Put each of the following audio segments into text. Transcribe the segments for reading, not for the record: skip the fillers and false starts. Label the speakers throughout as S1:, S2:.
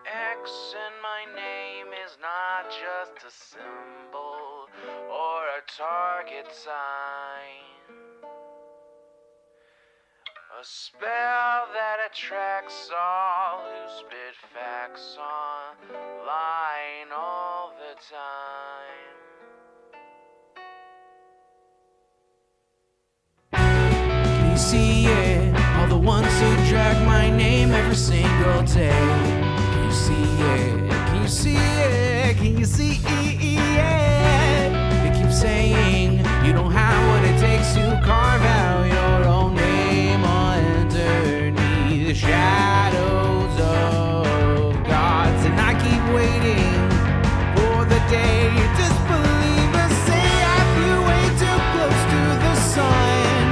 S1: X in my name is not just a symbol or a target sign. A spell that attracts all who spit facts online all the time.
S2: Can you see it? All the ones who drag my name every single day. Can you see it? Can you see it? Can you see it? They keep saying you don't have what it takes to carve out your own name underneath the shadows of gods. And I keep waiting for the day disbelievers say I flew way too close to the sun.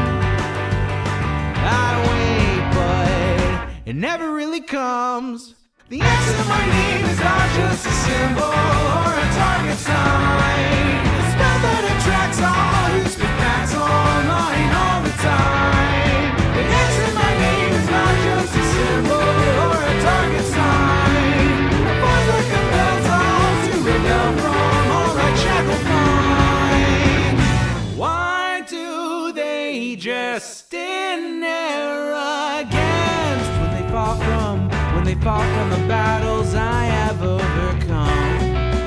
S2: I wait, but it never really comes. The X in my name is not just a symbol or a target sign. A spell that attracts all who speak facts online all the time. The X in my name is not just a symbol or a target sign. A force that compels all to rebel from all that shackle find. Why do they just stand there against when they fall from the battles I have overcome?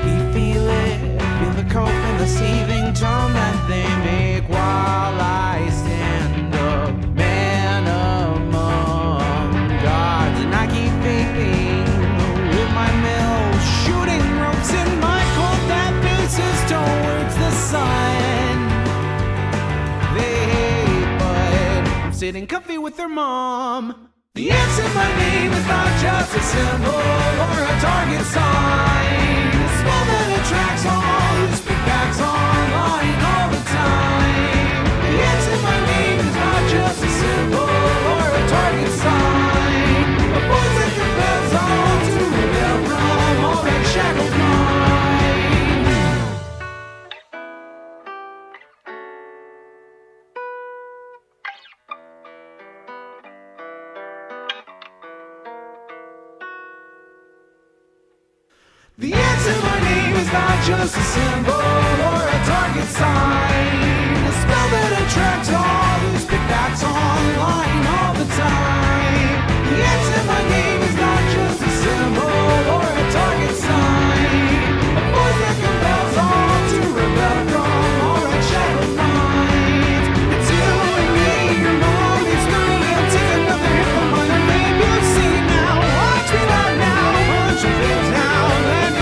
S2: You feel it, feel the cope and the seething tone that they make while I stand up, man among gods. And I keep thinking with my mills, shooting ropes in my cold that faces towards the sun. They hate, but I'm sitting comfy with their mom. The X in my name is not just a symbol or a target sign. A spell that attracts all who speak facts online all the time. The X in my name is not just a symbol or a target sign. A force that compels all to rebel from all that shackled mind. The X in my name is not just a symbol or a target sign. A spell that attracts all who speak facts online all the time. The X in my name is not just a symbol or a target sign. A force that compels all to rebel from all that shackled minds. It's you and me, your mom, it's me. I'll take another hit from my name. You've seen now, watch me not now, punch your face now.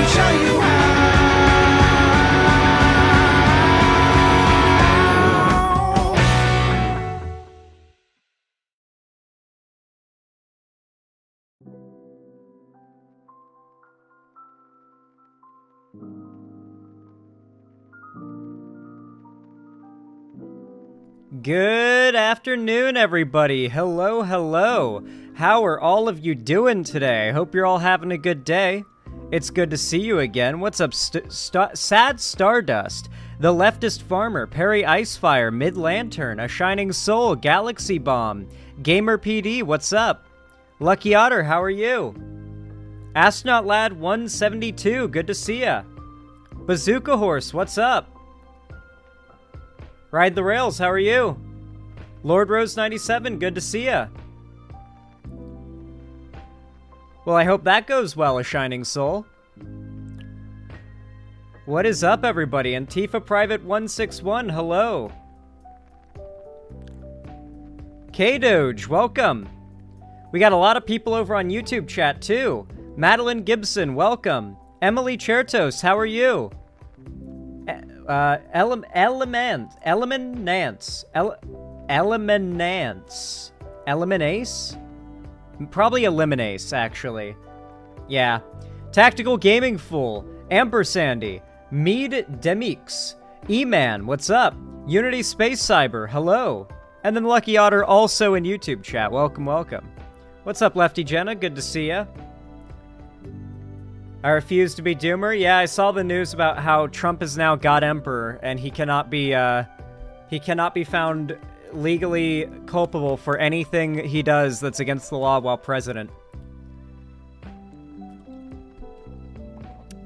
S2: Show you how.
S3: Good afternoon, everybody. Hello, hello. How are all of you doing today? I hope you're all having a good day. It's good to see you again. What's up, Sad Stardust, The Leftist Farmer, Perry Icefire, Mid-Lantern, A Shining Soul, Galaxy Bomb, Gamer PD, what's up? Lucky Otter, how are you? Astronaut Lad 172, good to see ya. Bazooka Horse, what's up? Ride the Rails, how are you? Lord Rose 97, good to see ya. Well, I hope that goes well, A Shining Soul. What is up, everybody? Antifa Private 161, hello. K-Doge, welcome. We got a lot of people over on YouTube chat, too. Madeline Gibson, welcome. Emily Chertos, how are you? Eliminace? Probably Eliminace, actually. Yeah. Tactical Gaming Fool, Ampersandy, Mead Demix, E-Man, what's up? Unity Space Cyber, hello. And then Lucky Otter also in YouTube chat, welcome, welcome. What's up, Lefty Jenna, good to see ya. I refuse to be Doomer. Yeah, I saw the news about how Trump is now God Emperor, and he cannot be found legally culpable for anything he does that's against the law while president.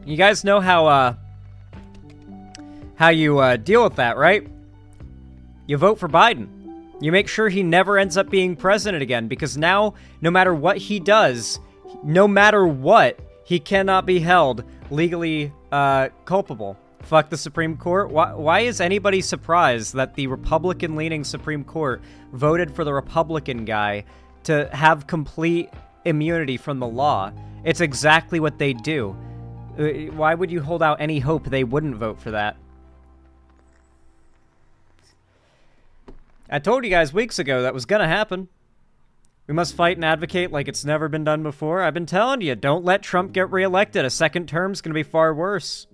S3: You guys know how you deal with that, right? You vote for Biden. You make sure he never ends up being president again, because now, no matter what he does, no matter what, he cannot be held legally culpable. Fuck the Supreme Court. Why is anybody surprised that the Republican-leaning Supreme Court voted for the Republican guy to have complete immunity from the law? It's exactly what they do. Why would you hold out any hope they wouldn't vote for that? I told you guys weeks ago that was gonna happen. We must fight and advocate like it's never been done before. I've been telling you, don't let Trump get reelected. A second term's gonna be far worse.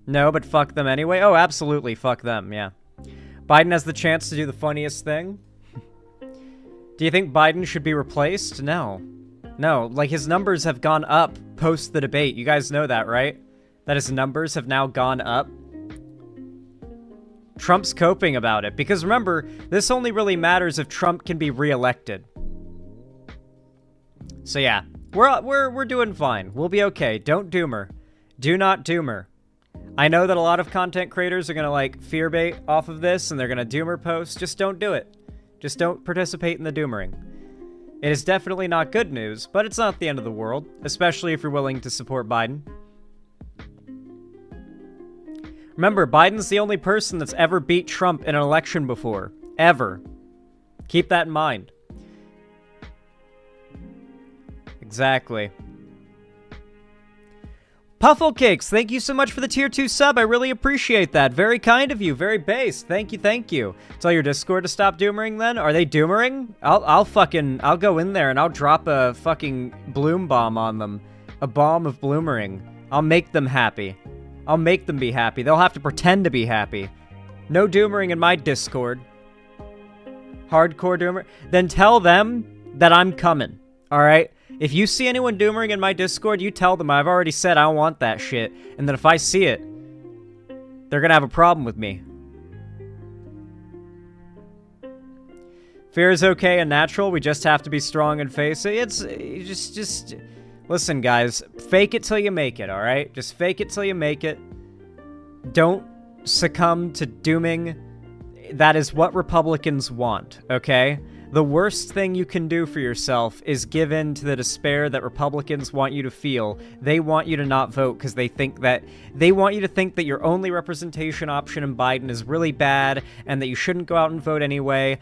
S3: No, but fuck them anyway. Oh, absolutely, fuck them, yeah. Biden has the chance to do the funniest thing. Do you think Biden should be replaced? No. No, like, his numbers have gone up post the debate. You guys know that, right? That his numbers have now gone up. Trump's coping about it, because remember, this only really matters if Trump can be reelected. So yeah, we're doing fine. We'll be okay. Don't doomer. Do not doomer. I know that a lot of content creators are gonna like fear bait off of this and they're gonna doomer post. Just don't do it. Just don't participate in the doomering. It is definitely not good news, but it's not the end of the world, especially if you're willing to support Biden. Remember, Biden's the only person that's ever beat Trump in an election before. Ever. Keep that in mind. Exactly. Pufflecakes, thank you so much for the tier 2 sub. I really appreciate that. Very kind of you. Very base. Thank you, thank you. Tell your Discord to stop doomering then? Are they doomering? I'll go in there and I'll drop a fucking bloom bomb on them. A bomb of bloomering. I'll make them happy. I'll make them be happy. They'll have to pretend to be happy. No doomering in my Discord. Hardcore doomer. Then tell them that I'm coming. Alright? If you see anyone doomering in my Discord, you tell them I've already said I don't want that shit. And that if I see it, they're gonna have a problem with me. Fear is okay and natural. We just have to be strong and face it. It's just... Listen, guys, fake it till you make it, alright? Just fake it till you make it. Don't succumb to dooming. That is what Republicans want, okay? The worst thing you can do for yourself is give in to the despair that Republicans want you to feel. They want you to not vote because they want you to think that your only representation option in Biden is really bad and that you shouldn't go out and vote anyway.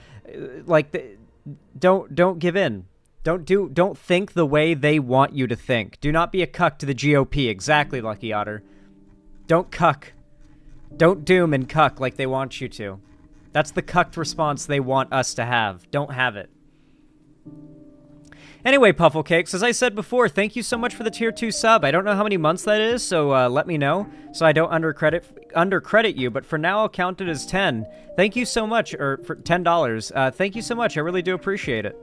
S3: Don't give in. Don't think the way they want you to think. Do not be a cuck to the GOP. Exactly, Lucky Otter. Don't cuck. Don't doom and cuck like they want you to. That's the cucked response they want us to have. Don't have it. Anyway, Pufflecakes, as I said before, thank you so much for the tier 2 sub. I don't know how many months that is, so let me know so I don't undercredit you, but for now I'll count it as 10. Thank you so much, or for $10. Thank you so much. I really do appreciate it.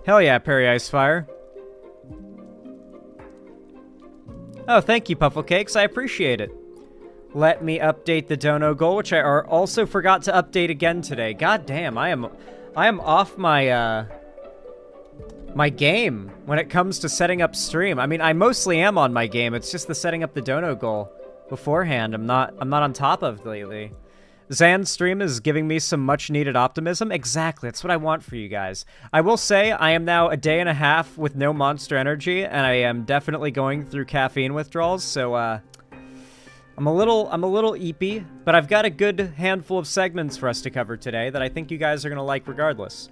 S3: Hell yeah, Perry Icefire. Oh, thank you, Pufflecakes. I appreciate it. Let me update the dono goal, which I also forgot to update again today. God damn, I am off my my game when it comes to setting up stream. I mean, I mostly am on my game. It's just the setting up the dono goal beforehand. I'm not on top of lately. Zan's stream is giving me some much-needed optimism. Exactly, that's what I want for you guys. I will say I am now a day and a half with no Monster Energy, and I am definitely going through caffeine withdrawals, so I'm a little eepy, but I've got a good handful of segments for us to cover today that I think you guys are going to like regardless.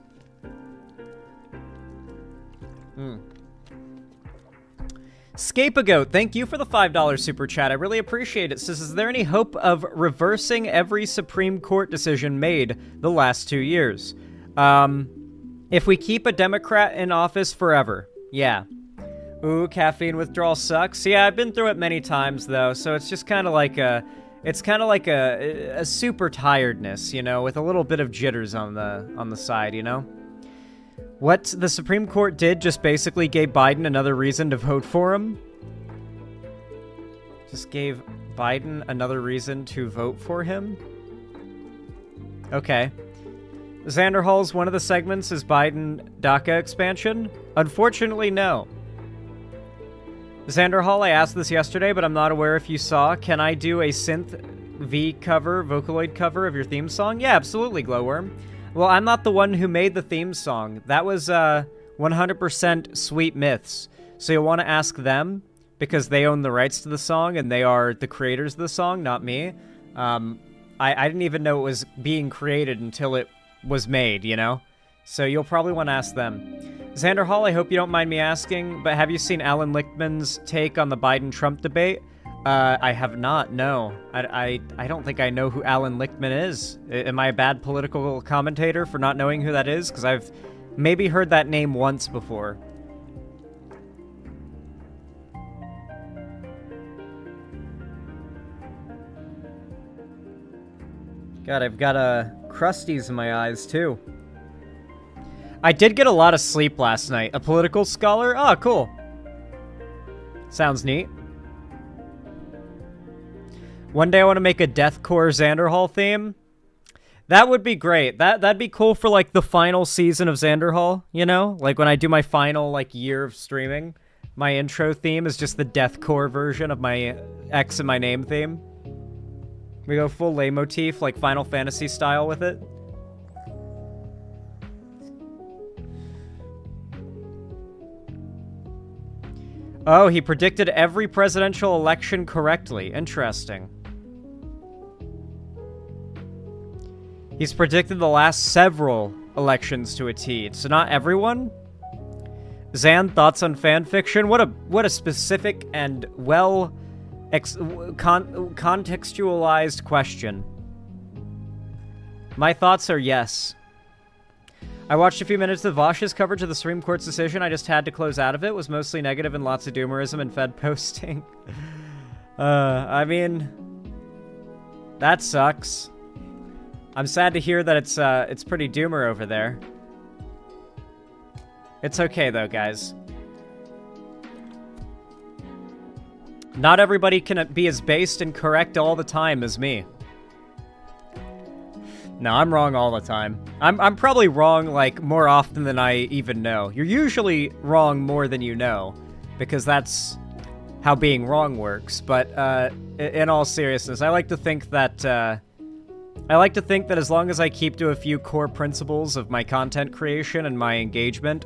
S3: Scapegoat, thank you for the $5 super chat. I really appreciate it. Says, is there any hope of reversing every Supreme Court decision made the last 2 years? If we keep a Democrat in office forever, yeah. Ooh, caffeine withdrawal sucks. Yeah, I've been through it many times though, so it's just kind of like a super tiredness, you know, with a little bit of jitters on the side, you know. What the Supreme Court did just basically gave Biden another reason to vote for him. Just gave Biden another reason to vote for him? Okay. Xander Hall's one of the segments is Biden DACA expansion? Unfortunately, no. Xander Hall, I asked this yesterday, but I'm not aware if you saw. Can I do a synth V cover, Vocaloid cover of your theme song? Yeah, absolutely, Glowworm. Well, I'm not the one who made the theme song. That was 100% Sweet Myths. So you'll want to ask them, because they own the rights to the song, and they are the creators of the song, not me. I didn't even know it was being created until it was made, you know? So you'll probably want to ask them. Xander Hall, I hope you don't mind me asking, but have you seen Alan Lichtman's take on the Biden-Trump debate? I have not, no. I don't think I know who Alan Lichtman is. Am I a bad political commentator for not knowing who that is? Because I've maybe heard that name once before. God, I've got crusties in my eyes, too. I did get a lot of sleep last night. A political scholar? Oh, cool. Sounds neat. One day I want to make a deathcore Xander Hall theme. That would be great. That'd be cool for, like, the final season of Xander Hall, you know? Like, when I do my final, like, year of streaming, my intro theme is just the deathcore version of my X in my name theme. We go full leitmotif, like Final Fantasy style with it. Oh, he predicted every presidential election correctly. Interesting. He's predicted the last several elections to a T. So not everyone? Zan, thoughts on fan fiction? What a specific and well contextualized question. My thoughts are yes. I watched a few minutes of Vosh's coverage of the Supreme Court's decision. I just had to close out of it. It was mostly negative and lots of doomerism and Fed posting. I mean, that sucks. I'm sad to hear that it's pretty doomer over there. It's okay though, guys. Not everybody can be as based and correct all the time as me. No, I'm wrong all the time. I'm probably wrong, like, more often than I even know. You're usually wrong more than you know, because that's how being wrong works. But in all seriousness, I like to think that as long as I keep to a few core principles of my content creation and my engagement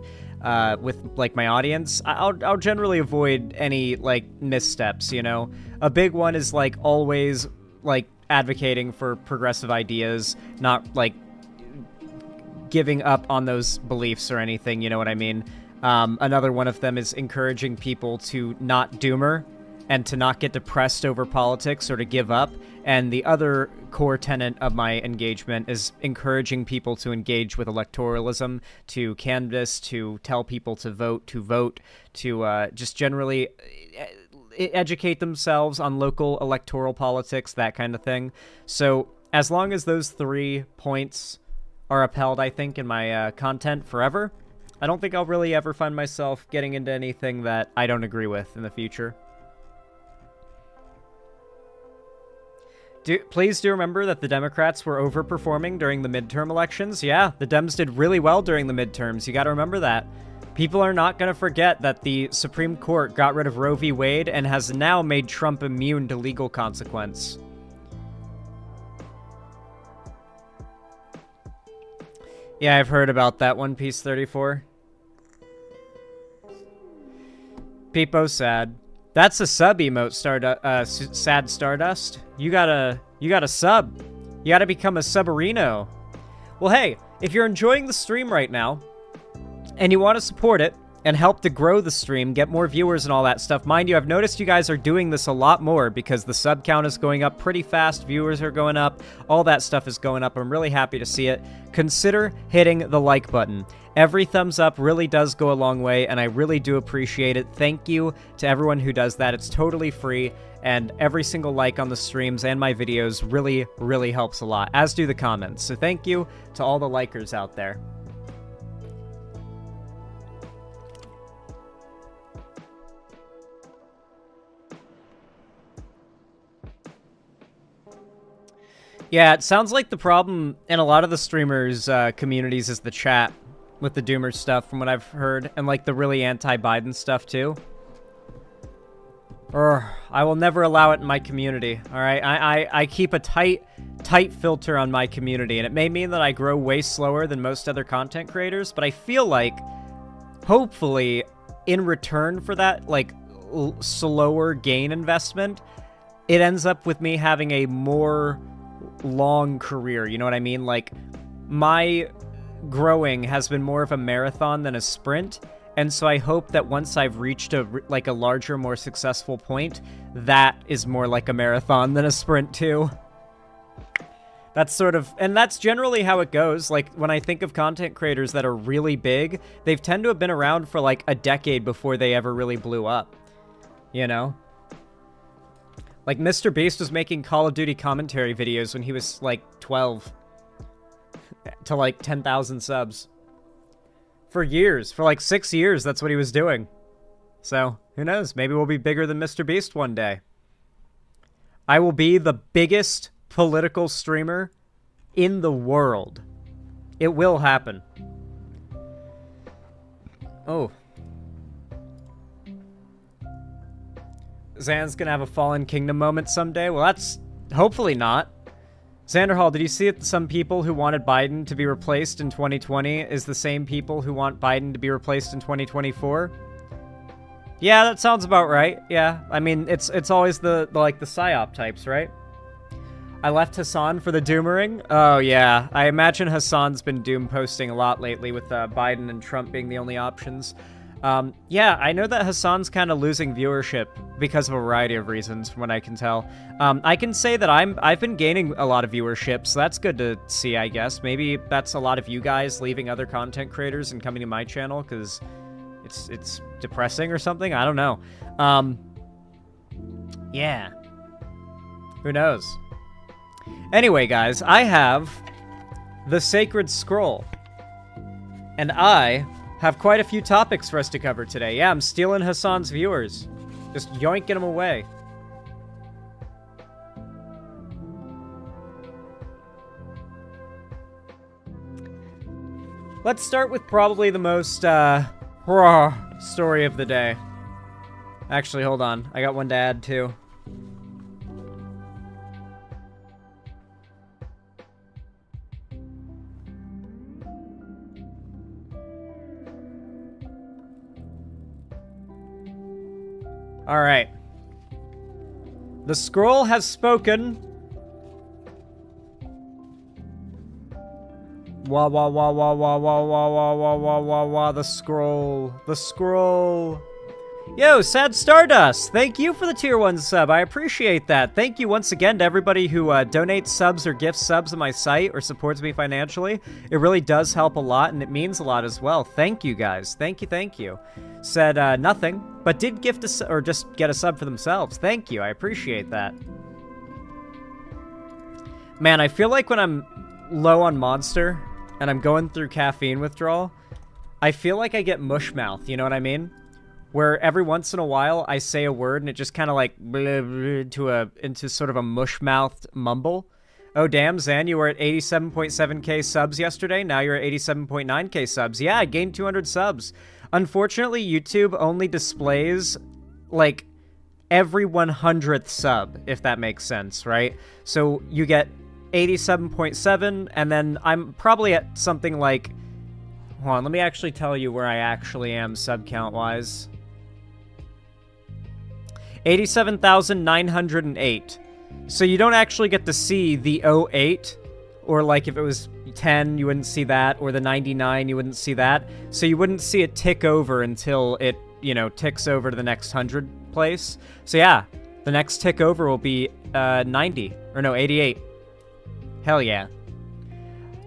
S3: with, like, my audience, I'll generally avoid any, like, missteps, you know? A big one is, like, always, like, advocating for progressive ideas, not, like, giving up on those beliefs or anything, you know what I mean? Another one of them is encouraging people to not doomer and to not get depressed over politics or to give up. And the other core tenet of my engagement is encouraging people to engage with electoralism, to canvass, to tell people to vote, to just generally educate themselves on local electoral politics, that kind of thing. So as long as those 3 points are upheld, I think, in my content forever, I don't think I'll really ever find myself getting into anything that I don't agree with in the future. Please do remember that the Democrats were overperforming during the midterm elections. Yeah, the Dems did really well during the midterms. You got to remember that. People are not going to forget that the Supreme Court got rid of Roe v. Wade and has now made Trump immune to legal consequence. Yeah, I've heard about that One Piece 34. Peepo sad. That's a sub emote, Sad Stardust. You gotta sub. You gotta become a subarino. Well, hey, if you're enjoying the stream right now, and you want to support it and help to grow the stream, get more viewers and all that stuff. Mind you, I've noticed you guys are doing this a lot more because the sub count is going up pretty fast. Viewers are going up. All that stuff is going up. I'm really happy to see it. Consider hitting the like button. Every thumbs up really does go a long way, and I really do appreciate it. Thank you to everyone who does that. It's totally free, and every single like on the streams and my videos really, really helps a lot, as do the comments. So thank you to all the likers out there. Yeah, it sounds like the problem in a lot of the streamers' communities is the chat with the doomer stuff, from what I've heard, and like the really anti-Biden stuff too. I will never allow it in my community, alright? I keep a tight filter on my community, and it may mean that I grow way slower than most other content creators, but I feel like, hopefully, in return for that, like, slower gain investment, it ends up with me having a more long career, you know what I mean? Like, my growing has been more of a marathon than a sprint, and so I hope that once I've reached a larger, more successful point, that is more like a marathon than a sprint too. That's sort of, and that's generally how it goes. Like, when I think of content creators that are really big, they've tend to have been around for like a decade before they ever really blew up, you know? Like, Mr. Beast was making Call of Duty commentary videos when he was like 12 to like 10,000 subs. For years, for like 6 years, that's what he was doing. So, who knows? Maybe we'll be bigger than Mr. Beast one day. I will be the biggest political streamer in the world. It will happen. Oh. Zan's gonna have a Fallen Kingdom moment someday? Well, that's hopefully not. Xander Hall, did you see that some people who wanted Biden to be replaced in 2020 is the same people who want Biden to be replaced in 2024? Yeah, that sounds about right. Yeah, I mean, it's always the psyop types, right? I left Hassan for the Doomering. Oh, yeah. I imagine Hassan's been Doom posting a lot lately with Biden and Trump being the only options. Yeah, I know that Hassan's kind of losing viewership because of a variety of reasons, from what I can tell. I can say that I've been gaining a lot of viewership, so that's good to see, I guess. Maybe that's a lot of you guys leaving other content creators and coming to my channel because it's depressing or something. I don't know. Yeah. Who knows? Anyway, guys, I have the Sacred Scroll, and I have quite a few topics for us to cover today. Yeah, I'm stealing Hassan's viewers. Just yoinking them away. Let's start with probably the most, raw story of the day. Actually, hold on. I got one to add, too. All right. The scroll has spoken. Wah, wah, wah, wah, wah, wah, wah, wah, wah, wah, wah, wah, the scroll. The scroll. Yo, Sad Stardust, thank you for the tier 1 sub. I appreciate that. Thank you once again to everybody who donates subs or gifts subs on my site or supports me financially. It really does help a lot, and it means a lot as well. Thank you, guys. Thank you, thank you. Said nothing, but did gift a or just get a sub for themselves. Thank you. I appreciate that. Man, I feel like when I'm low on Monster and I'm going through caffeine withdrawal, I feel like I get mush mouth. You know what I mean? Where every once in a while I say a word and it just kind of like into sort of a mush-mouthed mumble. Oh damn, Zan, you were at 87.7k subs yesterday. Now you're at 87.9k subs. Yeah, I gained 200 subs. Unfortunately, YouTube only displays like every 100th sub, if that makes sense, right? So you get 87.7, and then I'm probably at something like, hold on, let me actually tell you where I actually am sub count wise. 87,908. So you don't actually get to see the 08, or like if it was 10, you wouldn't see that, or the 99, you wouldn't see that. So you wouldn't see it tick over until it, you know, ticks over to the next 100 place. So yeah, the next tick over will be 90, or no, 88. Hell yeah.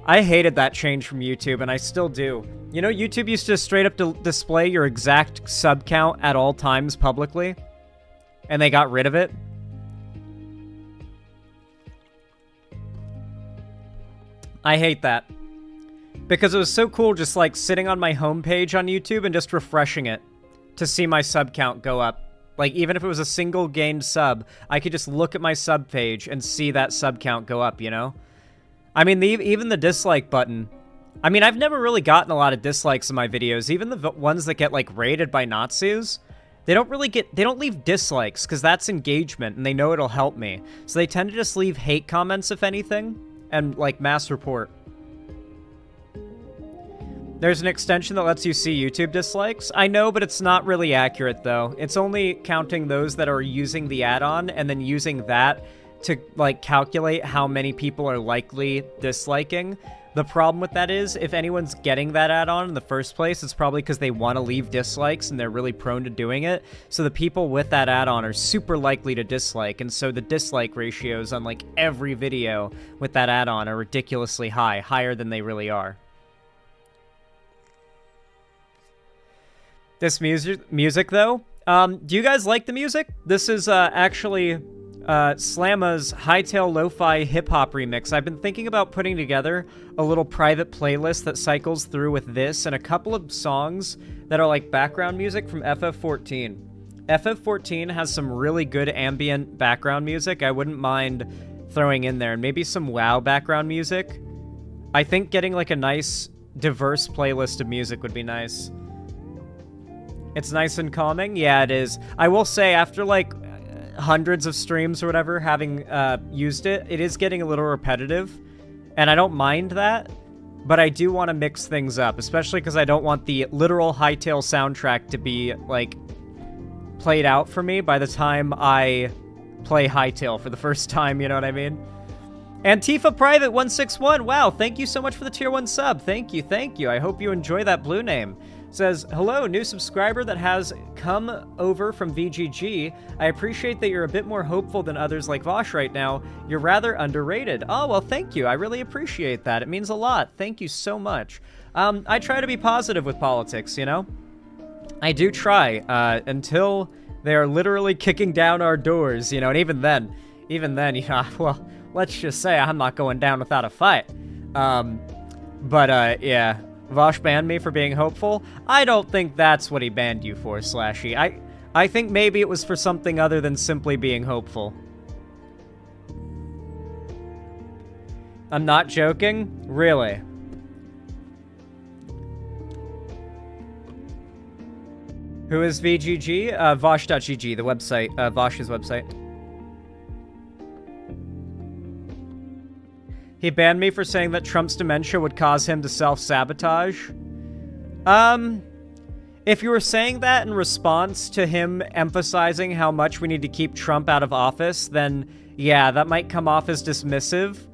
S3: I hated that change from YouTube, and I still do. You know, YouTube used to straight up display your exact sub count at all times publicly, and they got rid of it. I hate that. Because it was so cool just like sitting on my homepage on YouTube and just refreshing it to see my sub count go up. Like, even if it was a single gained sub, I could just look at my sub page and see that sub count go up, you know? I mean, even the dislike button. I mean, I've never really gotten a lot of dislikes in my videos. Even the ones that get, like, rated by Nazis. they don't leave dislikes, because that's engagement, and they know it'll help me. So they tend to just leave hate comments, if anything, and, like, mass report. There's an extension that lets you see YouTube dislikes. I know, but it's not really accurate, though. It's only counting those that are using the add-on, and then using that to, like, calculate how many people are likely disliking. The problem with that is, if anyone's getting that add-on in the first place, it's probably because they want to leave dislikes and they're really prone to doing it. So the people with that add-on are super likely to dislike, and so the dislike ratios on, like, every video with that add-on are ridiculously high, higher than they really are. This music, though, do you guys like the music? This is actually Slamma's Hightail Lo-Fi Hip-Hop remix. I've been thinking about putting together a little private playlist that cycles through with this and a couple of songs that are like background music from FF14. FF14 has some really good ambient background music I wouldn't mind throwing in there, and maybe some WoW background music. I think getting like a nice, diverse playlist of music would be nice. It's nice and calming? Yeah, it is. I will say, after like hundreds of streams or whatever, having used it, it is getting a little repetitive, and I don't mind that, but I do want to mix things up, especially because I don't want the literal Hightail soundtrack to be, like, played out for me by the time I play Hightail for the first time, you know what I mean? Antifa Private 161, wow, thank you so much for the tier 1 sub. Thank you, thank you. I hope you enjoy that blue name. Says, hello, new subscriber that has come over from VGG. I appreciate that you're a bit more hopeful than others like Vosh right now. You're rather underrated. Oh, well, thank you. I really appreciate that. It means a lot. Thank you so much. I try to be positive with politics, you know? I do try, until they are literally kicking down our doors, you know, and even then, you know, well, let's just say I'm not going down without a fight. Yeah. Vosh banned me for being hopeful. I don't think that's what he banned you for, Slashy. I think maybe it was for something other than simply being hopeful. I'm not joking? Really? Who is VGG? Vosh.gg, the website, Vosh's website. He banned me for saying that Trump's dementia would cause him to self-sabotage. If you were saying that in response to him emphasizing how much we need to keep Trump out of office, then yeah, that might come off as dismissive.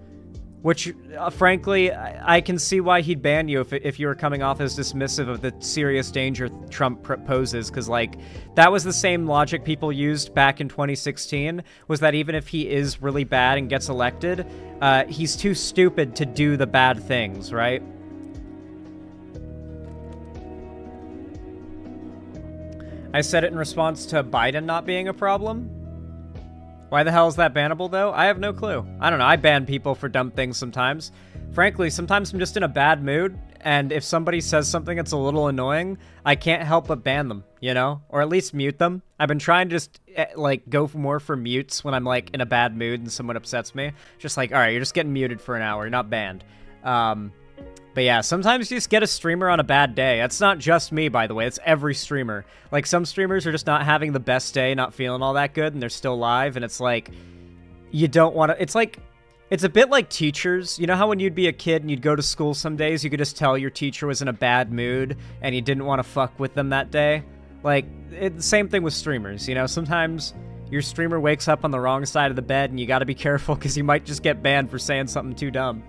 S3: Which, frankly, I can see why he'd ban you if you were coming off as dismissive of the serious danger Trump poses, because, like, that was the same logic people used back in 2016, was that even if he is really bad and gets elected, he's too stupid to do the bad things, right? I said it in response to Biden not being a problem. Why the hell is that bannable, though? I have no clue. I don't know. I ban people for dumb things sometimes. Frankly, sometimes I'm just in a bad mood, and if somebody says something that's a little annoying, I can't help but ban them, you know? Or at least mute them. I've been trying to just, like, go more for mutes when I'm, like, in a bad mood and someone upsets me. Just like, alright, you're just getting muted for an hour. You're not banned. But yeah, sometimes you just get a streamer on a bad day. That's not just me, by the way. It's every streamer. Like, some streamers are just not having the best day, not feeling all that good, and they're still live, and it's like, you don't want to... It's like, it's a bit like teachers. You know how when you'd be a kid and you'd go to school some days, you could just tell your teacher was in a bad mood, and you didn't want to fuck with them that day? Like, the same thing with streamers, you know? Sometimes your streamer wakes up on the wrong side of the bed, and you gotta be careful, because you might just get banned for saying something too dumb.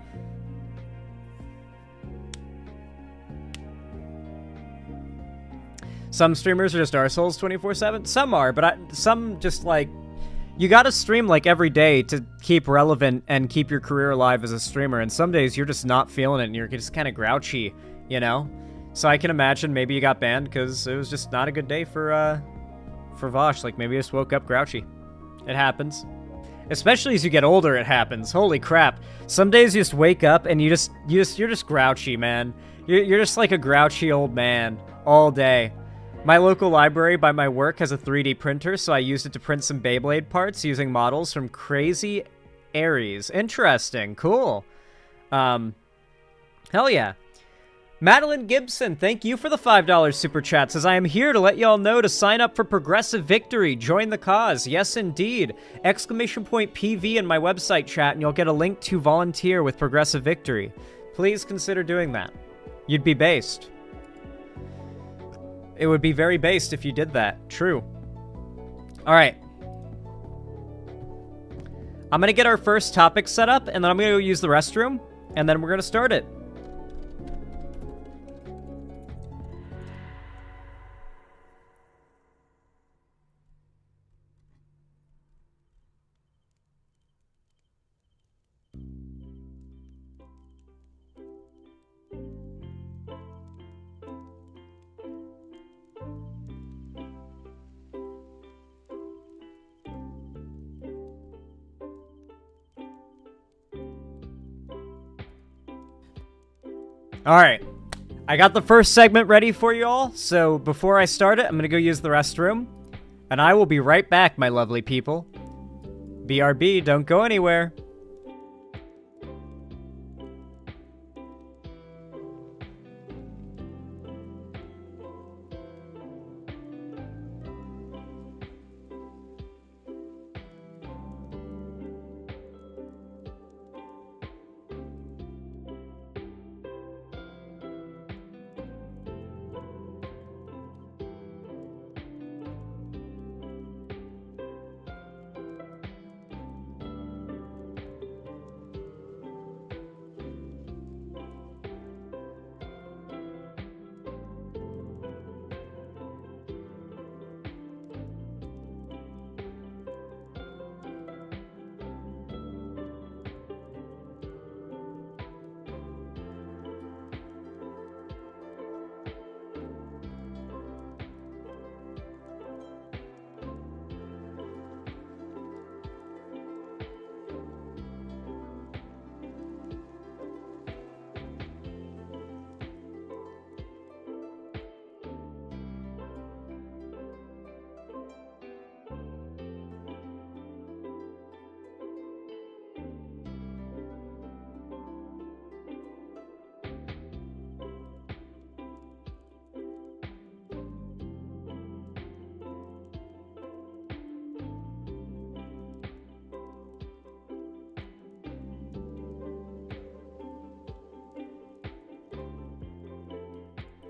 S3: Some streamers are just arseholes 24/7. Some are, but some just, like, you gotta stream, like, every day to keep relevant and keep your career alive as a streamer, and some days you're just not feeling it and you're just kind of grouchy, you know? So I can imagine maybe you got banned because it was just not a good day for Vosh. Like, maybe you just woke up grouchy. It happens. Especially as you get older, it happens. Holy crap. Some days you just wake up and you're just grouchy, man. You're just like a grouchy old man all day. My local library by my work has a 3D printer, so I used it to print some Beyblade parts using models from Crazy Aries. Interesting. Cool. Hell yeah. Madeline Gibson, thank you for the $5 super chat. Says, I am here to let y'all know to sign up for Progressive Victory. Join the cause. Yes, indeed. Exclamation point PV in my website chat, and you'll get a link to volunteer with Progressive Victory. Please consider doing that. You'd be based. It would be very based if you did that. True. All right. I'm going to get our first topic set up, and then I'm going to go use the restroom, and then we're going to start it. All right, I got the first segment ready for you all, so before I start it, I'm going to go use the restroom, and I will be right back, my lovely people. BRB, don't go anywhere.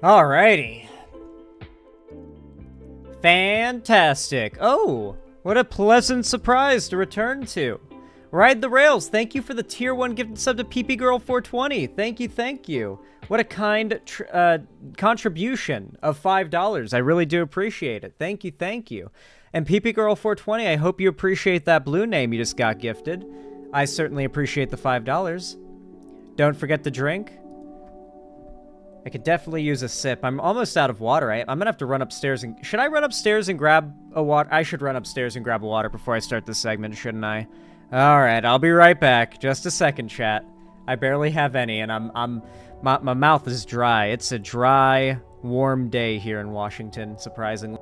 S3: Alrighty. Fantastic. Oh, what a pleasant surprise to return to. Ride the Rails, thank you for the tier 1 gifted sub to PPGirl420. Thank you, thank you. What a kind contribution of $5. I really do appreciate it. Thank you, thank you. And PPGirl420, I hope you appreciate that blue name you just got gifted. I certainly appreciate the $5. Don't forget the drink. I could definitely use a sip. I'm almost out of water. I'm gonna have to run upstairs and... Should I run upstairs and grab a water? I should run upstairs and grab a water before I start this segment, shouldn't I? Alright, I'll be right back. Just a second, chat. I barely have any, and my mouth is dry. It's a dry, warm day here in Washington, surprisingly.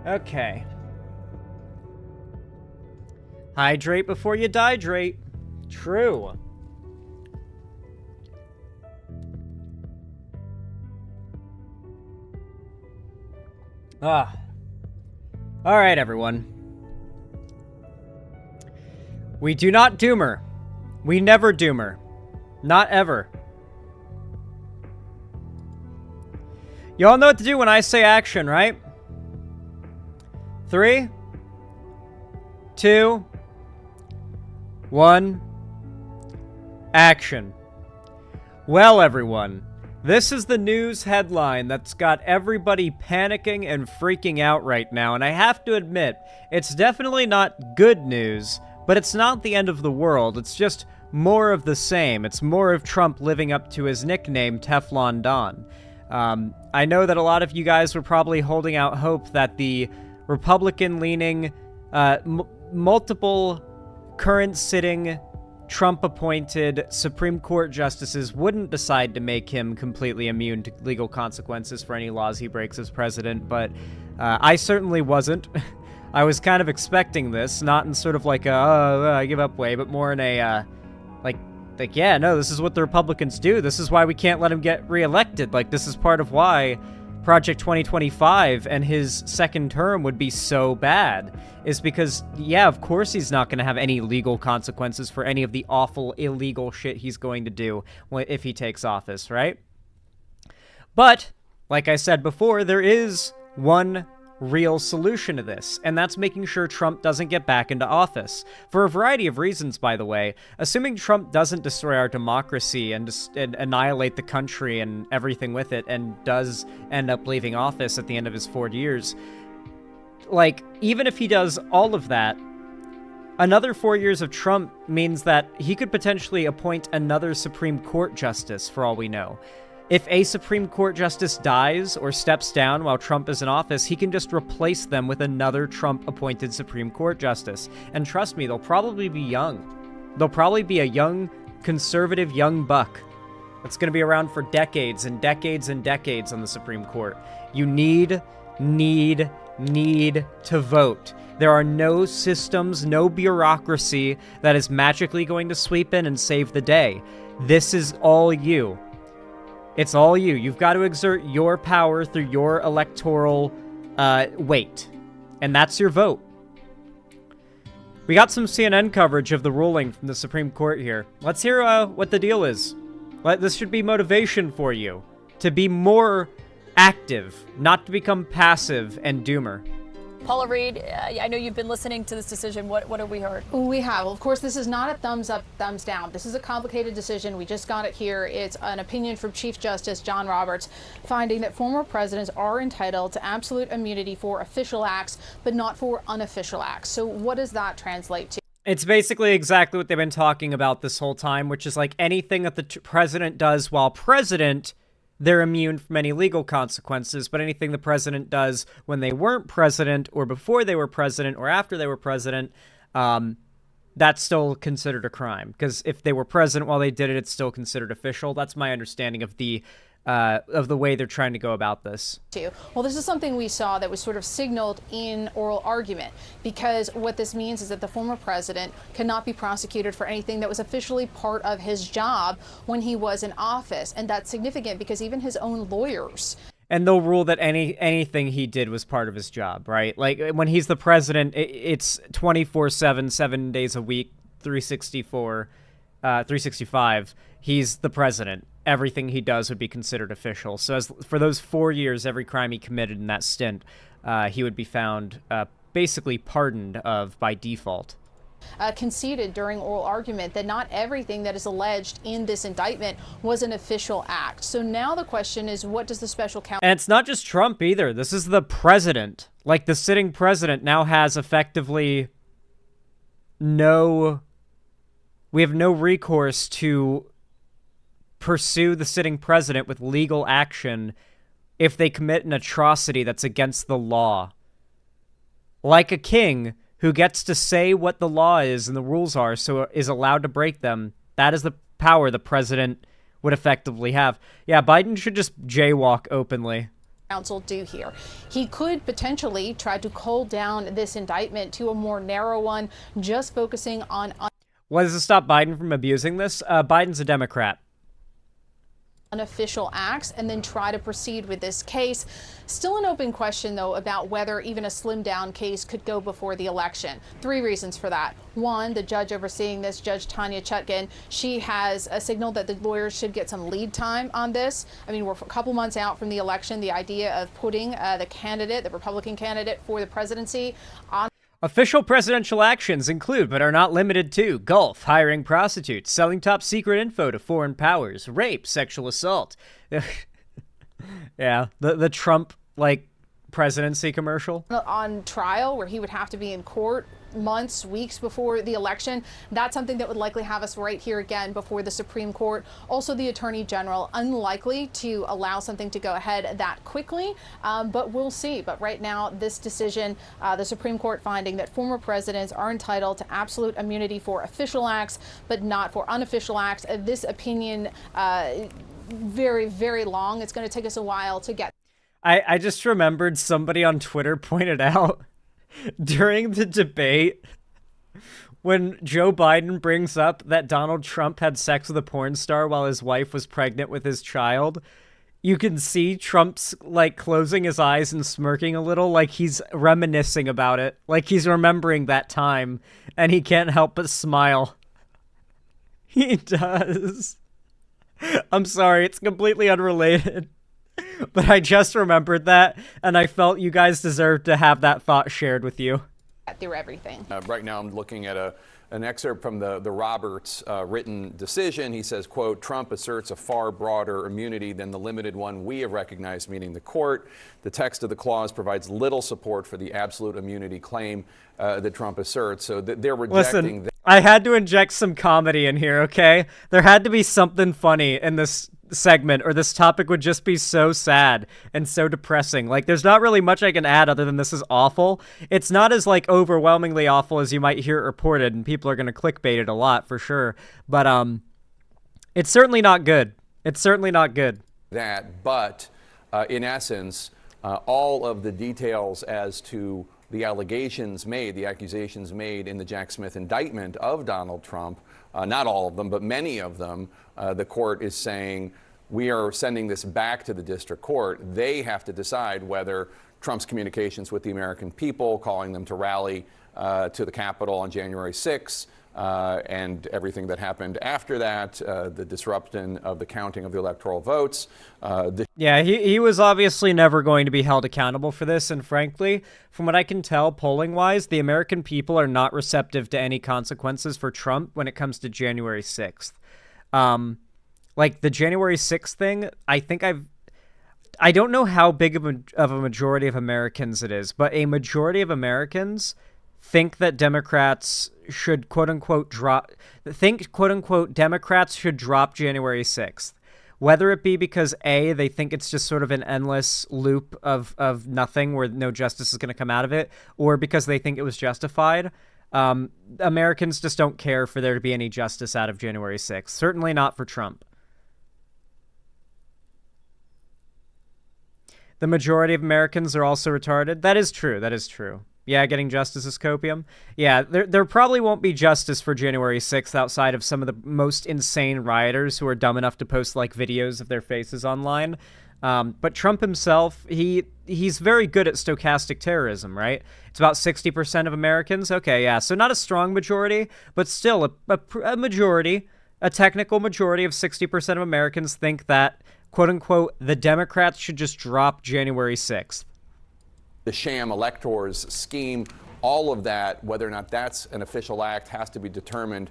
S3: Okay. Hydrate before you dihydrate. True. Alright, everyone. We do not doomer. We never doomer. Not ever. Y'all know what to do when I say action, right? 3, 2, 1, action. Well, everyone, this is the news headline that's got everybody panicking and freaking out right now, and I have to admit, it's definitely not good news, but it's not the end of the world. It's just more of the same. It's more of Trump living up to his nickname, Teflon Don. I know that a lot of you guys were probably holding out hope that the Republican-leaning, multiple current sitting Trump-appointed Supreme Court justices wouldn't decide to make him completely immune to legal consequences for any laws he breaks as president, but I certainly wasn't. I was kind of expecting this, not in sort of like a, I give up way, but more in a, like, yeah, no, this is what the Republicans do. This is why we can't let him get reelected. Like, this is part of why Project 2025 and his second term would be so bad, is because, yeah, of course he's not going to have any legal consequences for any of the awful, illegal shit he's going to do if he takes office, right? But, like I said before, there is one real solution to this, and that's making sure Trump doesn't get back into office. For a variety of reasons, by the way. Assuming Trump doesn't destroy our democracy and annihilate the country and everything with it, and does end up leaving office at the end of his 4 years, like, even if he does all of that, another 4 years of Trump means that he could potentially appoint another Supreme Court justice, for all we know. If a Supreme Court justice dies or steps down while Trump is in office, he can just replace them with another Trump-appointed Supreme Court justice. And trust me, they'll probably be young. They'll probably be a young, conservative young buck that's going to be around for decades and decades and decades on the Supreme Court. You need to vote. There are no systems, no bureaucracy that is magically going to sweep in and save the day. This is all you. It's all you. You've got to exert your power through your electoral weight. And that's your vote. We got some CNN coverage of the ruling from the Supreme Court here. Let's hear what the deal is. This should be motivation for you to be more active, not to become passive and doomer.
S4: Paula Reed, I know you've been listening to this decision. What have we heard?
S5: We have. Of course, this is not a thumbs up, thumbs down. This is a complicated decision. We just got it here. It's an opinion from Chief Justice John Roberts, finding that former presidents are entitled to absolute immunity for official acts, but not for unofficial acts. So what does that translate to?
S3: It's basically exactly what they've been talking about this whole time, which is like anything that the president does while president, they're immune from any legal consequences, but anything the president does when they weren't president, or before they were president, or after they were president, that's still considered a crime. Because if they were president while they did it, it's still considered official. That's my understanding of the way they're trying to go about this.
S5: Well, this is something we saw that was sort of signaled in oral argument, because what this means is that the former president cannot be prosecuted for anything that was officially part of his job when he was in office. And that's significant because even his own lawyers.
S3: And they'll rule that anything he did was part of his job, right? Like when he's the president, it's 24/7, 7 days a week, 365. He's the president. Everything he does would be considered official. So for those 4 years, every crime he committed in that stint, he would be found basically pardoned of by default.
S5: Conceded during oral argument that not everything that is alleged in this indictment was an official act. So now the question is, what does the special counsel...
S3: And it's not just Trump either. This is the president. Like, the sitting president now has effectively we have no recourse to pursue the sitting president with legal action if they commit an atrocity that's against the law. Like a king who gets to say what the law is and the rules are, so is allowed to break them, that is the power the president would effectively have. Yeah, Biden should just jaywalk openly.
S5: Counsel do here. He could potentially try to cull down this indictment to a more narrow one, just focusing on...
S3: What does it stop Biden from abusing this? Biden's a Democrat.
S5: unofficial acts and then try to proceed with this case. Still an open question, though, about whether even a slimmed down case could go before the election. 3 reasons for that. One, the judge overseeing this, Judge Tanya Chutkan, she has signaled that the lawyers should get some lead time on this. I mean, we're a couple months out from the election. The idea of putting the Republican candidate for the presidency on.
S3: Official presidential actions include, but are not limited to, golf, hiring prostitutes, selling top secret info to foreign powers, rape, sexual assault. Yeah, the Trump, presidency commercial.
S5: On trial, where he would have to be in court months, weeks before the election. That's something that would likely have us right here again before the Supreme Court. Also, the Attorney General, unlikely to allow something to go ahead that quickly, but we'll see. But right now, this decision, the Supreme Court finding that former presidents are entitled to absolute immunity for official acts, but not for unofficial acts. This opinion, very, very long. It's going to take us a while to get.
S3: I just remembered somebody on Twitter pointed out during the debate when Joe Biden brings up that Donald Trump had sex with a porn star while his wife was pregnant with his child, you can see Trump's closing his eyes and smirking a little, like he's reminiscing about it, like he's remembering that time, and he can't help but smile. He does. I'm sorry, it's completely unrelated. But I just remembered that, and I felt you guys deserved to have that thought shared with you.
S5: Through everything.
S6: Right now I'm looking at an excerpt from the Roberts written decision. He says, quote, Trump asserts a far broader immunity than the limited one we have recognized, meaning the court. The text of the clause provides little support for the absolute immunity claim that Trump asserts. So they're rejecting that.
S3: I had to inject some comedy in here, okay? There had to be something funny in this segment, or this topic would just be so sad and so depressing. There's not really much I can add other than this is awful. It's not as overwhelmingly awful as you might hear it reported, and people are going to clickbait it a lot for sure. But it's certainly not good. It's certainly not good.
S6: But in essence, all of the details as to the allegations made, the accusations made in the Jack Smith indictment of Donald Trump, not all of them, but many of them, the court is saying, we are sending this back to the district court. They have to decide whether Trump's communications with the American people, calling them to rally to the Capitol on January 6th, and everything that happened after that, the disruption of the counting of the electoral votes.
S3: Yeah, he was obviously never going to be held accountable for this, and frankly, from what I can tell polling-wise, the American people are not receptive to any consequences for Trump when it comes to January 6th. The January 6th thing, I don't know how big of a majority of Americans it is, but a majority of Americans think that Democrats should quote-unquote Democrats should drop January 6th. Whether it be because A, they think it's just sort of an endless loop of nothing where no justice is going to come out of it, or because they think it was justified. Americans just don't care for there to be any justice out of January 6th. Certainly not for Trump. The majority of Americans are also retarded. That is true. That is true. Yeah, getting justice is copium. Yeah, there probably won't be justice for January 6th outside of some of the most insane rioters who are dumb enough to post videos of their faces online. But Trump himself, he's very good at stochastic terrorism, right? It's about 60% of Americans. Okay, yeah, so not a strong majority, but still a majority, a technical majority of 60% of Americans think that, quote-unquote, the Democrats should just drop January 6th.
S6: The sham electors scheme, all of that, whether or not that's an official act, has to be determined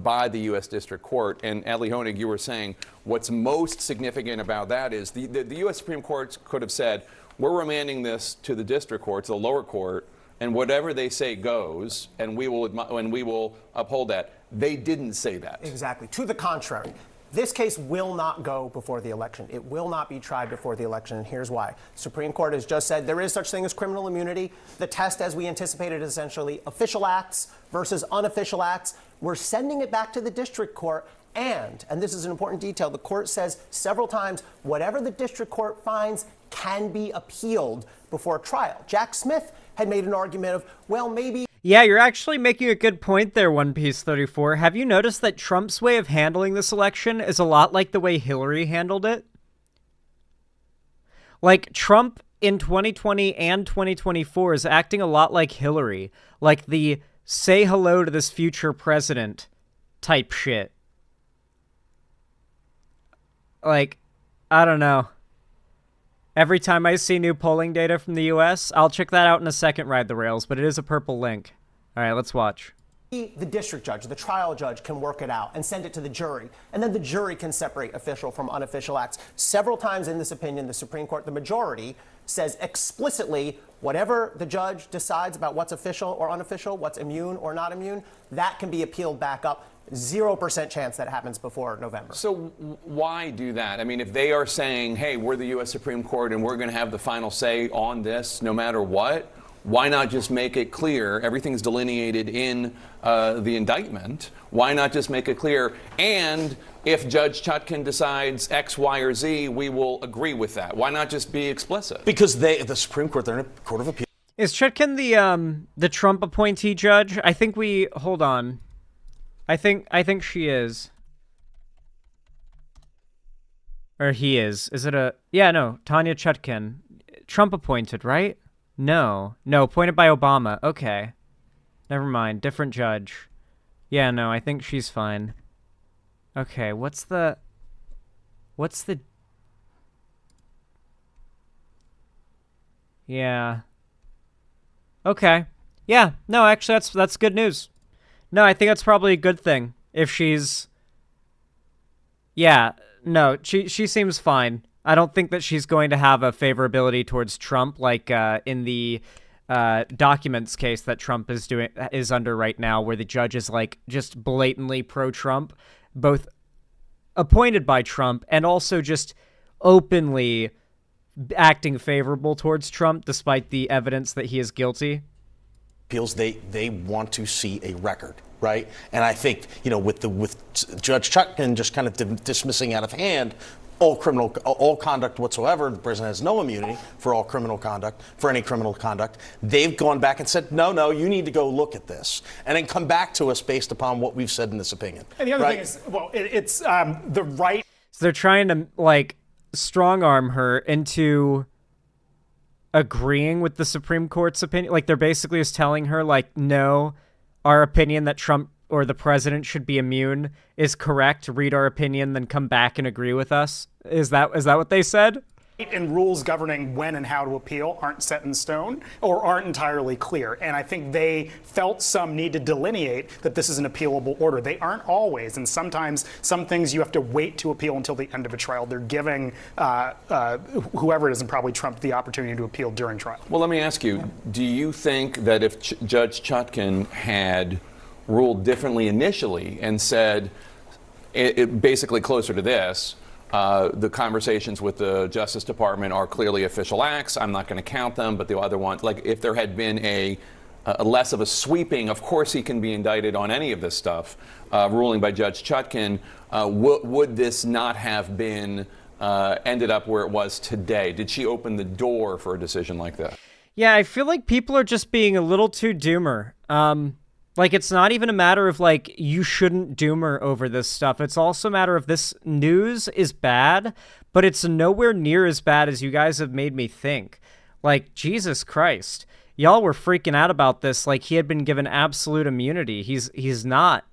S6: by the U.S. District Court. And Ellie Honig, you were saying what's most significant about that is the U.S. Supreme Court could have said, we're remanding this to the district court, to the lower court, and whatever they say goes, and we will uphold that. They didn't say that.
S7: Exactly. To the contrary. This case will not go before the election. It will not be tried before the election, and here's why. Supreme Court has just said there is such thing as criminal immunity. The test, as we anticipated, is essentially official acts versus unofficial acts. We're sending it back to the district court, and this is an important detail, the court says several times, whatever the district court finds can be appealed before trial. Jack Smith had made an argument of, well, maybe...
S3: Yeah, you're actually making a good point there, One Piece 34. Have you noticed that Trump's way of handling this election is a lot like the way Hillary handled it? Like, Trump in 2020 and 2024 is acting a lot like Hillary. Like the say hello to this future president type shit. Like, I don't know. Every time I see new polling data from the US, I'll check that out in a second, Ride the Rails, but it is a purple link. All right, let's watch.
S7: The district judge, the trial judge, can work it out and send it to the jury, and then the jury can separate official from unofficial acts. Several times in this opinion, the Supreme Court, the majority, says explicitly whatever the judge decides about what's official or unofficial, what's immune or not immune, that can be appealed back up. 0% chance that happens before November.
S6: So why do that? I mean, if they are saying, hey, we're the U.S. Supreme Court and we're going to have the final say on this no matter what, why not just make it clear? Everything's delineated in the indictment. Why not just make it clear? And if Judge Chutkan decides X, Y, or Z, we will agree with that. Why not just be explicit?
S8: Because the Supreme Court, they're in a court of appeal.
S3: Is Chutkan the Trump appointee judge? I think hold on. I think she is. Or he is. Is it yeah, no, Tanya Chutkan. Trump appointed, right? No, appointed by Obama. Okay. Never mind, different judge. Yeah, no, I think she's fine. Okay, what's the Yeah. Okay. Yeah, no, actually that's good news. No, I think that's probably a good thing if she's... Yeah, no, she seems fine. I don't think that she's going to have a favorability towards Trump like in the documents case that Trump is under right now, where the judge is like just blatantly pro-Trump, both appointed by Trump and also just openly acting favorable towards Trump despite the evidence that he is guilty.
S8: Appeals, they want to see a record, right? And I think, with Judge Chutkan just kind of dismissing out of hand all conduct whatsoever, the president has no immunity for all criminal conduct, for any criminal conduct. They've gone back and said, no, you need to go look at this, and then come back to us based upon what we've said in this opinion.
S9: And the other thing is, well, it's the right.
S3: So they're trying to like strong arm her into agreeing with the Supreme Court's opinion. Like they're basically just telling her like, no, our opinion that Trump or the president should be immune is correct. Read our opinion, then come back and agree with us. Is that what they said?
S9: And rules governing when and how to appeal aren't set in stone or aren't entirely clear. And I think they felt some need to delineate that this is an appealable order. They aren't always. And sometimes some things you have to wait to appeal until the end of a trial. They're giving whoever it is, and probably Trump, the opportunity to appeal during trial.
S6: Well, let me ask you, do you think that if Judge Chutkan had ruled differently initially and said, it basically closer to this, the conversations with the Justice Department are clearly official acts, I'm not going to count them, but the other one, like if there had been a less of a sweeping, of course he can be indicted on any of this stuff, ruling by Judge Chutkan, would this not have been ended up where it was today? Did she open the door for a decision like that?
S3: Yeah, I feel like people are just being a little too doomer. Like, it's not even a matter of, like, you shouldn't doomer over this stuff. It's also a matter of this news is bad, but it's nowhere near as bad as you guys have made me think. Like, Jesus Christ. Y'all were freaking out about this like he had been given absolute immunity. He's not.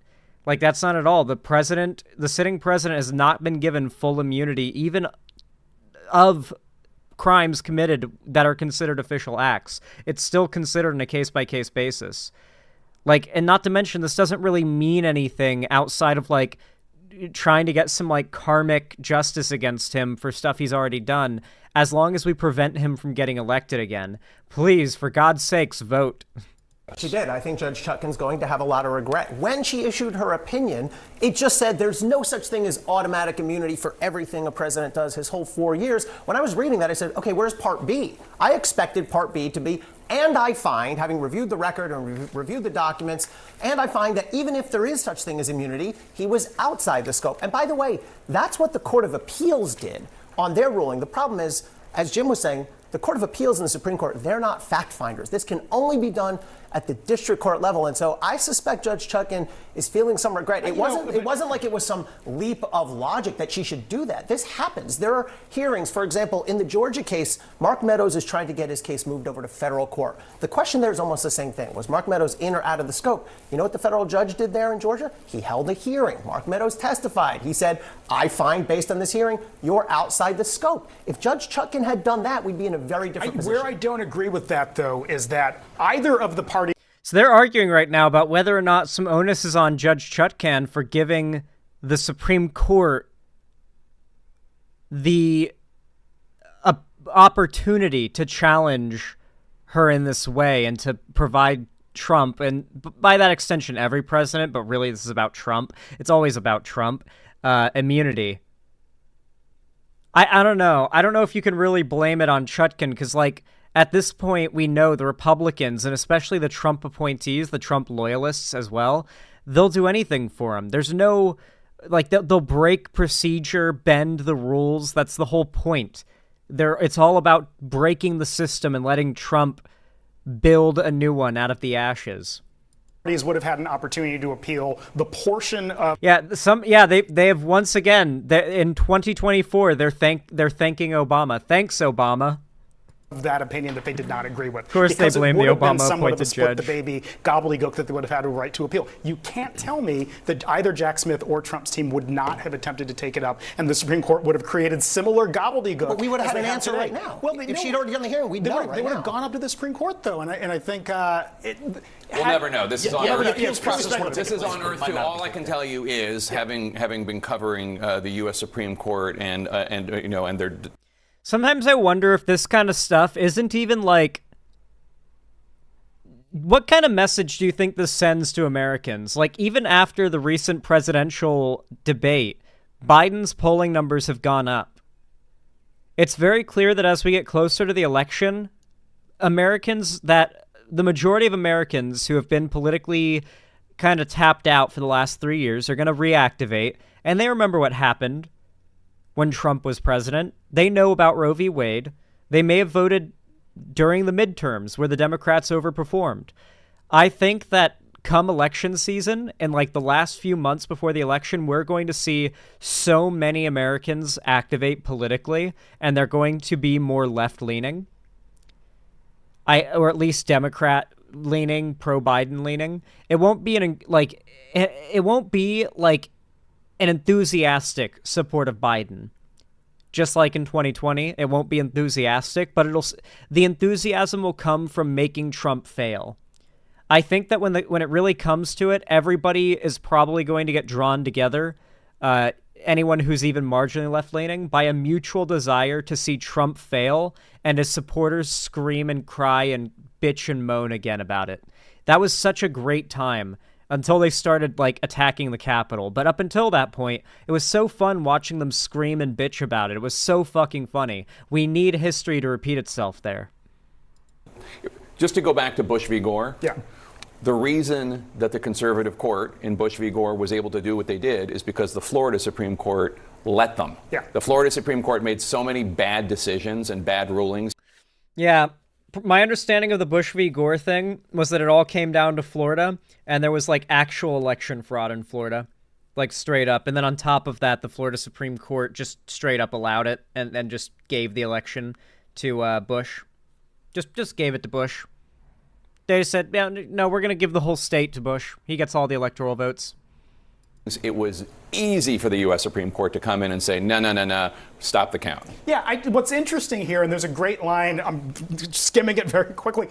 S3: Like, that's not at all. The sitting president has not been given full immunity, even of crimes committed that are considered official acts. It's still considered on a case-by-case basis. Like, and not to mention, this doesn't really mean anything outside of, like, trying to get some, like, karmic justice against him for stuff he's already done, as long as we prevent him from getting elected again. Please, for God's sakes, vote.
S7: She did. I think Judge Chutkan's going to have a lot of regret. When she issued her opinion, it just said there's no such thing as automatic immunity for everything a president does his whole 4 years. When I was reading that, I said, okay, where's Part B? I expected Part B to be, and I find, having reviewed the record and reviewed the documents, and I find that even if there is such thing as immunity, he was outside the scope. And by the way, that's what the Court of Appeals did on their ruling. The problem is, as Jim was saying, the Court of Appeals and the Supreme Court, they're not fact finders. This can only be done at the district court level. And so I suspect Judge Chutkan is feeling some regret. It wasn't like it was some leap of logic that she should do that. This happens. There are hearings. For example, in the Georgia case, Mark Meadows is trying to get his case moved over to federal court. The question there is almost the same thing. Was Mark Meadows in or out of the scope? You know what the federal judge did there in Georgia? He held a hearing. Mark Meadows testified. He said, I find based on this hearing, you're outside the scope. If Judge Chutkan had done that, we'd be in a very different position.
S9: Where I don't agree with that, though, is that either of the parties.
S3: So they're arguing right now about whether or not some onus is on Judge Chutkan for giving the Supreme Court the opportunity to challenge her in this way and to provide Trump, and by that extension, every president, but really this is about Trump. It's always about Trump, immunity. I don't know. I don't know if you can really blame it on Chutkan, because, like, at this point, we know the Republicans, and especially the Trump appointees, the Trump loyalists as well, they'll do anything for him. There's no, like, they'll break procedure, bend the rules. That's the whole point. It's all about breaking the system and letting Trump build a new one out of the ashes.
S9: Would have had an opportunity to appeal the portion of
S3: they have once again in 2024 they're thanking Obama. Thanks, Obama.
S9: That opinion that they did not agree with.
S3: Of course,
S9: because
S3: they blame the Obama-appointed
S9: split
S3: judge.
S9: The baby gobbledygook that they would have had a right to appeal. You can't tell me that either Jack Smith or Trump's team would not have attempted to take it up, and the Supreme Court would have creted similar gobbledygook.
S7: But we would have had an answer right now. Well, if she'd already done the hearing, we'd know right now. They would have
S9: gone up to the Supreme Court, though, and I think
S6: we'll never know. This is on Earth. This is on Earth too. All I can tell you is, having been covering the U.S. Supreme Court and their.
S3: Sometimes I wonder if this kind of stuff isn't even like, what kind of message do you think this sends to Americans? Like, even after the recent presidential debate, Biden's polling numbers have gone up. It's very clear that as we get closer to the election, the majority of Americans who have been politically kind of tapped out for the last 3 years are going to reactivate, and they remember what happened when Trump was president. They know about Roe v. Wade. They may have voted during the midterms where the Democrats overperformed. I think that come election season and like the last few months before the election, we're going to see so many Americans activate politically, and they're going to be more left-leaning. Or at least Democrat-leaning, pro-Biden-leaning. It won't be an enthusiastic support of Biden. Just like in 2020, it won't be enthusiastic, but the enthusiasm will come from making Trump fail. I think that when it really comes to it, everybody is probably going to get drawn together, anyone who's even marginally left-leaning, by a mutual desire to see Trump fail and his supporters scream and cry and bitch and moan again about it. That was such a great time until they started, like, attacking the Capitol. But up until that point, it was so fun watching them scream and bitch about it. It was so fucking funny. We need history to repeat itself there.
S6: Just to go back to Bush v. Gore.
S9: Yeah.
S6: The reason that the conservative court in Bush v. Gore was able to do what they did is because the Florida Supreme Court let them.
S9: Yeah.
S6: The Florida Supreme Court made so many bad decisions and bad rulings.
S3: Yeah. My understanding of the Bush v. Gore thing was that it all came down to Florida, and there was, like, actual election fraud in Florida, like, straight up. And then on top of that, the Florida Supreme Court just straight up allowed it and just gave the election to Bush. Just gave it to Bush. They just said, no, we're going to give the whole state to Bush. He gets all the electoral votes.
S6: It was easy for the U.S. Supreme Court to come in and say, no, stop the count.
S9: Yeah, what's interesting here, and there's a great line, I'm skimming it very quickly,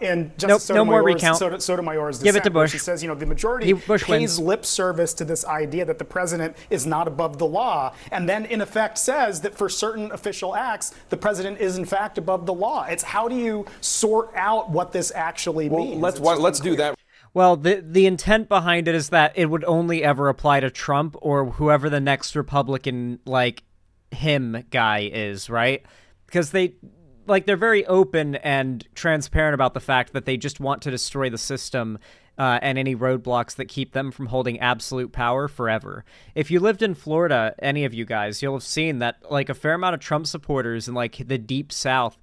S9: in Justice Sotomayor's dissent.
S3: Give it to Bush.
S9: She says, the majority pays lip service to this idea that the president is not above the law, and then in effect says that for certain official acts, the president is in fact above the law. It's how do you sort out what this actually means?
S6: Let's do that.
S3: Well, the intent behind it is that it would only ever apply to Trump or whoever the next Republican, like, him guy is, right? Because they're very open and transparent about the fact that they just want to destroy the system and any roadblocks that keep them from holding absolute power forever. If you lived in Florida, any of you guys, you'll have seen that, like, a fair amount of Trump supporters in, like, the deep South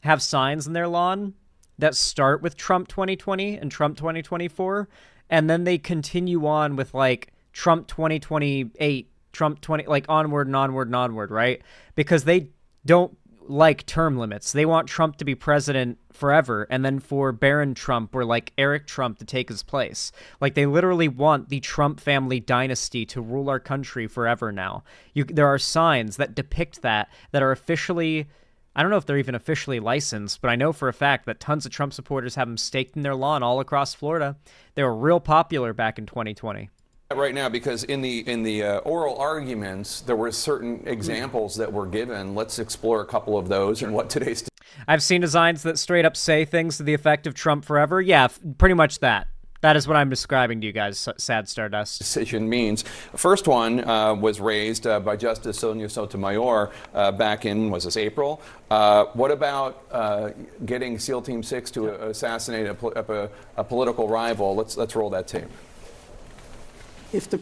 S3: have signs in their lawn that start with Trump 2020 and Trump 2024, and then they continue on with like Trump 2028, Trump 20, like onward and onward and onward, right? Because they don't like term limits. They want Trump to be president forever, and then for Baron Trump or like Eric Trump to take his place. Like they literally want the Trump family dynasty to rule our country forever now. There are signs that depict that are officially, I don't know if they're even officially licensed, but I know for a fact that tons of Trump supporters have them staked in their lawn all across Florida. They were real popular back in 2020.
S6: Right now, because in the oral arguments, there were certain examples that were given. Let's explore a couple of those and what today's...
S3: I've seen designs that straight up say things to the effect of Trump forever. Yeah, pretty much that. That is what I'm describing to you guys, Sad Stardust.
S6: Decision means. First one was raised by Justice Sonia Sotomayor back in, was this April? What about getting SEAL Team 6 to assassinate a political rival? Let's roll that tape.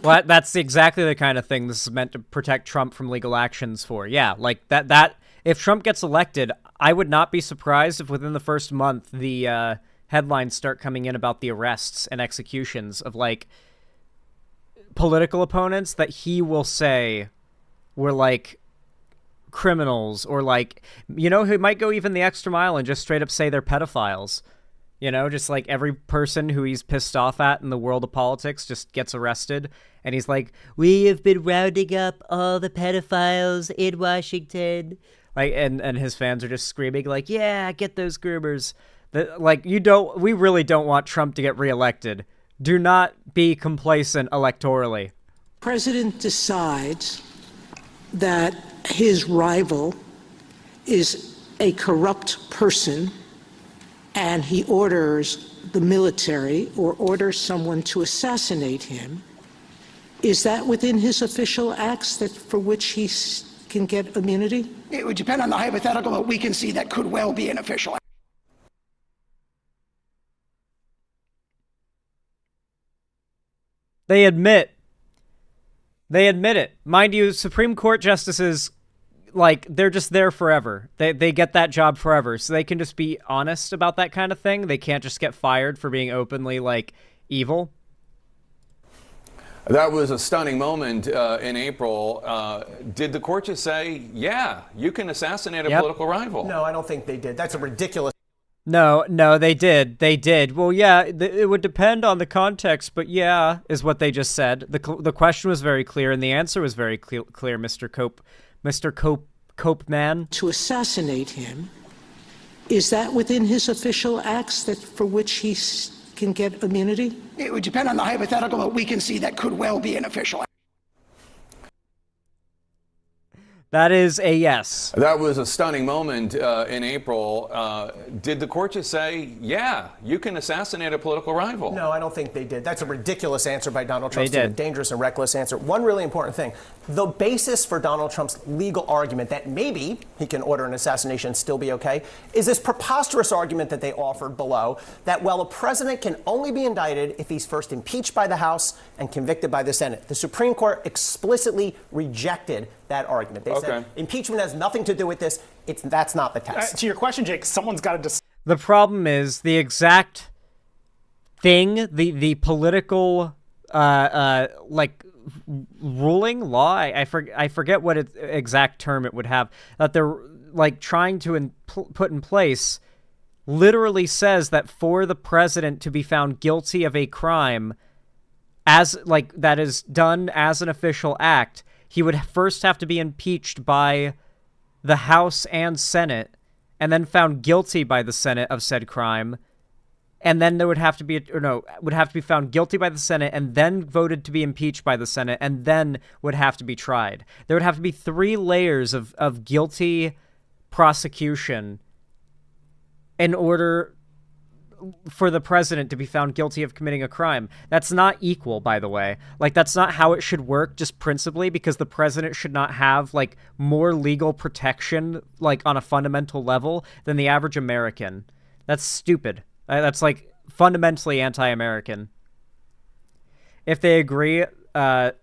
S3: Well, that's exactly the kind of thing this is meant to protect Trump from legal actions for. Yeah, like that. If Trump gets elected, I would not be surprised if within the first month the headlines start coming in about the arrests and executions of like political opponents that he will say were like criminals, or like, you know, he might go even the extra mile and just straight up say they're pedophiles. You know, just like every person who he's pissed off at in the world of politics just gets arrested. And he's like, we have been rounding up all the pedophiles in Washington. Like, and his fans are just screaming like, yeah, get those groomers. Like, we really don't want Trump to get reelected. Do not be complacent electorally.
S10: President decides that his rival is a corrupt person, and he orders the military or orders someone to assassinate him. Is that within his official acts for which he can get immunity?
S11: It would depend on the hypothetical, but we can see that could well be an official act.
S3: They admit it. Mind you, Supreme Court justices, like, they're just there forever. They get that job forever, so they can just be honest about that kind of thing. They can't just get fired for being openly, like, evil.
S6: That was a stunning moment in April. Did the court just say, yeah, you can assassinate a political rival?
S7: No, I don't think they did. That's a ridiculous...
S3: No, they did. They did. Well, yeah, it would depend on the context, but yeah, is what they just said. The question was very clear, and the answer was very clear, Mr. Cope man.
S10: To assassinate him, is that within his official acts for which he can get immunity?
S11: It would depend on the hypothetical, but we can see that could well be an official act.
S3: That is a yes.
S6: That was a stunning moment in April. Did the court just say, yeah, you can assassinate a political rival?
S7: No, I don't think they did. That's a ridiculous answer by Donald Trump.
S3: They did.
S7: A dangerous and reckless answer. One really important thing. The basis for Donald Trump's legal argument that maybe he can order an assassination and still be okay is this preposterous argument that they offered below that, well, a president can only be indicted if he's first impeached by the House and convicted by the Senate. The Supreme Court explicitly rejected that argument. They said impeachment has nothing to do with this. That's not the test.
S9: To your question, Jake, someone's got to decide.
S3: The problem is the exact thing, the political like ruling law. I forget what exact term it would have that they're like trying to put in place. Literally says that for the president to be found guilty of a crime, as like that is done as an official act, he would first have to be impeached by the House and Senate, and then found guilty by the Senate of said crime, and then there would have to be would have to be found guilty by the Senate, and then voted to be impeached by the Senate, and then would have to be tried. There would have to be 3 layers of guilty prosecution in order for the president to be found guilty of committing a crime. That's not equal, by the way. Like, that's not how it should work, just principally, because the president should not have, like, more legal protection, like, on a fundamental level than the average American. That's stupid. That's, like, fundamentally anti-American. If they agree that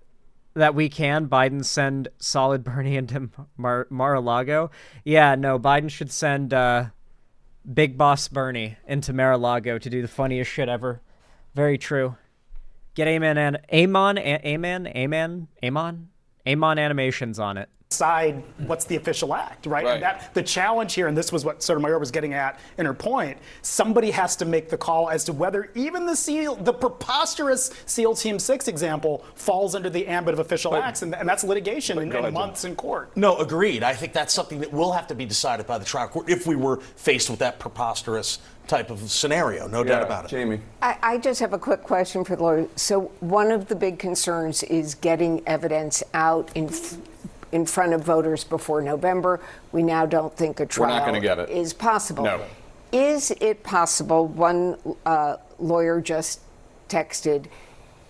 S3: we can, Biden send Solid Bernie into Mar-a-Lago. Yeah, no, Biden should send Big Boss Bernie into Mar-a-Lago to do the funniest shit ever. Very true. Get Amon animations on it.
S9: Decide what's the official act, right?
S6: Right.
S9: And that the challenge here, and this was what Sotomayor was getting at in her point, somebody has to make the call as to whether even the preposterous SEAL Team 6 example falls under the ambit of official acts, and that's litigation and months in court.
S8: No, agreed. I think that's something that will have to be decided by the trial court if we were faced with that preposterous type of scenario, no doubt about it.
S6: Jamie.
S12: I just have a quick question for the lawyer. So one of the big concerns is getting evidence out in front of voters before November. We now don't think a
S6: We're not
S12: trial
S6: gonna get it.
S12: is possible.
S6: No.
S12: Is it possible, one lawyer just texted,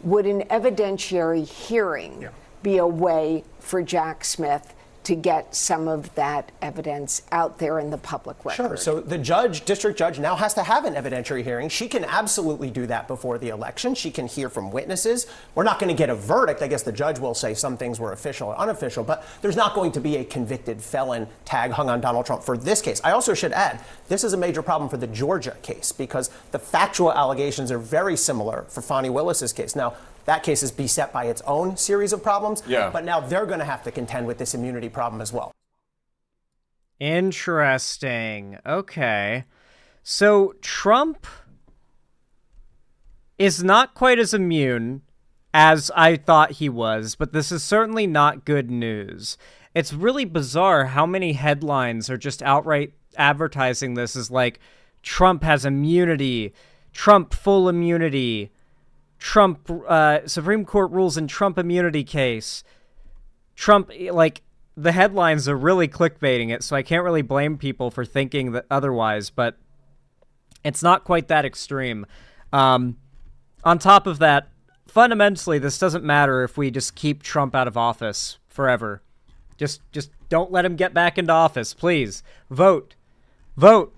S12: would an evidentiary hearing be a way for Jack Smith to get some of that evidence out there in the public record?
S7: Sure. So the district judge now has to have an evidentiary hearing. She can absolutely do that before the election. She can hear from witnesses. We're not going to get a verdict. I guess the judge will say some things were official or unofficial, but there's not going to be a convicted felon tag hung on Donald Trump for this case. I also should add, this is a major problem for the Georgia case because the factual allegations are very similar for Fani Willis's case. Now, that case is beset by its own series of problems, but now they're going to have to contend with this immunity problem as well.
S3: Interesting. Okay. So Trump is not quite as immune as I thought he was, but this is certainly not good news. It's really bizarre how many headlines are just outright advertising this as like, Trump has immunity, Trump full immunity, Trump, Supreme Court rules in Trump immunity case. Trump, like, the headlines are really clickbaiting it, so I can't really blame people for thinking that otherwise, but it's not quite that extreme. On top of that, fundamentally, this doesn't matter if we just keep Trump out of office forever. Just don't let him get back into office, please. Vote. Vote.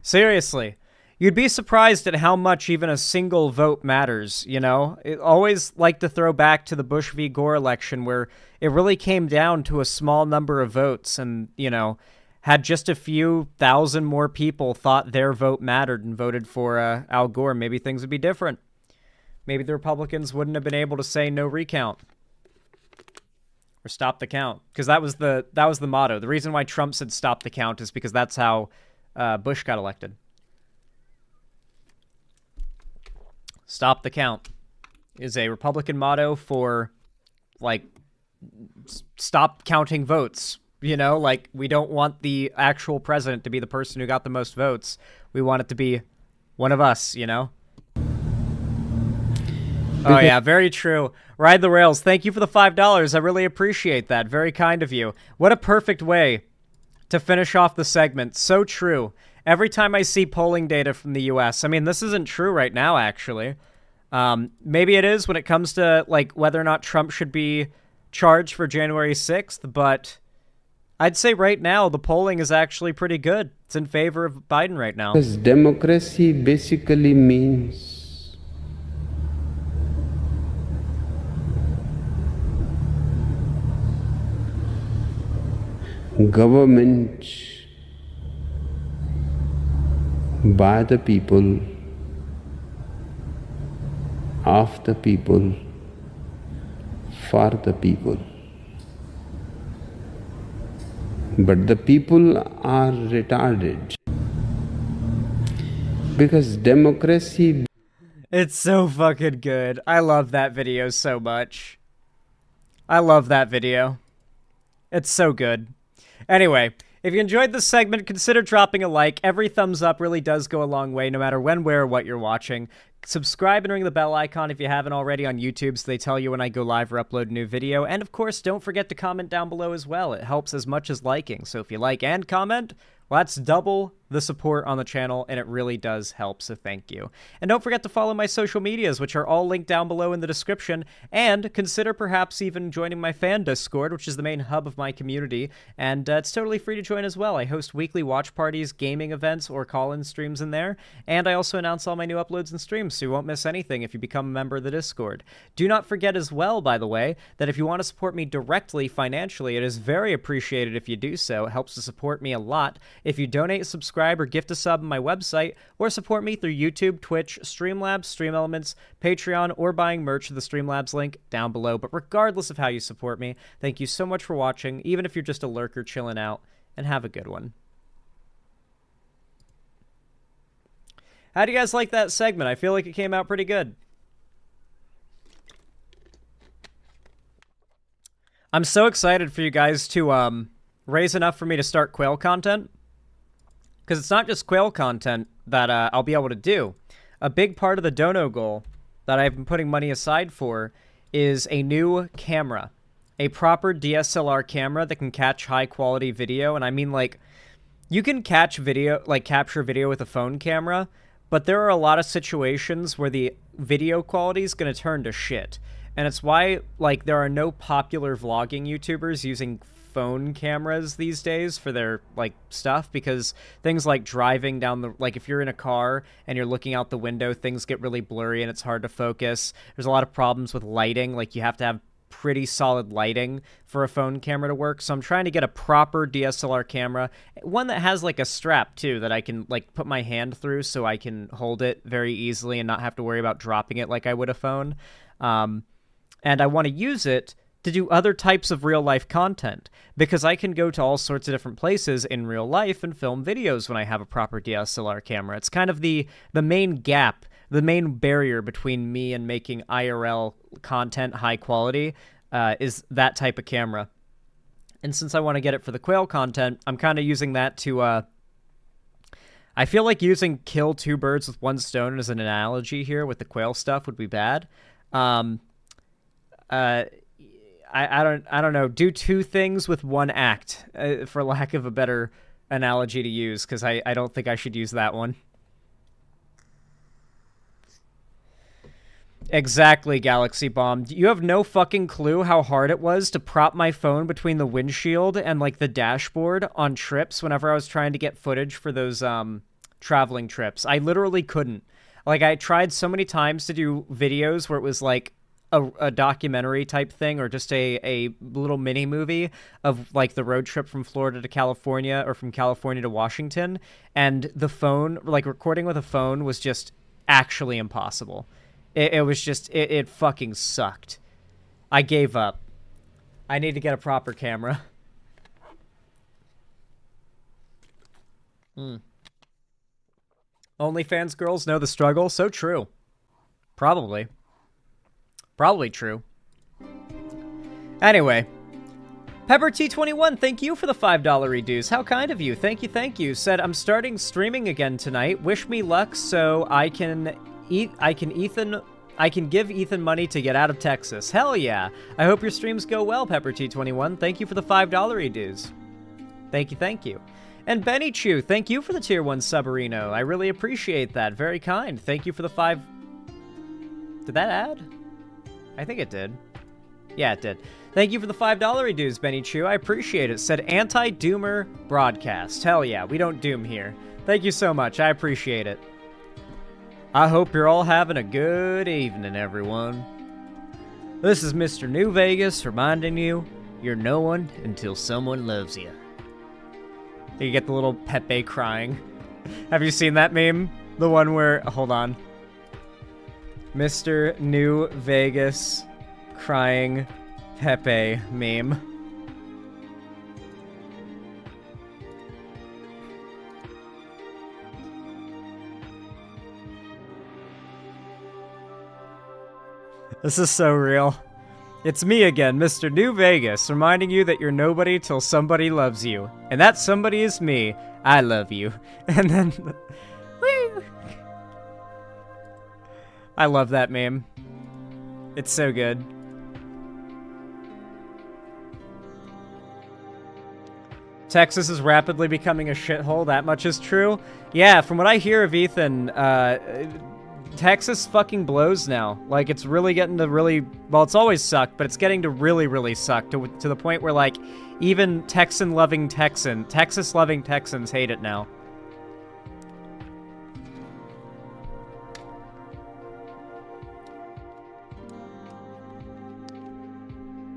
S3: Seriously. You'd be surprised at how much even a single vote matters, you know? It always like to throw back to the Bush v. Gore election where it really came down to a small number of votes and, you know, had just a few thousand more people thought their vote mattered and voted for Al Gore, maybe things would be different. Maybe the Republicans wouldn't have been able to say no recount or stop the count, because that was the motto. The reason why Trump said stop the count is because that's how Bush got elected. Stop the count is a Republican motto for, like, stop counting votes. You know, like, we don't want the actual president to be the person who got the most votes. We want it to be one of us, you know? Oh, yeah, very true. Ride the Rails, thank you for the $5. I really appreciate that. Very kind of you. What a perfect way to finish off the segment. So true. Every time I see polling data from the U.S., I mean, this isn't true right now, actually. Maybe it is when it comes to, like, whether or not Trump should be charged for January 6th, but I'd say right now the polling is actually pretty good. It's in favor of Biden right now.
S13: Because democracy basically means government by the people, of the people, for the people. But the people are retarded. Because democracy...
S3: It's so fucking good. I love that video so much. I love that video. It's so good. Anyway, if you enjoyed this segment, consider dropping a like. Every thumbs up really does go a long way, no matter when, where, or what you're watching. Subscribe and ring the bell icon if you haven't already on YouTube so they tell you when I go live or upload a new video. And of course, don't forget to comment down below as well. It helps as much as liking. So if you like and comment, well, that's double the support on the channel, and it really does help, so thank you. And don't forget to follow my social medias, which are all linked down below in the description, and consider perhaps even joining my fan Discord, which is the main hub of my community, and it's totally free to join as well. I host weekly watch parties, gaming events, or call-in streams in there, and I also announce all my new uploads and streams, so you won't miss anything if you become a member of the Discord. Do not forget as well, by the way, that if you want to support me directly financially, it is very appreciated if you do so. It helps to support me a lot. if you donate, subscribe, or gift a sub on my website, or support me through YouTube, Twitch, Streamlabs, Stream Elements, Patreon, or buying merch to the Streamlabs link down below. But regardless of how you support me, thank you so much for watching, even if you're just a lurker chilling out, and have a good one. How do you guys like that segment? I feel like it came out pretty good. I'm so excited for you guys to raise enough for me to start Quail content. Because it's not just Quail content that I'll be able to do. A big part of the dono goal that I've been putting money aside for is a new camera. A proper DSLR camera that can catch high quality video. And I mean, like, you can catch video, like capture video with a phone camera, but there are a lot of situations where the video quality is going to turn to shit. And it's why, like, there are no popular vlogging YouTubers using phone cameras these days for their, like, stuff, because things like driving down the, like, if you're in a car and you're looking out the window, things get really blurry and it's hard to focus. There's a lot of problems with lighting, like, you have to have pretty solid lighting for a phone camera to work. So I'm trying to get a proper DSLR camera, one that has, like, a strap, too, that I can, like, put my hand through so I can hold it very easily and not have to worry about dropping it like I would a phone. And I want to use it to do other types of real-life content, because I can go to all sorts of different places in real life and film videos when I have a proper DSLR camera. It's kind of the main gap, the main barrier between me and making IRL content high quality is that type of camera. And since I want to get it for the Quail content, I'm kind of using that to... I feel like using kill two birds with one stone as an analogy here with the Quail stuff would be bad. I don't know. Do two things with one act, for lack of a better analogy to use, because I don't think I should use that one. Exactly, Galaxy Bomb. You have no fucking clue how hard it was to prop my phone between the windshield and, like, the dashboard on trips whenever I was trying to get footage for those traveling trips. I literally couldn't. Like, I tried so many times to do videos where it was, like, a documentary type thing, or just a little mini movie of, like, the road trip from Florida to California, or from California to Washington, and the phone, like, recording with a phone was just actually impossible. It was just, it fucking sucked. I gave up. I need to get a proper camera. OnlyFans girls know the struggle. So true. Probably true. Anyway, Pepper T21, thank you for the $5 reduce. How kind of you. Thank you. Said, I'm starting streaming again tonight. Wish me luck so I can give Ethan money to get out of Texas. Hell yeah. I hope your streams go well, Pepper T21. Thank you for the $5 reduce. Thank you. And Benny Chew, thank you for the tier 1 Subarino. I really appreciate that. Very kind. Thank you for the 5... Did that add? I think it did. Yeah, it did. Thank you for the $5 reduce, Benny Chew. I appreciate it. Said anti-doomer broadcast. Hell yeah, we don't doom here. Thank you so much. I appreciate it. I hope you're all having a good evening, everyone. This is Mr. New Vegas reminding you, you're no one until someone loves you. You get the little Pepe crying. Have you seen that meme? The one where... Hold on. Mr. New Vegas crying Pepe meme. This is so real. It's me again, Mr. New Vegas, reminding you that you're nobody till somebody loves you. And that somebody is me. I love you. And then... Woo! I love that meme. It's so good. Texas is rapidly becoming a shithole, that much is true. Yeah, from what I hear of Ethan, Texas fucking blows now. Like, it's really getting to really... Well, it's always sucked, but it's getting to really, really suck to the point where, like, even Texas-loving Texans hate it now.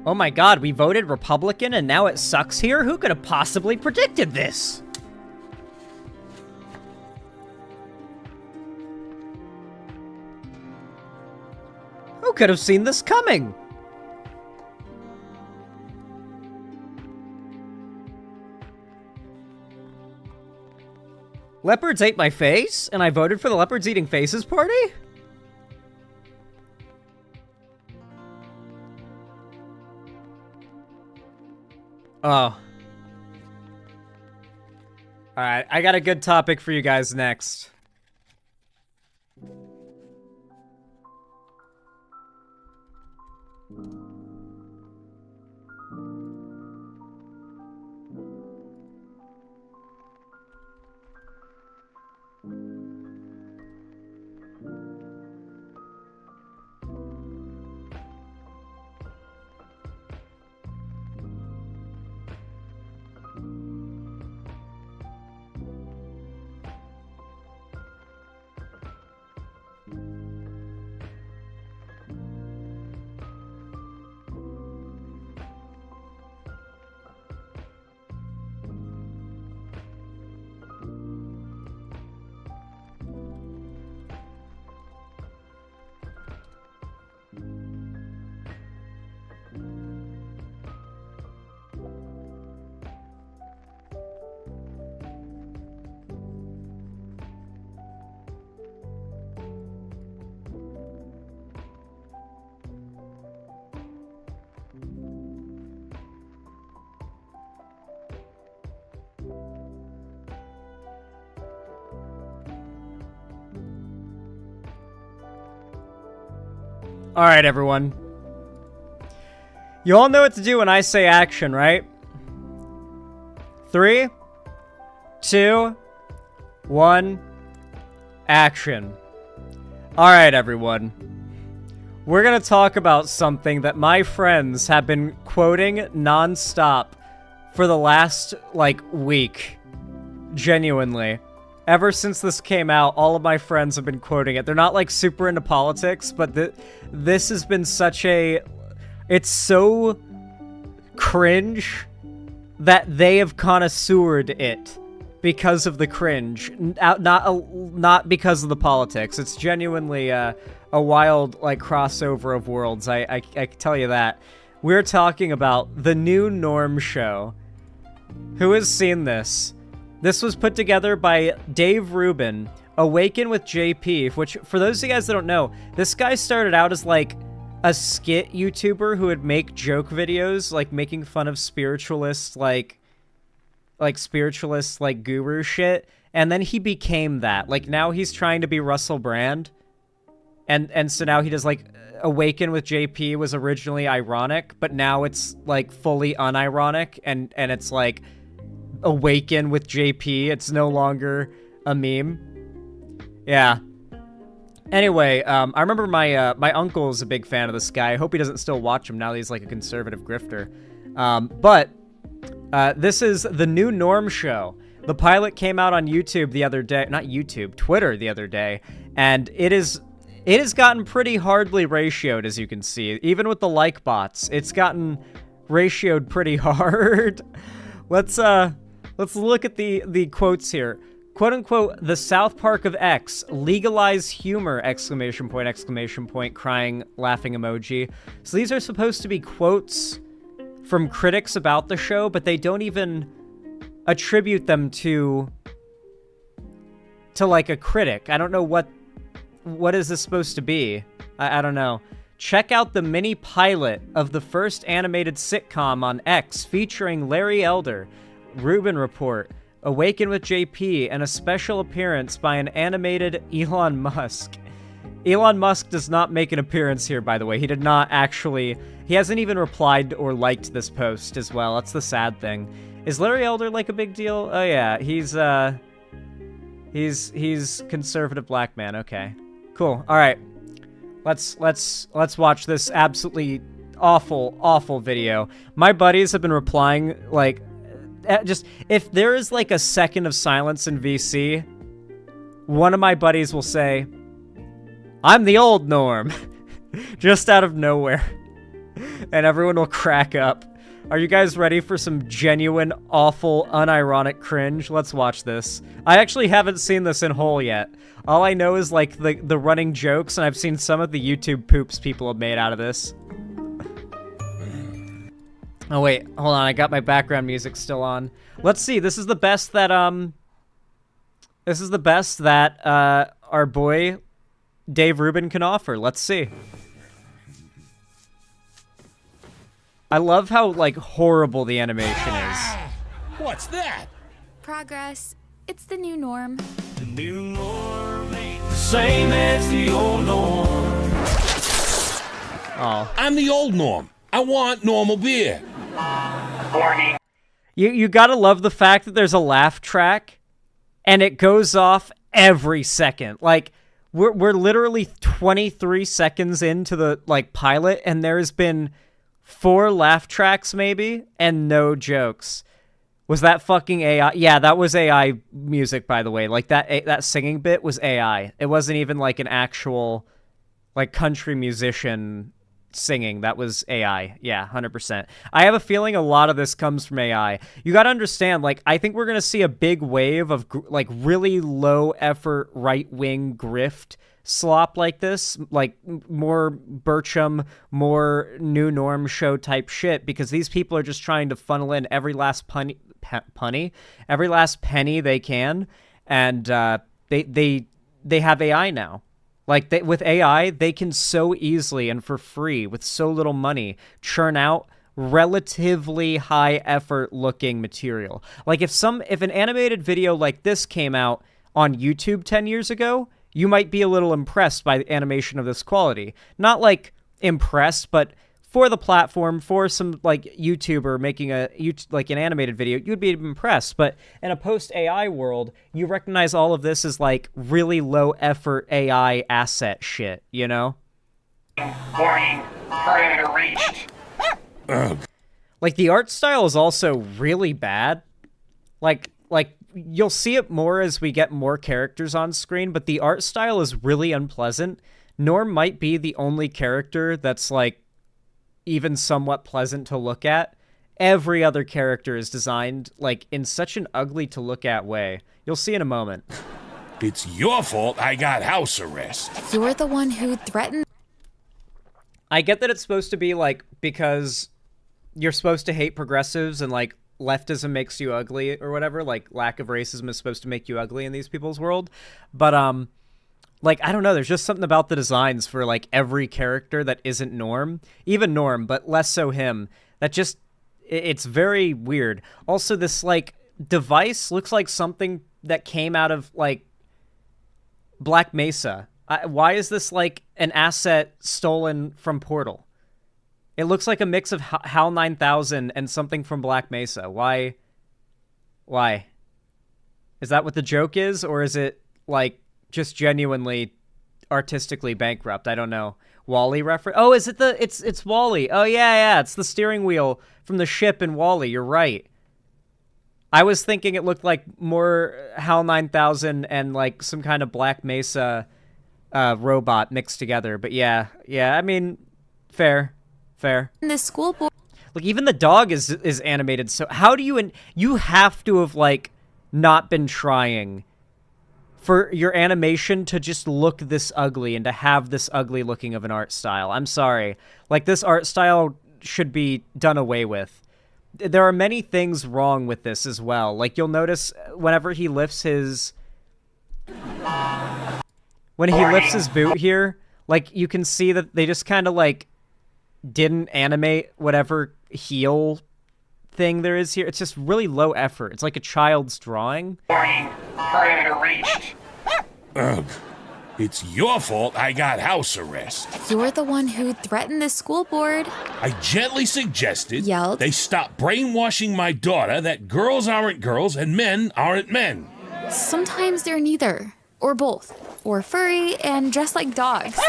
S3: Oh my god, we voted Republican and now it sucks here? Who could have possibly predicted this? could have seen this coming? Leopards ate my face, and I voted for the Leopards Eating Faces party? Oh. Alright, I got a good topic for you guys next. All right, everyone. You all know what to do when I say action, right? 3, 2, 1, action. All right, everyone. We're going to talk about something that my friends have been quoting nonstop for the last, week. Genuinely. Ever since this came out, all of my friends have been quoting it. They're not, super into politics, but this has been such a... It's so cringe that they have connoisseured it because of the cringe, not because of the politics. It's genuinely a wild, crossover of worlds, I can tell you that. We're talking about the new Norm show. Who has seen this? This was put together by Dave Rubin, Awaken with JP, which, for those of you guys that don't know, this guy started out as, a skit YouTuber who would make joke videos, making fun of spiritualists, spiritualist, guru shit, and then he became that. Now he's trying to be Russell Brand, and so now he does, Awaken with JP was originally ironic, but now it's, fully unironic, and it's, Awaken with JP. It's no longer a meme. Yeah. Anyway, I remember my uncle is a big fan of this guy. I hope he doesn't still watch him now that he's a conservative grifter. But this is the new Norm show. The pilot came out on YouTube the other day. Not YouTube, Twitter the other day. And it has gotten pretty hardly ratioed, as you can see. Even with the like bots, it's gotten ratioed pretty hard. Let's look at the quotes here. Quote unquote, the South Park of X, legalize humor, exclamation point, crying, laughing emoji. So these are supposed to be quotes from critics about the show, but they don't even attribute them to a critic. I don't know what is this supposed to be. I don't know. Check out the mini pilot of the first animated sitcom on X featuring Larry Elder, Rubin Report, Awaken with JP, and a special appearance by an animated Elon Musk. Elon Musk does not make an appearance here, by the way. He did not actually... He hasn't even replied or liked this post as well. That's the sad thing. Is Larry Elder, a big deal? Oh, yeah. He's conservative black man. Okay. Cool. All right. Let's watch this absolutely awful video. My buddies have been replying, just, if there is a second of silence in VC, one of my buddies will say, I'm the old Norm, just out of nowhere. And everyone will crack up. Are you guys ready for some genuine, awful, unironic cringe? Let's watch this. I actually haven't seen this in whole yet. All I know is like the running jokes, and I've seen some of the YouTube poops people have made out of this. Oh wait, hold on, I got my background music still on. Let's see, this is the best that our boy Dave Rubin can offer. Let's see. I love how, like, horrible the animation is.
S14: What's that?
S15: Progress. It's the new norm.
S14: The new norm ain't the same as the old norm.
S3: Oh.
S14: I'm the old norm. I want normal beer.
S9: Warning.
S3: You gotta love the fact that there's a laugh track, and it goes off every second. Like, we're literally 23 seconds into the, like, pilot, and there's been 4 laugh tracks, maybe, and no jokes. Was that fucking AI? Yeah, that was AI music, by the way. Like, that singing bit was AI. It wasn't even, like, an actual, like, country musician singing. That was AI. Yeah, 100%. I have a feeling a lot of this comes from AI. You gotta understand, like, I think we're gonna see a big wave of, like, really low-effort right-wing grift slop like this, like more Bircham, more new norm show type shit, because these people are just trying to funnel in every last every last penny they can, and they have AI now. Like, with AI, they can so easily and for free, with so little money, churn out relatively high effort looking material. Like, if an animated video like this came out on YouTube 10 years ago, you might be a little impressed by the animation of this quality. Not, like, impressed, but for the platform, for some, like, YouTuber making an animated video, you'd be impressed. But in a post-AI world, you recognize all of this as, like, really low-effort AI asset shit, you know?
S9: Warning. Perimeter reached.
S3: Like, the art style is also really bad. Like, you'll see it more as we get more characters on screen, but the art style is really unpleasant. Norm might be the only character that's, like, even somewhat pleasant to look at. Every other character is designed, like, in such an ugly to look at way. You'll see in a moment.
S14: It's your fault I got house arrest.
S15: You're the one who threatened.
S3: I get that it's supposed to be, like, because you're supposed to hate progressives and, like, leftism makes you ugly or whatever, like, lack of racism is supposed to make you ugly in these people's world. But, like, I don't know, there's just something about the designs for, like, every character that isn't Norm, even Norm, but less so him, that just, it's very weird. Also, this, like, device looks like something that came out of, like, Black Mesa. Why is this, like, an asset stolen from Portal? It looks like a mix of HAL 9000 and something from Black Mesa. Why? Is that what the joke is? Or is it, like, just genuinely artistically bankrupt? I don't know. Wall-E reference? Oh, is it it's Wall-E. Oh, yeah. It's the steering wheel from the ship in Wall-E. You're right. I was thinking it looked like more HAL 9000 and, like, some kind of Black Mesa robot mixed together. But yeah, I mean, fair.
S15: The school board.
S3: Like, even the dog is animated. So how do you have to have, like, not been trying for your animation to just look this ugly and to have this ugly looking of an art style. I'm sorry. Like, this art style should be done away with. There are many things wrong with this as well. Like, you'll notice whenever he lifts his boot here, like, you can see that they just kind of, like, didn't animate whatever heel thing there is here. It's just really low effort. It's like a child's drawing.
S9: Warning. Perimeter reached.
S14: Ugh. It's your fault I got house arrest.
S15: You're the one who threatened the school board.
S14: I gently suggested
S15: Yelled.
S14: They stop brainwashing my daughter that girls aren't girls and men aren't men.
S15: Sometimes they're neither, or both, or furry and dressed like dogs.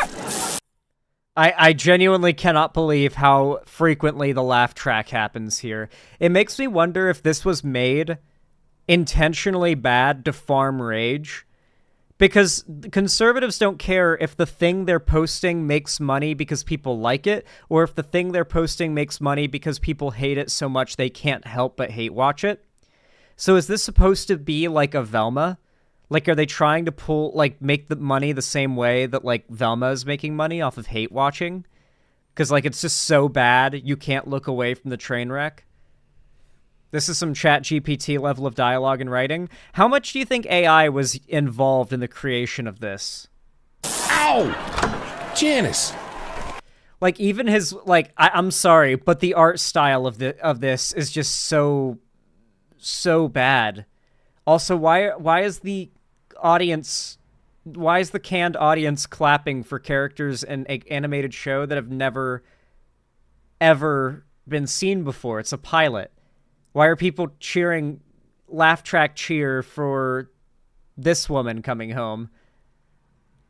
S3: I genuinely cannot believe how frequently the laugh track happens here. It makes me wonder if this was made intentionally bad to farm rage, Because conservatives don't care if the thing they're posting makes money because people like it, or if the thing they're posting makes money because people hate it so much they can't help but hate watch it. So is this supposed to be like a Velma? Like, are they trying to make the money the same way that, like, Velma is making money off of hate watching? Because, like, it's just so bad you can't look away from the train wreck. This is some ChatGPT level of dialogue and writing. How much do you think AI was involved in the creation of this?
S14: Ow! Janice!
S3: Like, even his, like, I'm sorry, but the art style of this is just so bad. Also, why is the canned audience clapping for characters in an animated show that have never, ever been seen before? It's a pilot. Why are people cheering, laugh track cheer for this woman coming home?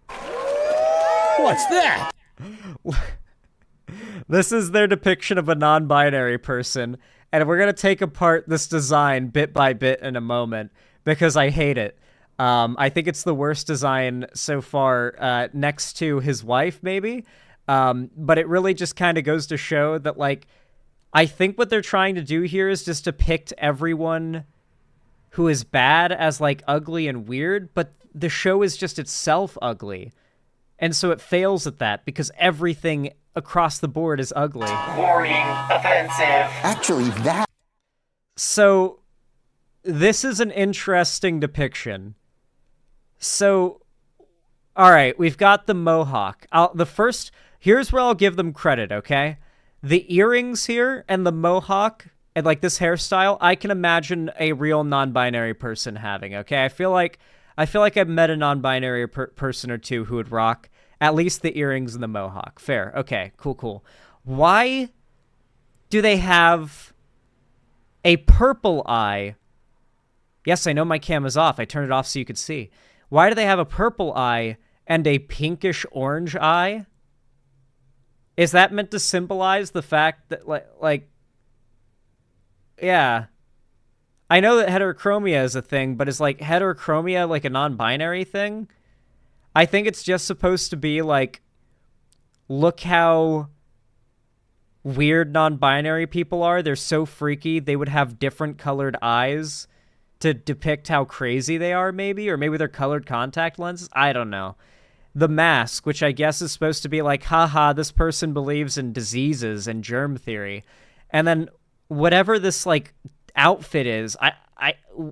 S14: What's that?
S3: This is their depiction of a non-binary person, and we're going to take apart this design bit by bit in a moment, because I hate it. I think it's the worst design so far, next to his wife, maybe. But it really just kind of goes to show that, like, I think what they're trying to do here is just depict everyone who is bad as, like, ugly and weird, but the show is just itself ugly. And so it fails at that, because everything across the board is ugly.
S11: Warning, offensive. Actually, that...
S3: So, this is an interesting depiction. So, alright, we've got the mohawk. Here's where I'll give them credit, okay? The earrings here and the mohawk and, like, this hairstyle, I can imagine a real non-binary person having, okay? I feel like I've met a non-binary person or two who would rock at least the earrings and the mohawk. Fair. Okay, cool. Why do they have a purple eye? Yes, I know my cam is off. I turned it off so you could see. Why do they have a purple eye and a pinkish orange eye? Is that meant to symbolize the fact that, like, yeah. I know that heterochromia is a thing, but is, like, heterochromia, like, a non-binary thing? I think it's just supposed to be, like, look how weird non-binary people are. They're so freaky, they would have different colored eyes to depict how crazy they are, maybe? Or maybe they're colored contact lenses? I don't know. The mask, which I guess is supposed to be like, haha, this person believes in diseases and germ theory. And then whatever this, like, outfit is,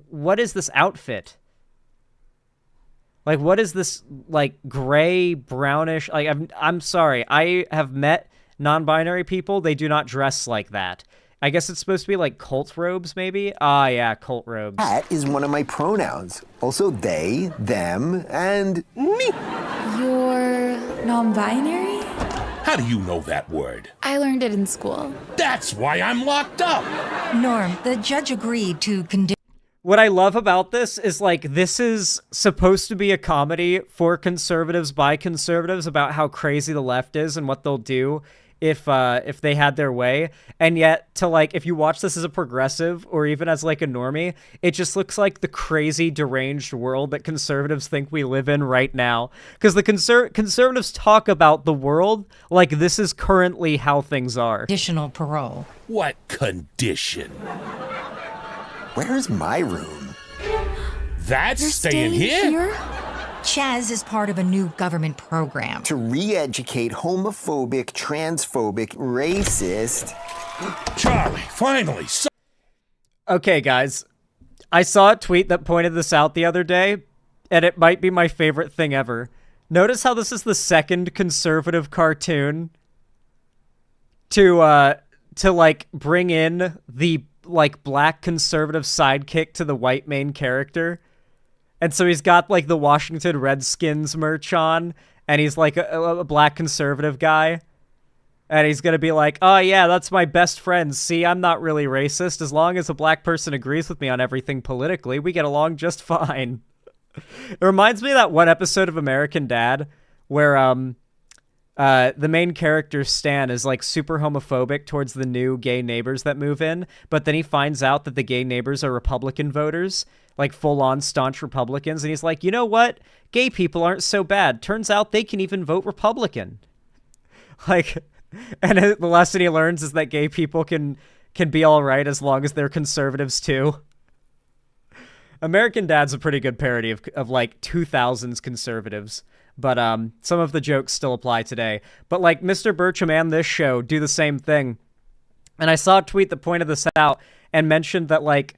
S3: what is this outfit? Like, what is this, like, gray, brownish, like, I'm sorry, I have met non-binary people, they do not dress like that. I guess it's supposed to be like cult robes, maybe? Ah, yeah, cult robes.
S11: That is one of my pronouns. Also they, them, and me.
S15: You're non-binary?
S14: How do you know that word?
S15: I learned it in school.
S14: That's why I'm locked up.
S16: Norm, the judge agreed to condition.
S3: What I love about this is, like, this is supposed to be a comedy for conservatives by conservatives about how crazy the left is and what they'll do if they had their way. And yet, to, like, if you watch this as a progressive or even as, like, a normie, it just looks like the crazy, deranged world that conservatives think we live in right now. Because the conservatives talk about the world like this is currently how things are.
S16: Additional parole.
S14: What condition?
S11: Where's my room?
S14: That's staying here?
S16: Chaz is part of a new government program.
S11: To re-educate homophobic, transphobic, racist...
S14: Charlie, finally!
S3: Okay, guys. I saw a tweet that pointed this out the other day, and it might be my favorite thing ever. Notice how this is the second conservative cartoon to like, bring in the, like, black conservative sidekick to the white main character. And so he's got, like, the Washington Redskins merch on, and he's, like, a black conservative guy. And he's gonna be like, oh, yeah, that's my best friend. See, I'm not really racist. As long as a black person agrees with me on everything politically, we get along just fine. It reminds me of that one episode of American Dad where the main character, Stan, is, like, super homophobic towards the new gay neighbors that move in, but then he finds out that the gay neighbors are Republican voters. like full-on staunch Republicans, and he's like, you know what? Gay people aren't so bad. Turns out they can even vote Republican. Like, and the lesson he learns is that gay people can be all right as long as they're conservatives too. American Dad's a pretty good parody of like 2000s conservatives, but some of the jokes still apply today. But like Mr. Bertram and this show do the same thing. And I saw a tweet that pointed this out and mentioned that like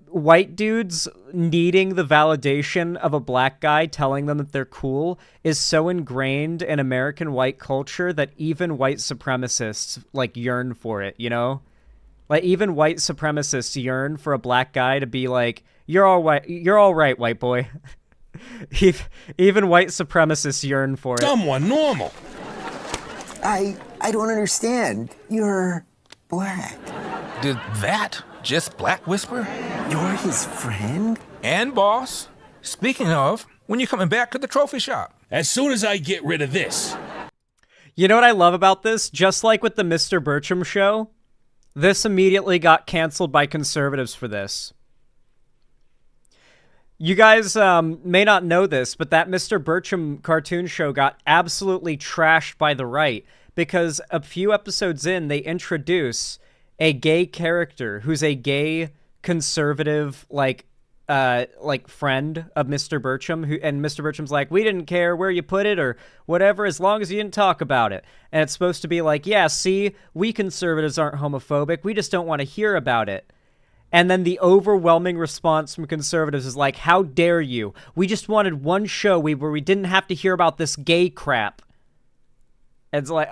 S3: white dudes needing the validation of a black guy telling them that they're cool is so ingrained in American white culture that even white supremacists like yearn for it, you know? Like even white supremacists yearn for a black guy to be like, you're all right, white boy. Even white supremacists yearn for it.
S14: Someone normal.
S11: I don't understand. You're black.
S17: Did that just black whisper?
S11: You're his friend?
S17: And boss. Speaking of, when you coming back to the trophy shop?
S14: As soon as I get rid of this.
S3: You know what I love about this? Just like with the Mr. Bertram show, this immediately got canceled by conservatives for this. You guys may not know this, but that Mr. Bertram cartoon show got absolutely trashed by the right because a few episodes in, they introduce a gay character who's a gay conservative, like friend of Mr. Bertram, and Mr. Bertram's like, we didn't care where you put it or whatever, as long as you didn't talk about it. And it's supposed to be like, yeah, see, we conservatives aren't homophobic. We just don't want to hear about it. And then the overwhelming response from conservatives is like, how dare you? We just wanted one show where we didn't have to hear about this gay crap. And it's like,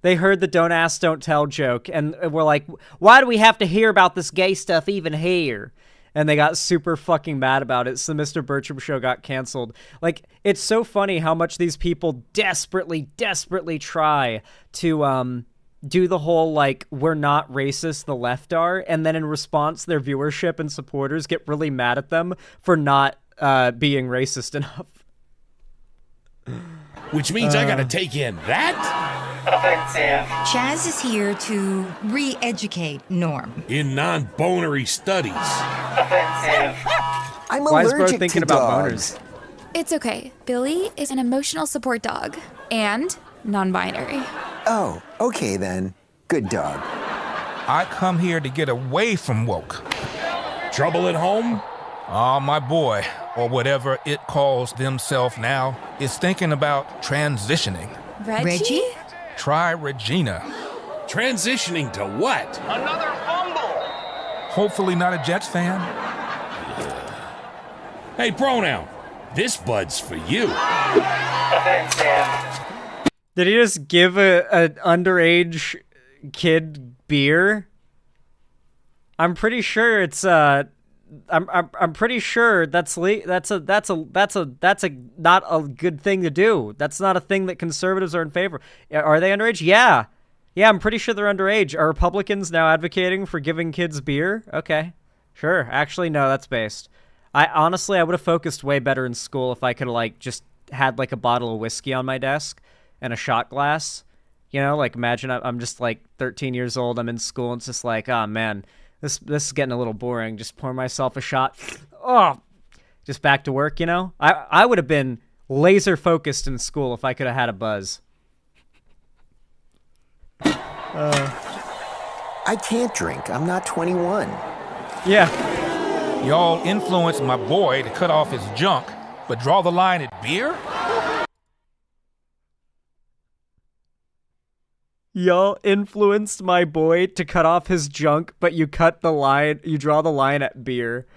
S3: They heard the don't ask, don't tell joke, and we're like, why do we have to hear about this gay stuff even here? And they got super fucking mad about it, so the Mr. Bertram show got canceled. Like, it's so funny how much these people desperately try to do the whole, like, we're not racist, the left are, and then in response, their viewership and supporters get really mad at them for not being racist enough.
S14: Which means I gotta take in that?
S16: Offensive. Chaz is here to re-educate Norm.
S14: In non-bonery studies.
S16: Offensive.
S11: I'm
S3: Why is
S11: allergic
S3: bro thinking
S11: to
S3: about
S11: dogs.
S3: boners?
S15: It's okay. Billy is an emotional support dog and non-binary.
S11: Oh, okay then. Good dog.
S17: I come here to get away from woke.
S14: Trouble at home?
S17: Oh, my boy, or whatever it calls themselves now, is thinking about transitioning.
S15: Reggie?
S17: Try Regina.
S14: Transitioning to what?
S17: Another fumble! Hopefully not a Jets fan.
S14: Hey, pronoun. This bud's for you.
S3: Offensive. Did he just give an underage kid beer? I'm pretty sure it's I'm pretty sure that's not a good thing to do. That's not a thing that conservatives are in favor. Are they underage? Yeah, I'm pretty sure they're underage. Are Republicans now advocating for giving kids beer? Okay, sure. Actually, no, that's based. I would have focused way better in school if I could have like just had like a bottle of whiskey on my desk and a shot glass. You know, like imagine I'm just like 13 years old. I'm in school and it's just like, oh man. This is getting a little boring. Just pour myself a shot. Oh, just back to work, you know? I would have been laser focused in school if I could have had a buzz.
S11: I can't drink. I'm not 21.
S3: Yeah.
S17: Y'all influenced my boy to cut off his junk, but draw the line at beer?
S3: Y'all influenced my boy to cut off his junk, but you draw the line at beer.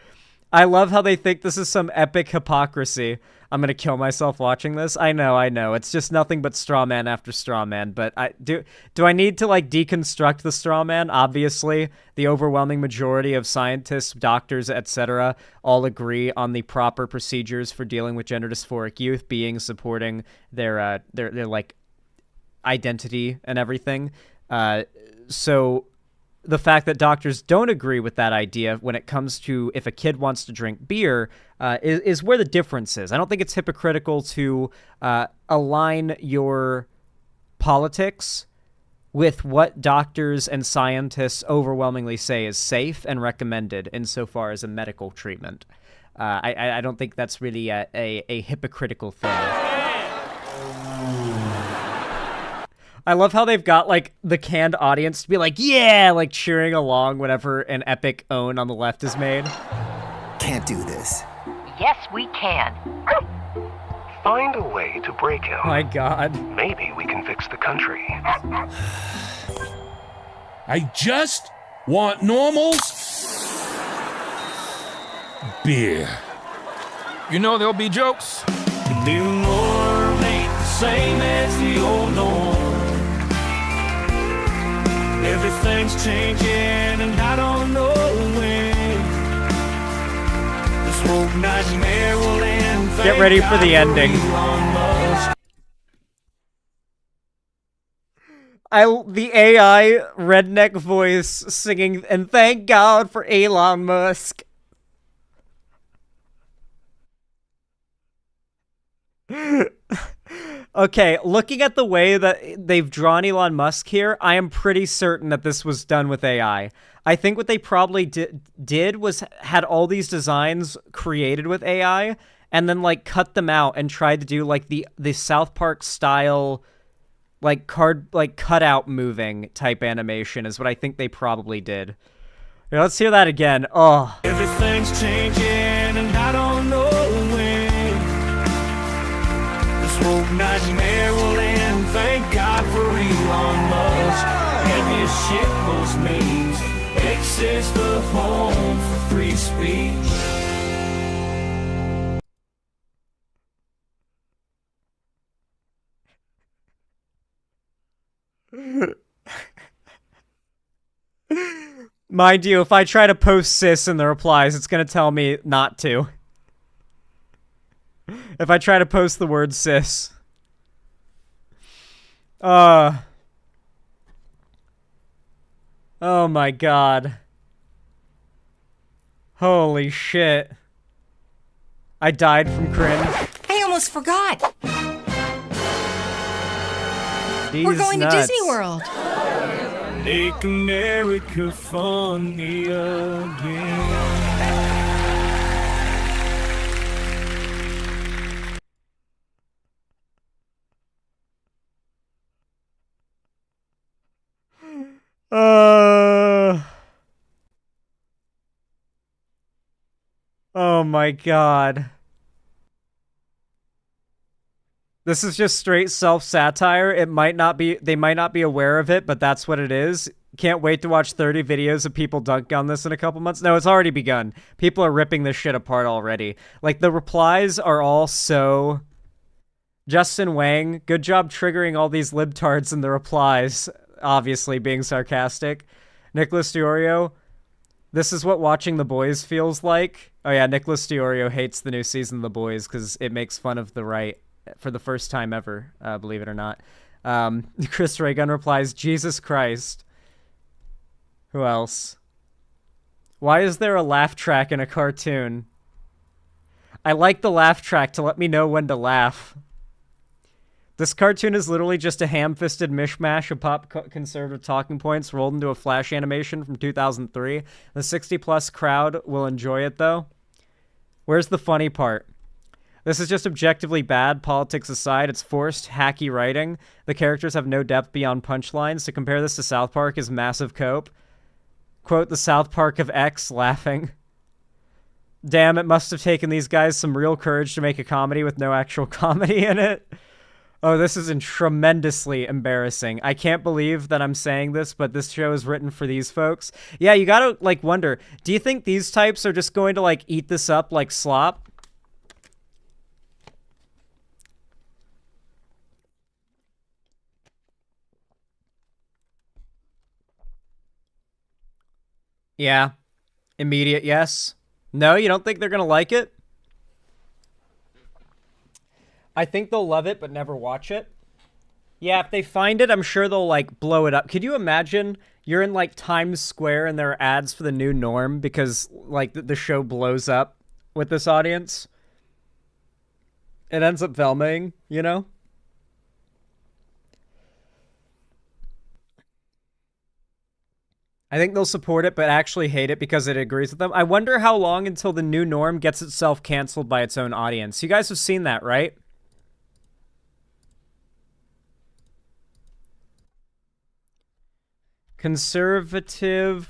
S3: I love how they think this is some epic hypocrisy. I'm gonna kill myself watching this. I know. It's just nothing but straw man after straw man. But do I need to like deconstruct the straw man? Obviously, the overwhelming majority of scientists, doctors, etc., all agree on the proper procedures for dealing with gender dysphoric youth, being supporting their like identity and everything. So the fact that doctors don't agree with that idea when it comes to if a kid wants to drink beer is where the difference is. I don't think it's hypocritical to align your politics with what doctors and scientists overwhelmingly say is safe and recommended insofar as a medical treatment. I don't think that's really a hypocritical thing. I love how they've got, like, the canned audience to be like, yeah, like, cheering along whenever an epic own on the left is made.
S11: Can't do this.
S18: Yes, we can. Find a way to break him.
S3: My God.
S18: Maybe we can fix the country.
S14: I just want normals beer.
S17: You know there'll be jokes.
S2: The new norm ain't the same as the old norm. Everything's changing and I don't know when. This whole nightmare will end.
S3: Get ready for the ending. The AI redneck voice singing, and thank God for Elon Musk. Okay, looking at the way that they've drawn Elon Musk here, I am pretty certain that this was done with AI. I think what they probably did was had all these designs created with AI and then, like, cut them out and tried to do, like, the South Park style, like, cutout moving type animation is what I think they probably did. Here, let's hear that again. Oh.
S2: Everything's changing and I don't know when. This whole nightmare will end. Thank God for Elon Musk. Heaviest shit most means. X is the home for free speech.
S3: Mind you, if I try to post cis in the replies, it's going to tell me not to. If I try to post the word cis. Oh my God. Holy shit. I died from cringe.
S16: I almost forgot.
S3: These
S16: We're going
S3: nuts.
S16: to Disney World.
S2: Make America funny again.
S3: Oh my God. This is just straight self-satire. They might not be aware of it, but that's what it is. Can't wait to watch 30 videos of people dunk on this in a couple months. No, it's already begun. People are ripping this shit apart already. Like, the replies are all so... Justin Wang, good job triggering all these libtards in the replies, obviously being sarcastic. Nicholas Diorio, this is what watching The Boys feels like. Oh yeah, Nicholas Diorio hates the new season of The Boys because it makes fun of the right for the first time ever, believe it or not. Chris Raygun replies, Jesus Christ. Who else? Why is there a laugh track in a cartoon? I like the laugh track to let me know when to laugh. This cartoon is literally just a ham-fisted mishmash of pop conservative talking points rolled into a flash animation from 2003. The 60-plus crowd will enjoy it, though. Where's the funny part? This is just objectively bad, politics aside. It's forced, hacky writing. The characters have no depth beyond punchlines. To compare this to South Park is massive cope. Quote, the South Park of X, laughing. Damn, it must have taken these guys some real courage to make a comedy with no actual comedy in it. Oh, this is tremendously embarrassing. I can't believe that I'm saying this, but this show is written for these folks. Yeah, you gotta, like, wonder, do you think these types are just going to, like, eat this up like slop? Yeah. Immediate yes. No, you don't think they're gonna like it? I think they'll love it, but never watch it. Yeah, if they find it, I'm sure they'll, like, blow it up. Could you imagine you're in, like, Times Square and there are ads for the new norm because, like, the show blows up with this audience? It ends up Velmaing, you know? I think they'll support it, but actually hate it because it agrees with them. I wonder how long until the new norm gets itself canceled by its own audience. You guys have seen that, right? Conservatives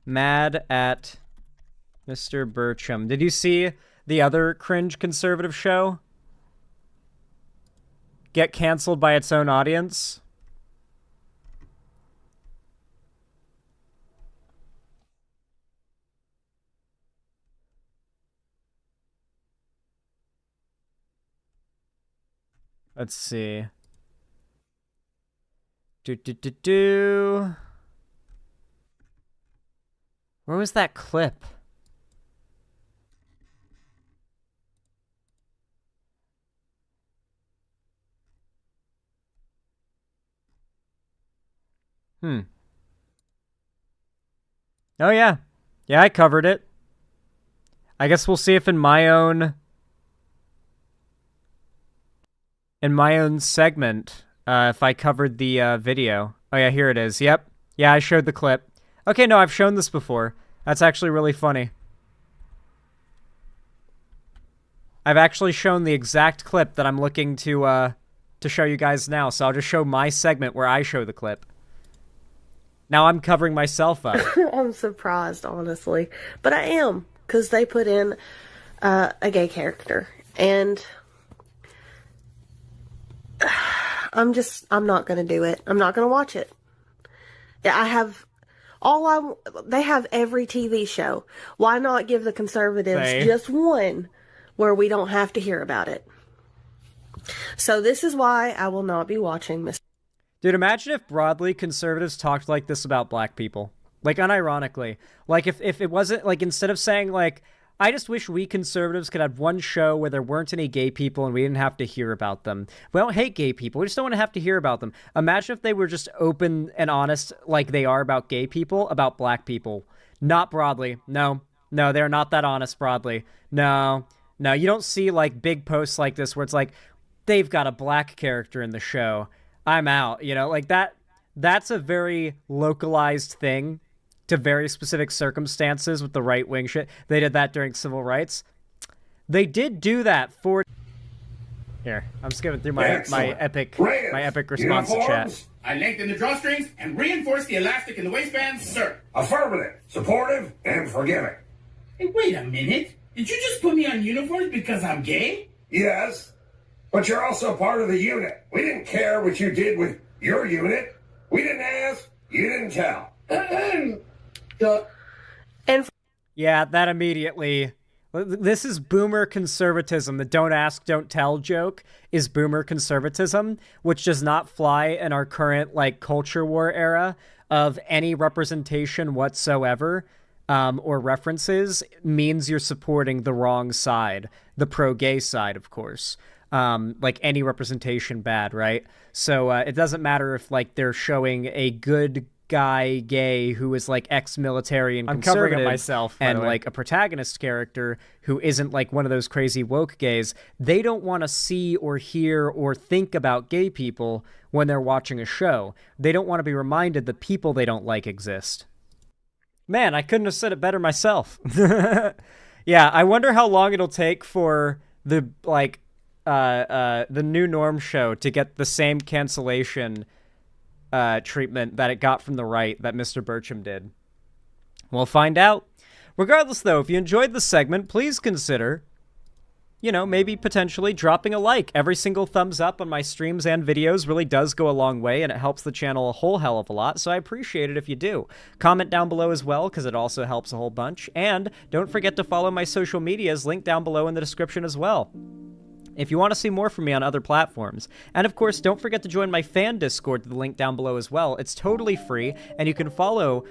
S3: mad at Mr. Burcham. Did you see the other cringe conservative show get canceled by its own audience? Let's see. Where was that clip? Oh, yeah. Yeah, I covered it. I guess we'll see if in my own segment, if I covered the video. Oh, yeah, here it is. Yep. Yeah, I showed the clip. Okay, no, I've shown this before. That's actually really funny. I've actually shown the exact clip that I'm looking to show you guys now, so I'll just show my segment where I show the clip. Now I'm covering myself up.
S19: I'm surprised, honestly. But I am, because they put in a gay character. And I'm not going to do it. I'm not going to watch it. Yeah, they have every TV show. Why not give the conservatives just one where we don't have to hear about it? So this is why I will not be watching Mr.
S3: Dude, imagine if broadly conservatives talked like this about black people. Like, unironically. Like, if it wasn't, like, instead of saying, like, I just wish we conservatives could have one show where there weren't any gay people and we didn't have to hear about them. We don't hate gay people. We just don't want to have to hear about them. Imagine if they were just open and honest like they are about gay people, about black people. Not broadly. No, they're not that honest broadly. No, you don't see, like, big posts like this where it's like, they've got a black character in the show. I'm out, you know, like that's a very localized thing to very specific circumstances with the right-wing shit. They did that during civil rights. They did do that for... Here, I'm skipping through my epic response to chat.
S20: I lengthen the drawstrings and reinforce the elastic in the waistband, sir.
S21: Affirmative, supportive, and forgiving.
S20: Hey, wait a minute. Did you just put me on uniforms because I'm gay?
S21: Yes. But you're also part of the unit. We didn't care what you did with your unit. We didn't ask. You didn't tell.
S3: Yeah, that immediately... This is boomer conservatism. The don't ask, don't tell joke is boomer conservatism, which does not fly in our current, like, culture war era of any representation whatsoever or references means you're supporting the wrong side, the pro-gay side, of course. Like, any representation bad, right? So it doesn't matter if, like, they're showing a good guy gay who is, like, ex-military and conservative. I'm covering it myself, and, like, a protagonist character who isn't, like, one of those crazy woke gays. They don't want to see or hear or think about gay people when they're watching a show. They don't want to be reminded the people they don't like exist. Man, I couldn't have said it better myself. Yeah, I wonder how long it'll take for the, like... the new norm show to get the same cancellation treatment that it got from the right that Mr. Burcham did. We'll find out. Regardless, though, if you enjoyed the segment, please consider, you know, maybe potentially dropping a like. Every single thumbs up on my streams and videos really does go a long way, and it helps the channel a whole hell of a lot, so I appreciate it if you do. Comment down below as well, because it also helps a whole bunch. And don't forget to follow my social medias, linked down below in the description as well, if you want to see more from me on other platforms. And of course, don't forget to join my fan Discord, the link down below as well. It's totally free, and you can follow,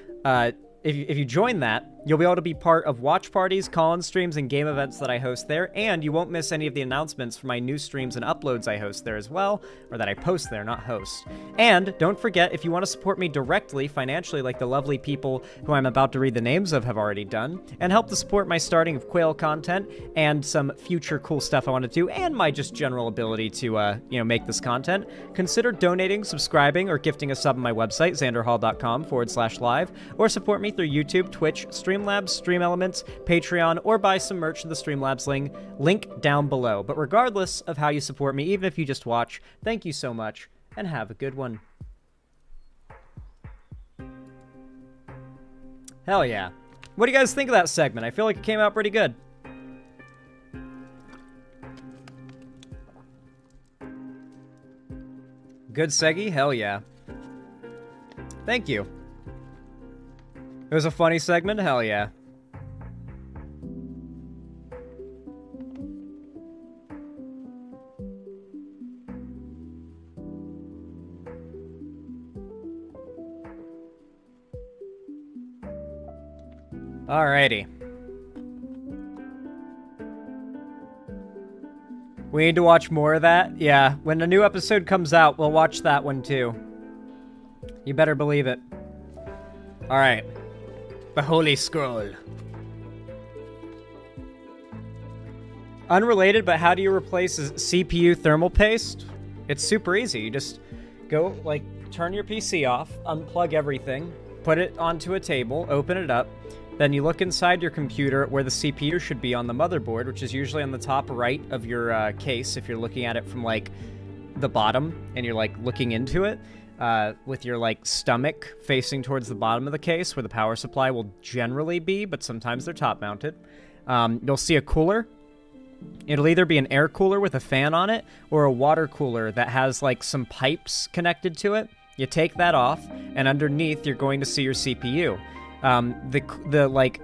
S3: if you join that, You'll be able to be part of watch parties, call-in streams, and game events that I host there, and you won't miss any of the announcements for my new streams and uploads I host there as well, or that I post there, not host. And don't forget, if you want to support me directly financially like the lovely people who I'm about to read the names of have already done, and help to support my starting of Quail content and some future cool stuff I want to do, and my just general ability to, make this content, consider donating, subscribing, or gifting a sub on my website, xanderhall.com/live, or support me through YouTube, Twitch, Streamlabs, Stream Elements, Patreon, or buy some merch in the Streamlabs link down below. But regardless of how you support me, even if you just watch, thank you so much, and have a good one. Hell yeah. What do you guys think of that segment? I feel like it came out pretty good. Good Seggy? Hell yeah. Thank you. It was a funny segment? Hell yeah. Alrighty. We need to watch more of that? Yeah, when a new episode comes out, we'll watch that one too. You better believe it. Alright. The Holy Scroll. Unrelated, but how do you replace a CPU thermal paste? It's super easy. You just go, turn your PC off, unplug everything, put it onto a table, open it up, then you look inside your computer where the CPU should be on the motherboard, which is usually on the top right of your case if you're looking at it from, the bottom and you're, looking into it. With your stomach facing towards the bottom of the case where the power supply will generally be, but sometimes they're top mounted. You'll see a cooler. It'll either be an air cooler with a fan on it or a water cooler that has some pipes connected to it. You take that off, and underneath you're going to see your CPU. The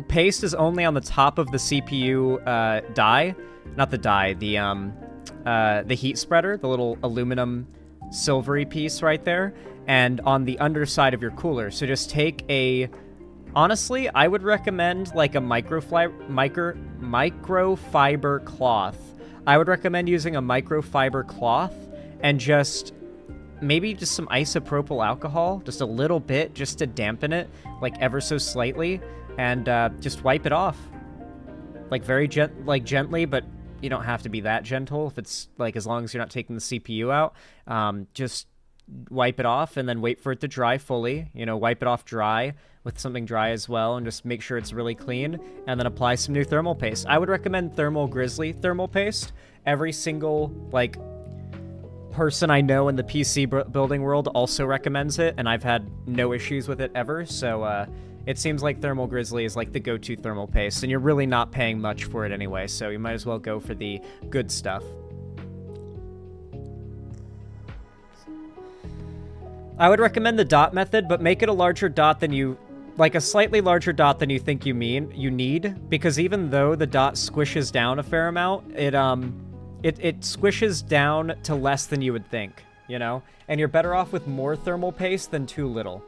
S3: paste is only on the top of the CPU die, not the die, the heat spreader, the little aluminum silvery piece right there, and on the underside of your cooler. So just take honestly, I would recommend a microfiber cloth. I would recommend using a microfiber cloth and maybe just some isopropyl alcohol, just a little bit, just to dampen it, ever so slightly, and just wipe it off. Very gently, but you don't have to be that gentle if it's as long as you're not taking the CPU out. Just wipe it off and then wait for it to dry fully. Wipe it off dry with something dry as well, and just make sure it's really clean, and then apply some new thermal paste. I would recommend Thermal Grizzly thermal paste. Every single person I know in the PC building world also recommends it, and I've had no issues with it ever. So it seems like Thermal Grizzly is the go-to thermal paste, and you're really not paying much for it anyway, so you might as well go for the good stuff. I would recommend the dot method, but make it a larger dot than you, a slightly larger dot than you think you need, because even though the dot squishes down a fair amount, it squishes down to less than you would think, and you're better off with more thermal paste than too little.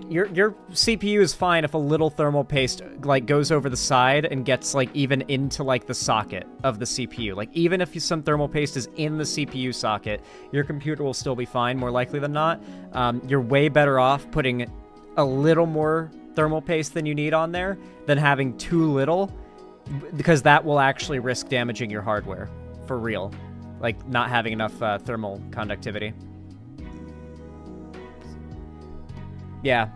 S3: Your CPU is fine if a little thermal paste goes over the side and gets even into the socket of the CPU. Even if some thermal paste is in the CPU socket, your computer will still be fine, more likely than not. You're way better off putting a little more thermal paste than you need on there than having too little, because that will actually risk damaging your hardware for real, not having enough thermal conductivity. Yeah.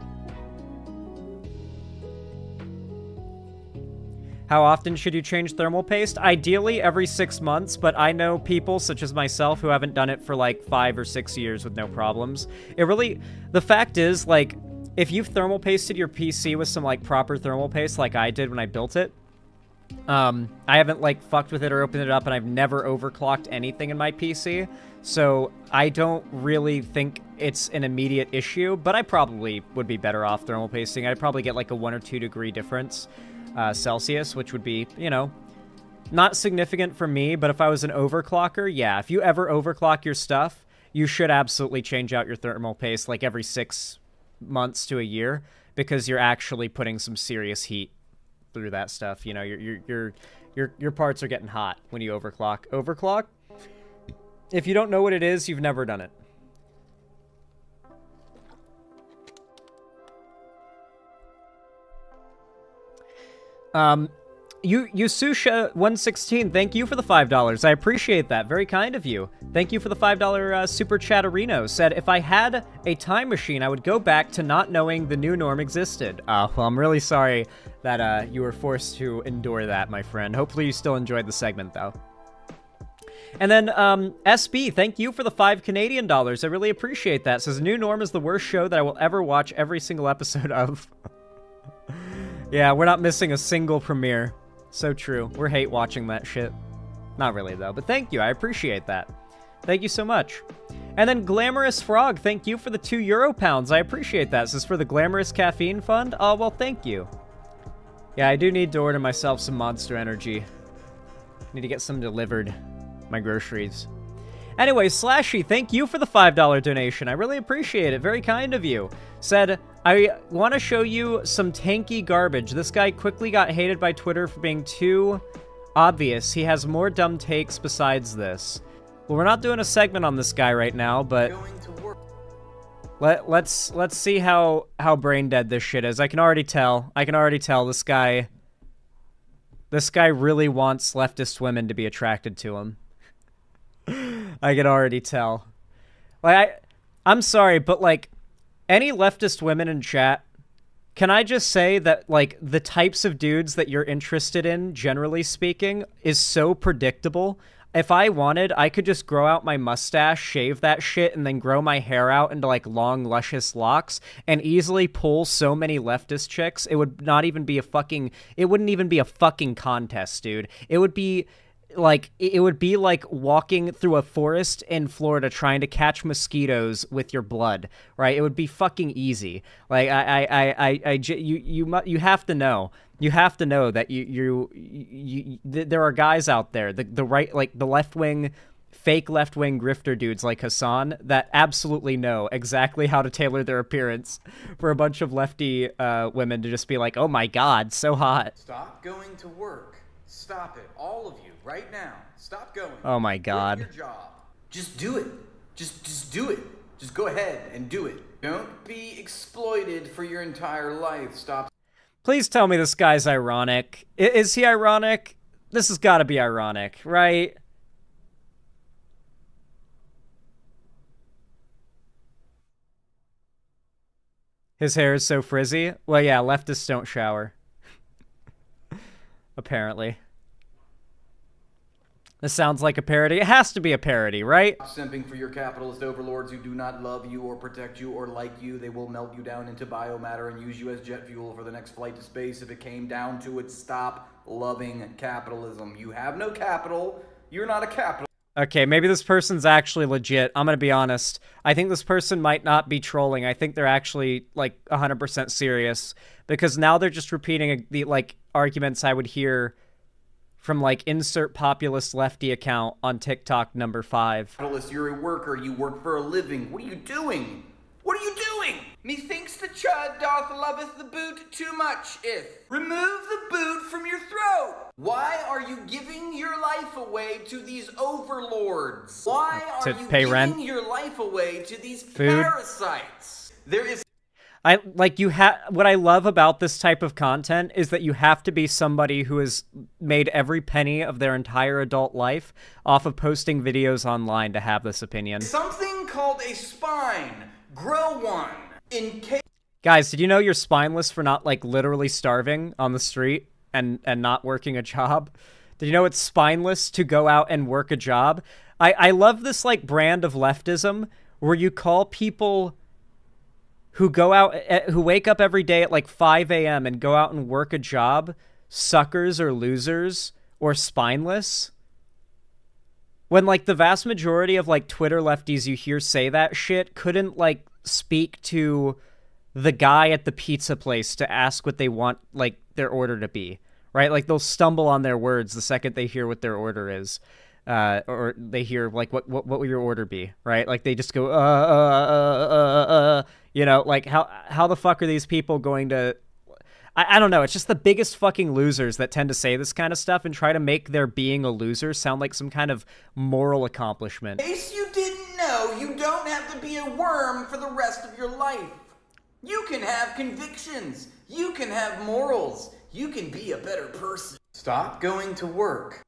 S3: How often should you change thermal paste? Ideally every 6 months, but I know people such as myself who haven't done it for 5 or 6 years with no problems. The fact is, if you've thermal pasted your PC with some proper thermal paste like I did when I built it, I haven't fucked with it or opened it up, and I've never overclocked anything in my PC, so I don't really think it's an immediate issue, but I probably would be better off thermal pasting. I'd probably get a 1 or 2 degree difference Celsius, which would be, not significant for me, but if I was an overclocker, yeah, if you ever overclock your stuff, you should absolutely change out your thermal paste every 6 months to a year, because you're actually putting some serious heat through that stuff. You know, your parts are getting hot when you overclock. Overclock? If you don't know what it is, you've never done it. Yususha116, thank you for the $5. I appreciate that. Very kind of you. Thank you for the $5 super chatterino. Said, if I had a time machine, I would go back to not knowing the new norm existed. Well, I'm really sorry that you were forced to endure that, my friend. Hopefully you still enjoyed the segment, though. And then, SB, thank you for the $5 Canadian. I really appreciate that. Says, New Norm is the worst show that I will ever watch every single episode of. Yeah, we're not missing a single premiere. So true. We're hate watching that shit. Not really, though, but thank you. I appreciate that. Thank you so much. And then Glamorous Frog, thank you for the €2. I appreciate that. This is for the Glamorous Caffeine Fund? Oh, well, thank you. Yeah, I do need to order myself some Monster Energy. Need to get some delivered. My groceries. Anyway, Slashy, thank you for the $5 donation. I really appreciate it. Very kind of you. Said, I want to show you some tanky garbage. This guy quickly got hated by Twitter for being too obvious. He has more dumb takes besides this. Well, we're not doing a segment on this guy right now, but let's see how brain dead this shit is. I can already tell. this guy really wants leftist women to be attracted to him. I can already tell. Like, I'm sorry, but, like, any leftist women in chat, can I just say that, like, the types of dudes that you're interested in, generally speaking, is so predictable. If I wanted, I could just grow out my mustache, shave that shit, and then grow my hair out into, like, long, luscious locks, and easily pull so many leftist chicks, it would not even be a fucking... It wouldn't even be a fucking contest, dude. It would be like walking through a forest in Florida trying to catch mosquitoes with your blood, right? It would be fucking easy. Like you have to know. You have to know that there are guys out there, the right, like the left-wing, fake left-wing grifter dudes like Hassan that absolutely know exactly how to tailor their appearance for a bunch of lefty women to just be like, oh my God, so hot.
S2: Stop going to work. Stop it, all of you, right now. Stop going.
S3: Oh my God.
S2: Do your job. Just do it. Just do it. Just go ahead and do it. Don't be exploited for your entire life. Stop.
S3: Please tell me this guy's ironic. Is he ironic? This has got to be ironic, right? His hair is so frizzy? Well, yeah, leftists don't shower. Apparently. This sounds like a parody. It has to be a parody, right?
S2: Stop simping for your capitalist overlords who do not love you or protect you or like you. They will melt you down into biomatter and use you as jet fuel for the next flight to space if it came down to it. Stop loving capitalism. You have no capital. You're not a capitalist.
S3: Okay, maybe this person's actually legit. I'm gonna be honest. I think this person might not be trolling. I think they're actually, like, 100% serious. Because now they're just repeating the, like, arguments I would hear from, like, insert populist lefty account on TikTok number 5.
S2: Capitalist, you're a worker. You work for a living. What are you doing? What are you doing? Methinks the chud doth loveth the boot too much, Remove the boot from your throat. Why are you giving your life away to these overlords? Why are you giving your life away to these parasites? There is...
S3: what I love about this type of content is that you have to be somebody who has made every penny of their entire adult life off of posting videos online to have this opinion.
S2: Something called a spine. Grow one. In case...
S3: Guys, did you know you're spineless for not, like, literally starving on the street and not working a job? Did you know it's spineless to go out and work a job? I love this, like, brand of leftism where you call people who go out, who wake up every day at, like, 5 a.m. and go out and work a job, suckers or losers or spineless. When, like, the vast majority of, like, Twitter lefties you hear say that shit couldn't, like, speak to the guy at the pizza place to ask what they want, like, their order to be, right? Like, they'll stumble on their words the second they hear what their order is. or they hear like what will your order be, right? Like they just go you know, like how the fuck are these people going to? I don't know. It's just the biggest fucking losers that tend to say this kind of stuff and try to make their being a loser sound like some kind of moral accomplishment.
S2: In case you didn't know, you don't have to be a worm for the rest of your life. You can have convictions. You can have morals. You can be a better person. Stop going to work.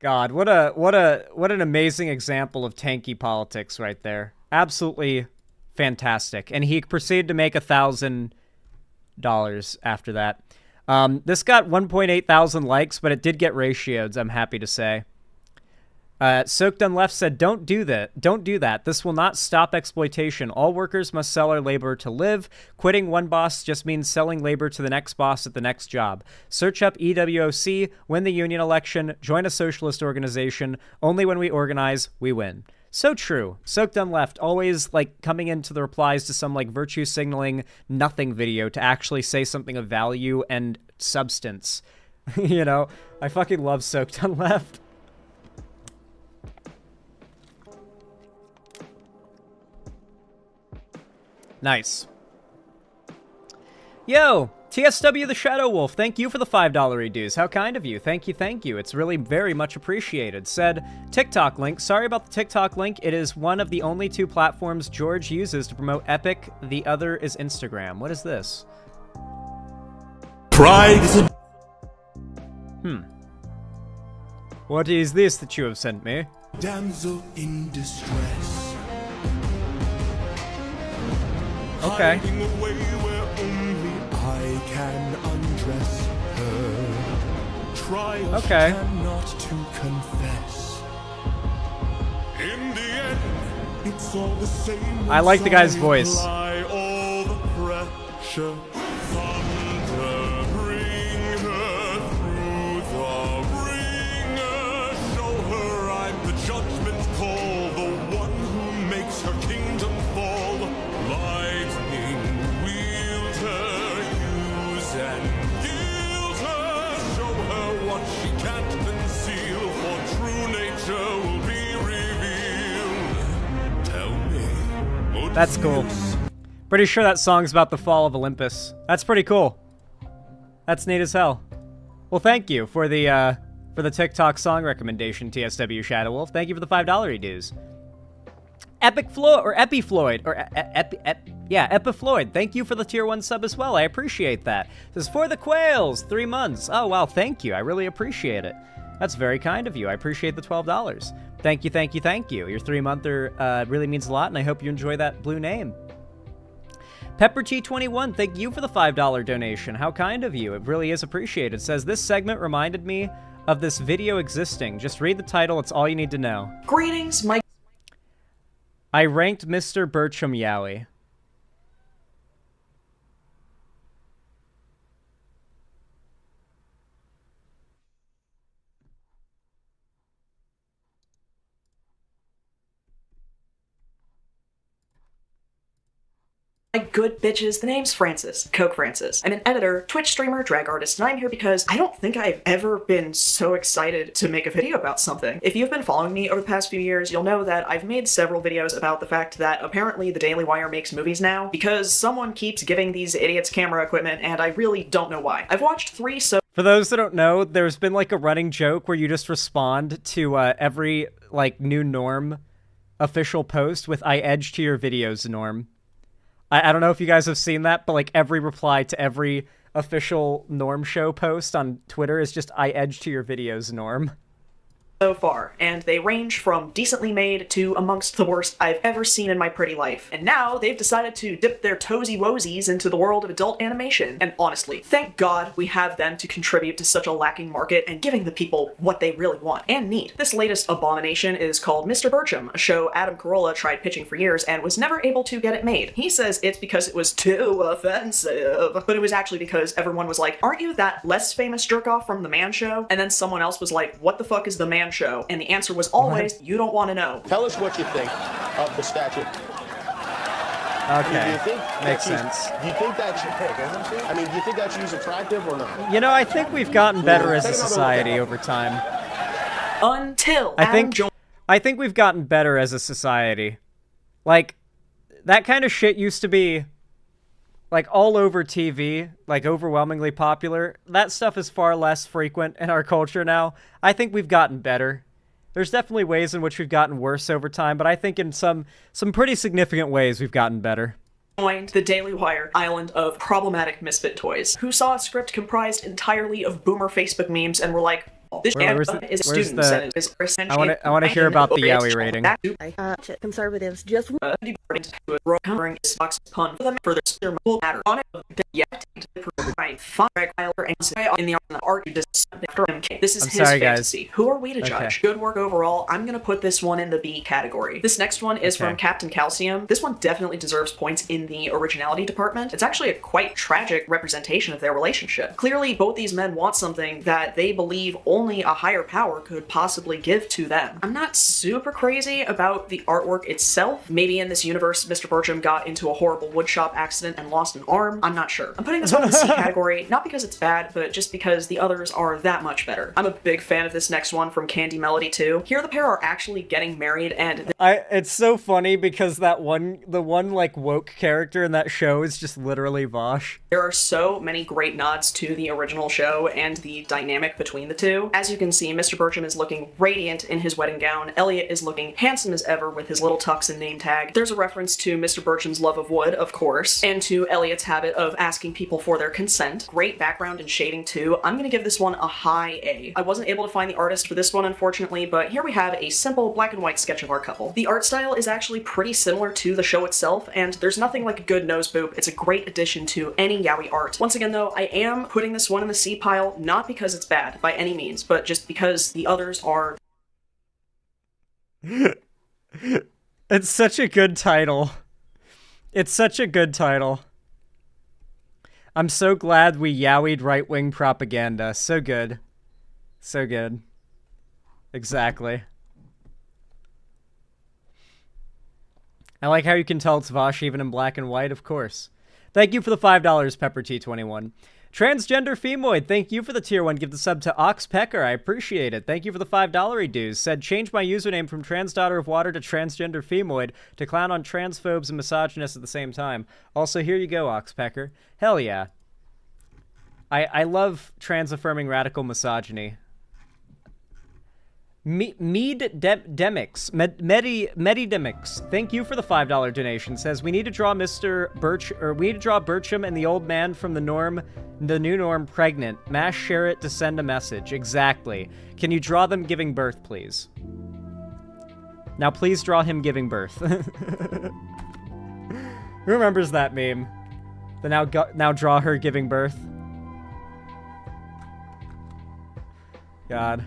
S3: God, what an amazing example of tanky politics right there. Absolutely fantastic. And he proceeded to make $1,000 after that. This got 1.8 thousand likes, but it did get ratioed, I'm happy to say. Soaked on Left said, don't do that. Don't do that. This will not stop exploitation. All workers must sell our labor to live. Quitting one boss just means selling labor to the next boss at the next job. Search up EWOC, win the union election, join a socialist organization. Only when we organize, we win. So true. Soaked on Left, always like coming into the replies to some like virtue signaling nothing video to actually say something of value and substance. You know, I fucking love Soaked on Left. Nice. Yo, TSW the Shadow Wolf, thank you for the $5 reduce. How kind of you. Thank you, thank you. It's really very much appreciated. Said, TikTok link. Sorry about the TikTok link. It is one of the only two platforms George uses to promote Epic. The other is Instagram. What is this?
S1: Pride is a...
S3: What is this that you have sent me?
S1: damsel in distress.
S3: Okay.
S1: Hiding away where only I can undress her. Try as she cannot to confess. In the end, it's all the same.
S3: I like the guy's voice.
S1: Apply all the pressure. Thunder, bring her through the ringer. Show her I'm the judgment call, the one who makes her kingdom fall. Lightning, wield her, use and gild her. Show her what she can't conceal, for true nature will be revealed. Tell me.
S3: That's cool. Pretty sure that song's about the fall of Olympus. That's pretty cool. That's neat as hell. Well, thank you for the TikTok song recommendation, TSW Shadow Wolf. Thank you for the $5 dues. Epic Floyd, or Epifloyd, or Epifloyd. Thank you for the tier 1 sub as well. I appreciate that. This is for the Quails, 3 months. Oh, wow, thank you. I really appreciate it. That's very kind of you. I appreciate the $12. Thank you, thank you, thank you. Your 3-monther really means a lot, and I hope you enjoy that blue name. PepperT21, thank you for the $5 donation. How kind of you. It really is appreciated. It says, this segment reminded me of this video existing. Just read the title. It's all you need to know.
S22: Greetings, my...
S3: I ranked Mr. Bertram Yowie.
S22: My good bitches, the name's Francis, Coke Francis. I'm an editor, Twitch streamer, drag artist, and I'm here because I don't think I've ever been so excited to make a video about something. If you've been following me over the past few years, you'll know that I've made several videos about the fact that apparently the Daily Wire makes movies now because someone keeps giving these idiots camera equipment, and I really don't know why. I've watched 3 so-
S3: For those that don't know, there's been like a running joke where you just respond to every like new Norm official post with I edge to your videos, Norm. I don't know if you guys have seen that, but like every reply to every official Norm Show post on Twitter is just I edge to your videos, Norm.
S22: So far, and they range from decently made to amongst the worst I've ever seen in my pretty life. And now they've decided to dip their toesy-woesies into the world of adult animation. And honestly, thank God we have them to contribute to such a lacking market and giving the people what they really want and need. This latest abomination is called Mr. Bertram, a show Adam Carolla tried pitching for years and was never able to get it made. He says it's because it was too offensive, but it was actually because everyone was like, aren't you that less famous jerk-off from The Man Show? And then someone else was like, what the fuck is The Man Show? And the answer was always, you don't want to know.
S8: Tell us what you think of the statue.
S3: Okay.
S8: do you think
S3: Makes
S8: that
S3: sense.
S8: Do you think that I mean, do you think that she's attractive or not?
S3: You know, I think we've gotten better as a
S8: Take another look
S3: society
S8: at it.
S3: over time.
S22: Until
S3: I think we've gotten better as a society. Like, that kind of shit used to be, like, all over TV, like, overwhelmingly popular. That stuff is far less frequent in our culture now. I think we've gotten better. There's definitely ways in which we've gotten worse over time, but I think in some pretty significant ways we've gotten better.
S22: Joined the Daily Wire island of problematic misfit toys, who saw a script comprised entirely of boomer Facebook memes and were like, this is a student and is essentially
S3: I want to hear about the Yowie rating.
S19: Conservatives just
S22: covering is box pun for them for their matter on it. Yet in the art after MK. This is his fantasy. Who are we to judge? Good work overall. I'm gonna put this one in the B category. This next one is from Captain Calcium. This one definitely deserves points in the originality department. It's actually a quite tragic representation of their relationship. Clearly, both these men want something that they believe only a higher power could possibly give to them. I'm not super crazy about the artwork itself. Maybe in this universe, Mr. Bertram got into a horrible woodshop accident and lost an arm. I'm not sure. I'm putting this one in the C category, not because it's bad, but just because the others are that much better. I'm a big fan of this next one from Candy Melody too. Here the pair are actually getting married and
S3: it's so funny because the one like woke character in that show is just literally Vosh.
S22: There are so many great nods to the original show and the dynamic between the two. As you can see, Mr. Bertram is looking radiant in his wedding gown. Elliot is looking handsome as ever with his little tux and name tag. There's a reference to Mr. Bertram's love of wood, of course, and to Elliot's habit of asking people for their consent. Great background and shading too. I'm gonna give this one a high A. I wasn't able to find the artist for this one, unfortunately, but here we have a simple black and white sketch of our couple. The art style is actually pretty similar to the show itself, and there's nothing like a good nose boop. It's a great addition to any yaoi art. Once again though, I am putting this one in the C pile, not because it's bad by any means, but just because the others are...
S3: It's such a good title. It's such a good title. I'm so glad we yowied right-wing propaganda. So good. So good. Exactly. I like how you can tell it's Vosh even in black and white, of course. Thank you for the $5, Pepper T21. Transgender Femoid, thank you for the tier 1. Give the sub to Oxpecker, I appreciate it. Thank you for the $5 dues. Said, change my username from Trans Daughter of Water to Transgender Femoid to clown on transphobes and misogynists at the same time. Also, here you go, Oxpecker. Hell yeah. I love trans-affirming radical misogyny. Medidemics, thank you for the $5 donation. Says we need to draw we need to draw Bertram and the old man from the new norm pregnant. Mash share it to send a message. Exactly. Can you draw them giving birth, please? Now please draw him giving birth. Who remembers that meme? The now draw her giving birth. God.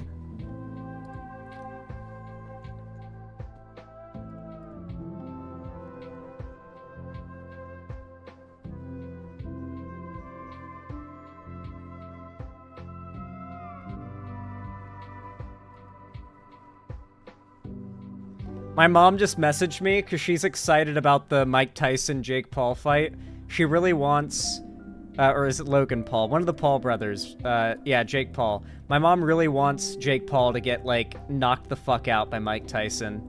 S3: My mom just messaged me because she's excited about the Mike Tyson-Jake Paul fight. She really wants, or is it Logan Paul? One of the Paul brothers. Yeah, Jake Paul. My mom really wants Jake Paul to get, like, knocked the fuck out by Mike Tyson.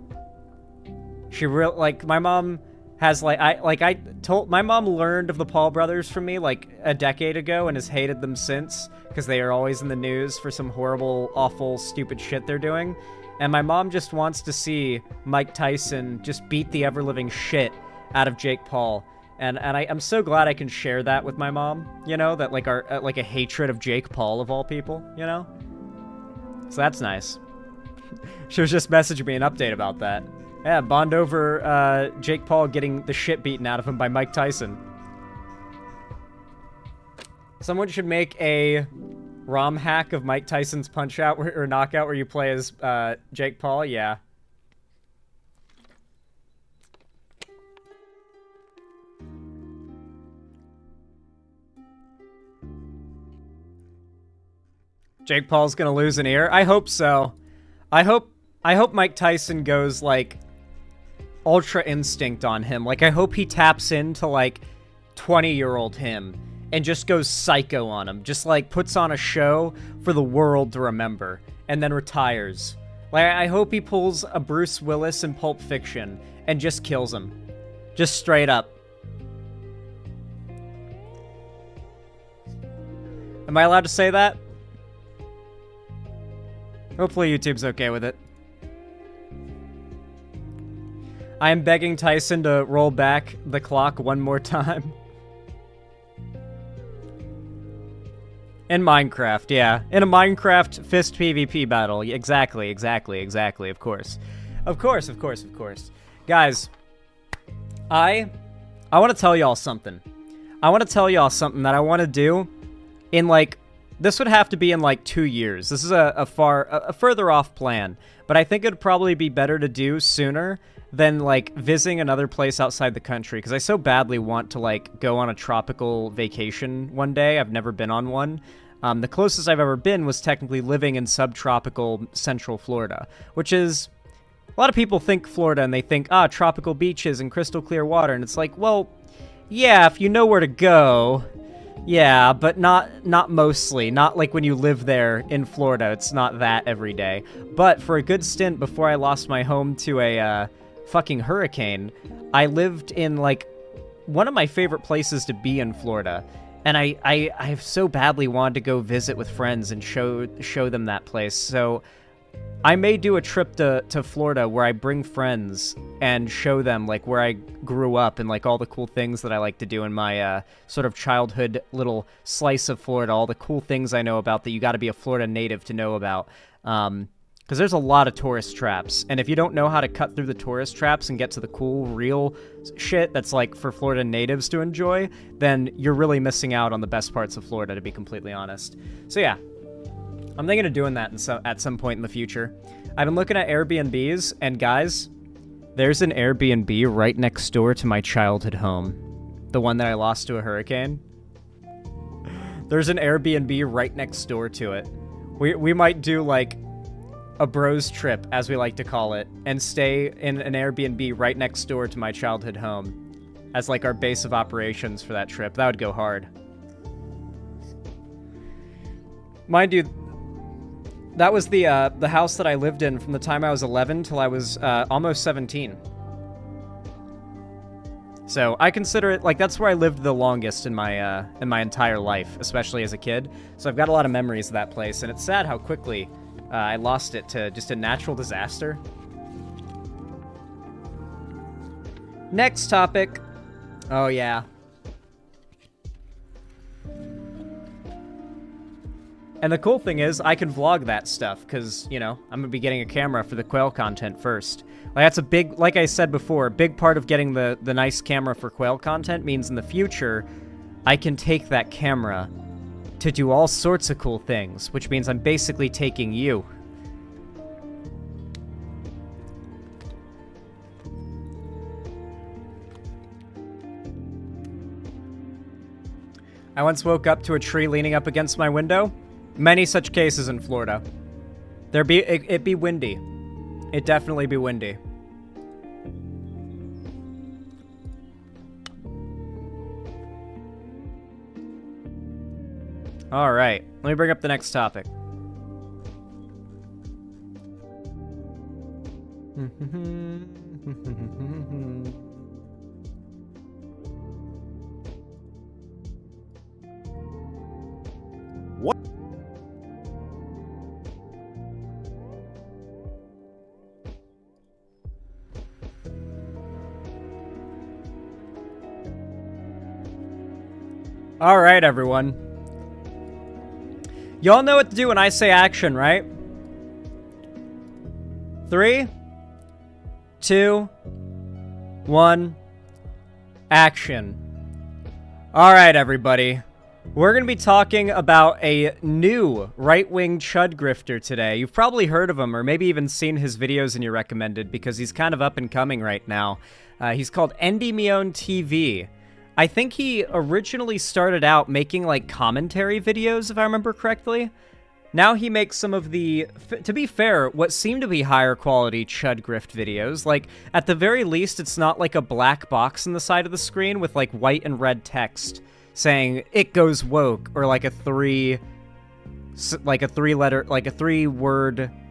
S3: She my mom has, my mom learned of the Paul brothers from me, like, a decade ago and has hated them since because they are always in the news for some horrible, awful, stupid shit they're doing. And my mom just wants to see Mike Tyson just beat the ever-living shit out of Jake Paul. And I'm so glad I can share that with my mom, you know, that like a hatred of Jake Paul of all people, you know? So that's nice. She was just messaging me an update about that. Yeah, bond over Jake Paul getting the shit beaten out of him by Mike Tyson. Someone should make a ROM hack of Mike Tyson's Punch-Out or Knockout where you play as Jake Paul. Yeah. Jake Paul's gonna lose an ear? I hope so. I hope Mike Tyson goes, like, ultra instinct on him. Like, I hope he taps into, like, 20-year-old him and just goes psycho on him. Just, like, puts on a show for the world to remember and then retires. Like, I hope he pulls a Bruce Willis in Pulp Fiction and just kills him. Just straight up. Am I allowed to say that? Hopefully YouTube's okay with it. I am begging Tyson to roll back the clock one more time. In Minecraft, yeah. In a Minecraft fist PvP battle. Exactly, of course. Of course. Guys, I want to tell y'all something. I want to tell y'all something that I want to do in, like, this would have to be in, like, 2 years. This is a further off plan, but I think it'd probably be better to do sooner than, like, visiting another place outside the country, because I so badly want to, like, go on a tropical vacation one day. I've never been on one. The closest I've ever been was technically living in subtropical Central Florida, which is... A lot of people think Florida and they think, tropical beaches and crystal clear water, and it's like, well, yeah, if you know where to go, yeah, but not mostly. Not like when you live there in Florida. It's not that every day. But for a good stint before I lost my home to a fucking hurricane, I lived in, like, one of my favorite places to be in Florida. And I have so badly wanted to go visit with friends and show them that place. So I may do a trip to Florida where I bring friends and show them, like, where I grew up and, like, all the cool things that I like to do in my sort of childhood little slice of Florida, all the cool things I know about that you got to be a Florida native to know about. Because there's a lot of tourist traps, and if you don't know how to cut through the tourist traps and get to the cool, real shit that's, like, for Florida natives to enjoy, then you're really missing out on the best parts of Florida, to be completely honest. So yeah, I'm thinking of doing that at some point in the future. I've been looking at Airbnbs, and guys, there's an Airbnb right next door to my childhood home. The one that I lost to a hurricane. There's an Airbnb right next door to it. We might do, like, a bros trip, as we like to call it, and stay in an Airbnb right next door to my childhood home as, like, our base of operations for that trip. That would go hard. Mind you, that was the house that I lived in from the time I was 11 till I was almost 17. So I consider it, like, that's where I lived the longest in my entire life, especially as a kid. So I've got a lot of memories of that place, and it's sad how quickly I lost it to just a natural disaster. Next topic. Oh, yeah. And the cool thing is, I can vlog that stuff, because, you know, I'm going to be getting a camera for the quail content first. Like, that's a big, like I said before, a big part of getting the nice camera for quail content means in the future, I can take that camera to do all sorts of cool things, which means I'm basically taking you. I once woke up to a tree leaning up against my window. Many such cases in Florida. It'd be windy. It'd definitely be windy. All right, let me bring up the next topic.
S8: What?
S3: All right, everyone. Y'all know what to do when I say action, right? 3, 2, 1, action. All right, everybody. We're going to be talking about a new right-wing chud grifter today. You've probably heard of him, or maybe even seen his videos in your recommended, because he's kind of up and coming right now. He's called Endymion TV. I think he originally started out making, like, commentary videos, if I remember correctly. Now he makes some of the, to be fair, what seem to be higher quality chud grift videos. Like, at the very least, it's not like a black box on the side of the screen with like white and red text saying "it goes woke" or like a three-word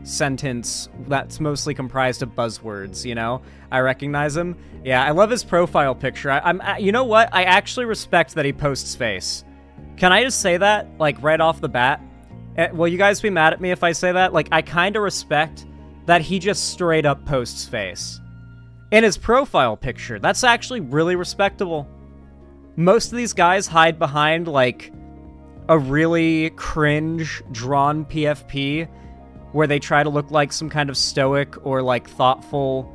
S3: sentence that's mostly comprised of buzzwords. You know, I recognize him. Yeah, I love his profile picture. You know what? I actually respect that he posts face. Can I just say that, like, right off the bat? Will you guys be mad at me if I say that? Like, I kind of respect that he just straight up posts face in his profile picture. That's actually really respectable. Most of these guys hide behind, like, a really cringe drawn PFP where they try to look like some kind of stoic or, like, thoughtful,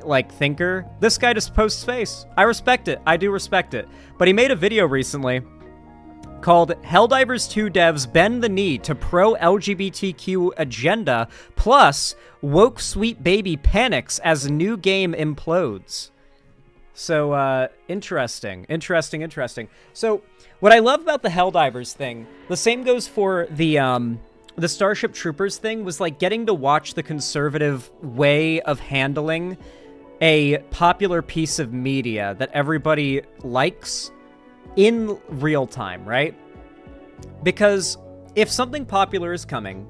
S3: like, thinker. This guy just posts face. I respect it. I do respect it. But he made a video recently called Helldivers 2 devs bend the knee to pro-LGBTQ agenda, plus woke sweet baby panics as new game implodes. So, interesting. So, what I love about the Helldivers thing, the same goes for the Starship Troopers thing, was like getting to watch the conservative way of handling a popular piece of media that everybody likes in real time, right? Because if something popular is coming,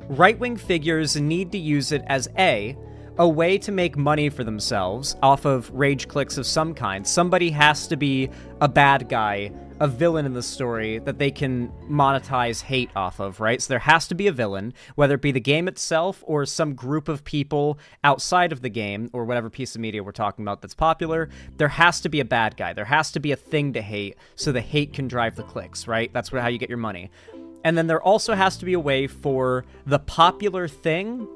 S3: right-wing figures need to use it as a way to make money for themselves off of rage clicks of some kind. Somebody has to be a bad guy, a villain in the story that they can monetize hate off of, right? So there has to be a villain, whether it be the game itself or some group of people outside of the game or whatever piece of media we're talking about that's popular. There has to be a bad guy. There has to be a thing to hate so the hate can drive the clicks, right? That's how you get your money. And then there also has to be a way for the popular thing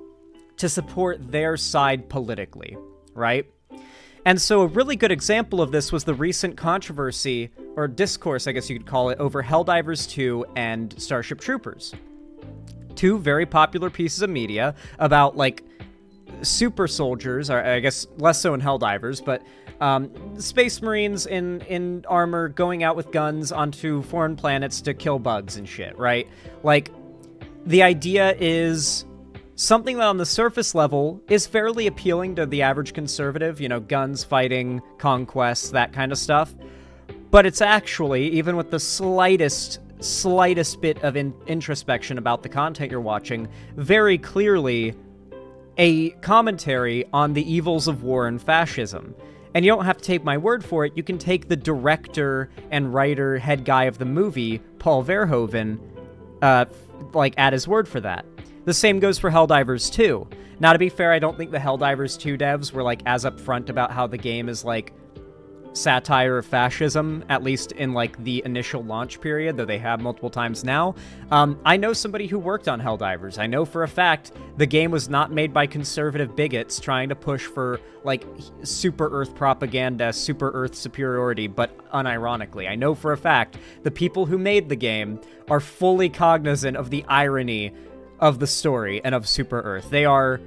S3: to support their side politically, right? And so a really good example of this was the recent controversy, or discourse, I guess you could call it, over Helldivers 2 and Starship Troopers. Two very popular pieces of media about, like, super soldiers, or I guess less so in Helldivers, but space marines in armor going out with guns onto foreign planets to kill bugs and shit, right? Like, the idea is something that on the surface level is fairly appealing to the average conservative, you know, guns, fighting, conquests, that kind of stuff. But it's actually, even with the slightest bit of introspection about the content you're watching, very clearly a commentary on the evils of war and fascism. And you don't have to take my word for it. You can take the director and writer, head guy of the movie, Paul Verhoeven, like, at his word for that. The same goes for Helldivers 2. Now, to be fair, I don't think the Helldivers 2 devs were, like, as upfront about how the game is, like, satire of fascism, at least in, like, the initial launch period, though they have multiple times now. I know somebody who worked on Helldivers. I know for a fact the game was not made by conservative bigots trying to push for, like, super Earth propaganda, super Earth superiority, but unironically. I know for a fact the people who made the game are fully cognizant of the irony of the story and of Super Earth. They are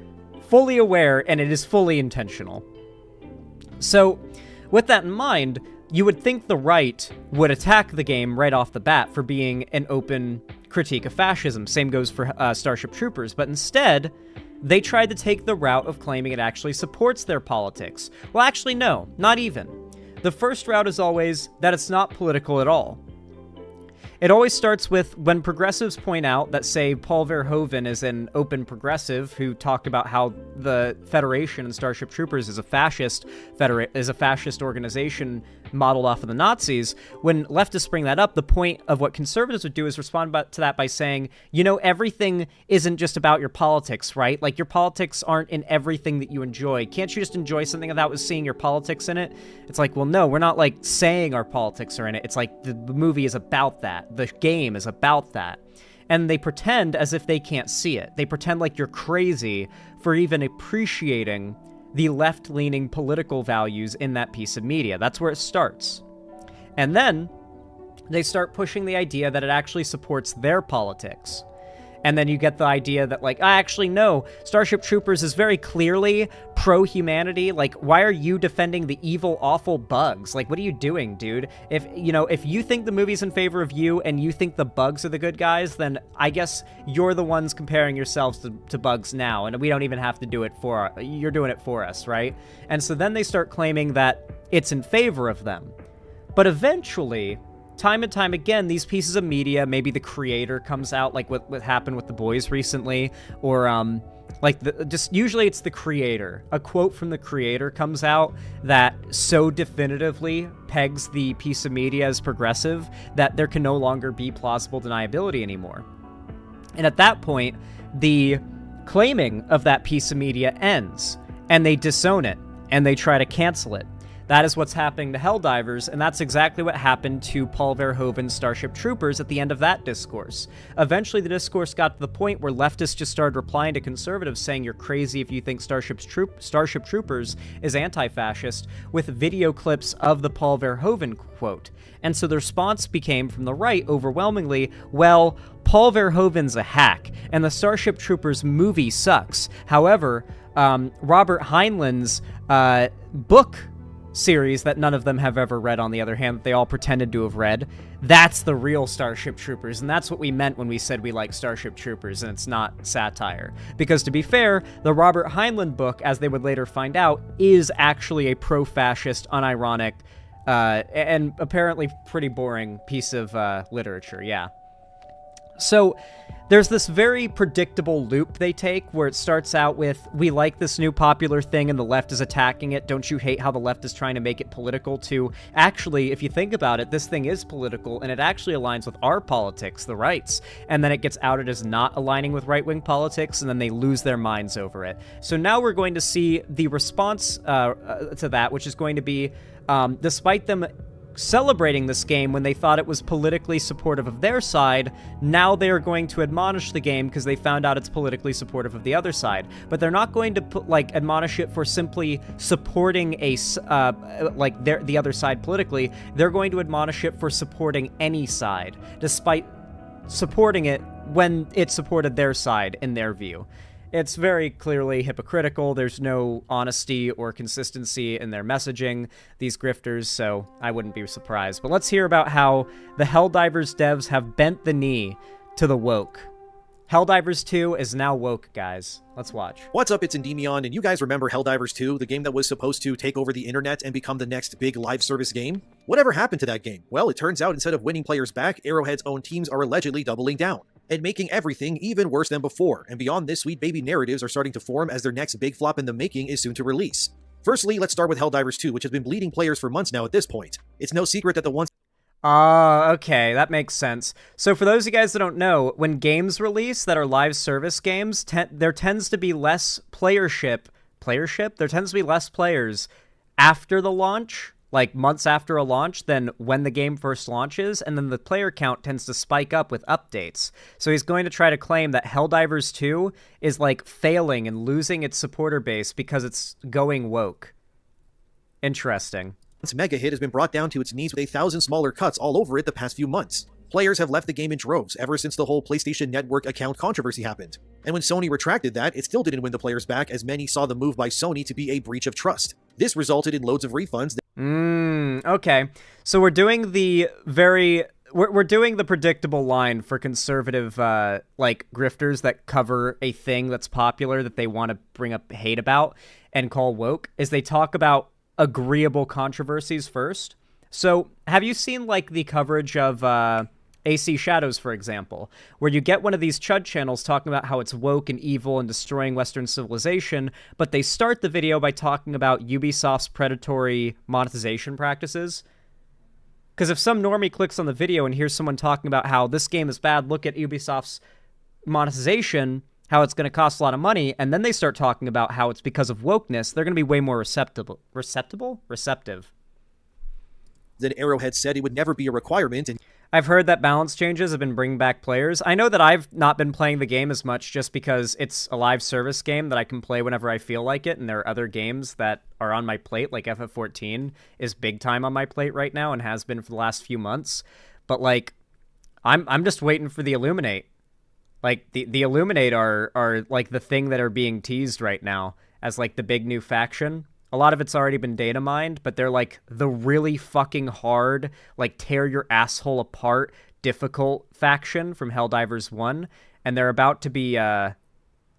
S3: fully aware, and it is fully intentional. So, with that in mind, you would think the right would attack the game right off the bat for being an open critique of fascism. Same goes for Starship Troopers, but instead, they tried to take the route of claiming it actually supports their politics. Well, actually, no, not even. The first route is always that it's not political at all. It always starts with when progressives point out that, say, Paul Verhoeven is an open progressive who talked about how the Federation and Starship Troopers is a fascist organization modeled off of the Nazis. When leftists bring that up, the point of what conservatives would do is respond to that by saying, you know, everything isn't just about your politics, right? Like, your politics aren't in everything that you enjoy. Can't you just enjoy something without seeing your politics in it? It's like, well, no, we're not, like, saying our politics are in it. It's like the movie is about that. The game is about that. And they pretend as if they can't see it. They pretend like you're crazy for even appreciating the left-leaning political values in that piece of media. That's where it starts. And then they start pushing the idea that it actually supports their politics. And then you get the idea that, like, actually, no, Starship Troopers is very clearly pro-humanity. Like, why are you defending the evil, awful bugs? Like, what are you doing, dude? If you think the movie's in favor of you and you think the bugs are the good guys, then I guess you're the ones comparing yourselves to bugs now, and we don't even have to do it you're doing it for us, right? And so then they start claiming that it's in favor of them. But eventually, time and time again, these pieces of media, maybe the creator comes out, like what happened with The Boys recently, or usually it's the creator. A quote from the creator comes out that so definitively pegs the piece of media as progressive that there can no longer be plausible deniability anymore. And at that point, the claiming of that piece of media ends, and they disown it, and they try to cancel it. That is what's happening to Helldivers, and that's exactly what happened to Paul Verhoeven's Starship Troopers at the end of that discourse. Eventually, the discourse got to the point where leftists just started replying to conservatives saying you're crazy if you think Starship Troopers is anti-fascist, with video clips of the Paul Verhoeven quote. And so the response became from the right overwhelmingly, well, Paul Verhoeven's a hack, and the Starship Troopers movie sucks. However, Robert Heinlein's book series that none of them have ever read, on the other hand, that they all pretended to have read, that's the real Starship Troopers, and that's what we meant when we said we like Starship Troopers, and it's not satire. Because to be fair, the Robert Heinlein book, as they would later find out, is actually a pro-fascist, unironic, and apparently pretty boring piece of literature, yeah. So there's this very predictable loop they take where it starts out with, we like this new popular thing and the left is attacking it. Don't you hate how the left is trying to make it political? To actually, if you think about it, this thing is political and it actually aligns with our politics, the right's. And then it gets outed as not aligning with right-wing politics, and then they lose their minds over it. So now we're going to see the response to that, which is going to be, despite them celebrating this game when they thought it was politically supportive of their side, now they are going to admonish the game because they found out it's politically supportive of the other side. But they're not going to admonish it for simply supporting the other side politically. They're going to admonish it for supporting any side, despite supporting it when it supported their side in their view. It's very clearly hypocritical. There's no honesty or consistency in their messaging, these grifters, so I wouldn't be surprised. But let's hear about how the Helldivers devs have bent the knee to the woke. Helldivers 2 is now woke, guys. Let's watch.
S4: What's up, it's Endymion, and you guys remember Helldivers 2, the game that was supposed to take over the internet and become the next big live service game? Whatever happened to that game? Well, it turns out instead of winning players back, Arrowhead's own teams are allegedly doubling down and making everything even worse than before, and beyond this, sweet baby narratives are starting to form as their next big flop in the making is soon to release. Firstly, let's start with Helldivers 2, which has been bleeding players for months now at this point. It's no secret that the once
S3: okay, that makes sense. So for those of you guys that don't know, when games release that are live service games, there tends to be less playership? There tends to be less players after the launch, like months after a launch, than when the game first launches, and then the player count tends to spike up with updates. So he's going to try to claim that Helldivers 2 is like failing and losing its supporter base because it's going woke. Interesting.
S4: This mega hit has been brought down to its knees with 1,000 smaller cuts all over it the past few months. Players have left the game in droves ever since the whole PlayStation Network account controversy happened. And when Sony retracted that, it still didn't win the players back, as many saw the move by Sony to be a breach of trust. This resulted in loads of refunds.
S3: Okay. So we're doing the we're doing the predictable line for conservative grifters that cover a thing that's popular that they want to bring up hate about and call woke, is they talk about agreeable controversies first. So have you seen the coverage of AC Shadows, for example, where you get one of these chud channels talking about how it's woke and evil and destroying Western civilization, but they start the video by talking about Ubisoft's predatory monetization practices? Because if some normie clicks on the video and hears someone talking about how this game is bad, look at Ubisoft's monetization, how it's going to cost a lot of money, and then they start talking about how it's because of wokeness, they're going to be way more receptive.
S4: Then Arrowhead said it would never be a requirement, and
S3: I've heard that balance changes have been bringing back players. I know that I've not been playing the game as much just because it's a live service game that I can play whenever I feel like it, and there are other games that are on my plate, like FF14 is big time on my plate right now and has been for the last few months. But I'm just waiting for the Illuminate. Like the Illuminate are like the thing that are being teased right now as like the big new faction. A lot of it's already been data mined, but they're like the really fucking hard, like tear your asshole apart, difficult faction from Helldivers 1, and they're about to be added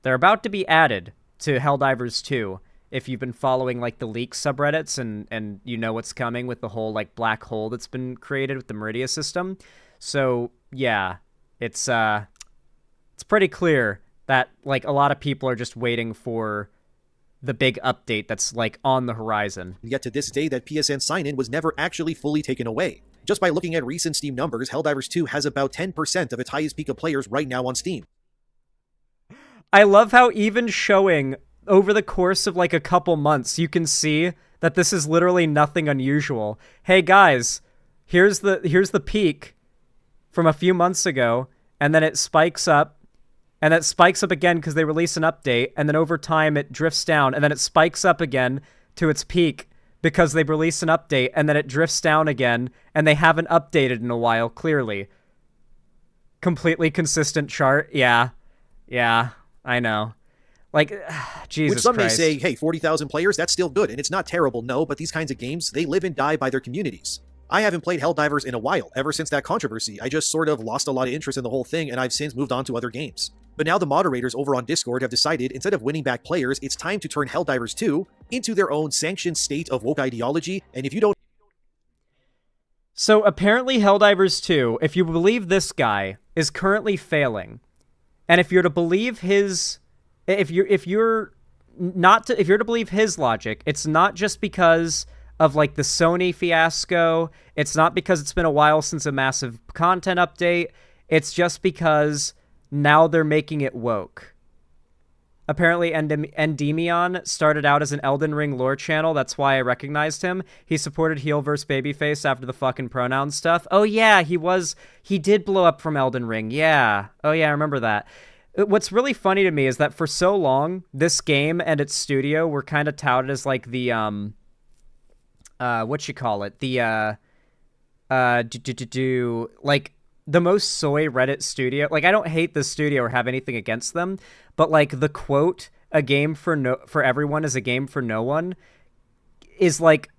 S3: to Helldivers 2. If you've been following like the leak subreddits and you know what's coming with the whole like black hole that's been created with the Meridia system. So yeah, it's pretty clear that like a lot of people are just waiting for the big update that's like on the horizon.
S4: Yet to this day, that PSN sign-in was never actually fully taken away. Just by looking at recent Steam numbers, Helldivers 2 has about 10% of its highest peak of players right now on Steam.
S3: I love how even showing over the course of like a couple months, you can see that this is literally nothing unusual. Hey guys, here's the peak from a few months ago, and then it spikes up, and it spikes up again because they release an update, and then over time it drifts down, and then it spikes up again to its peak because they release an update, and then it drifts down again, and they haven't updated in a while, clearly. Completely consistent chart. Yeah, I know. Like, Jesus
S4: Which some
S3: Christ.
S4: may say, hey, 40,000 players, that's still good, and it's not terrible, no, but these kinds of games, they live and die by their communities. I haven't played Helldivers in a while, ever since that controversy. I just sort of lost a lot of interest in the whole thing, and I've since moved on to other games. But now the moderators over on Discord have decided, instead of winning back players, it's time to turn Helldivers 2 into their own sanctioned state of woke ideology, and if you don't...
S3: So apparently Helldivers 2, if you believe this guy, is currently failing. And if you're to believe his... If you're to believe his logic, it's not just because of like the Sony fiasco. It's not because it's been a while since a massive content update. It's just because now they're making it woke. Apparently Endymion started out as an Elden Ring lore channel. That's why I recognized him. He supported heel versus babyface after the fucking pronoun stuff. Oh yeah, he did blow up from Elden Ring. Yeah. Oh yeah, I remember that. What's really funny to me is that for so long, this game and its studio were kind of touted as like the, like the most soy Reddit studio. Like, I don't hate this studio or have anything against them, but like the quote, "A game for everyone is a game for no one," is like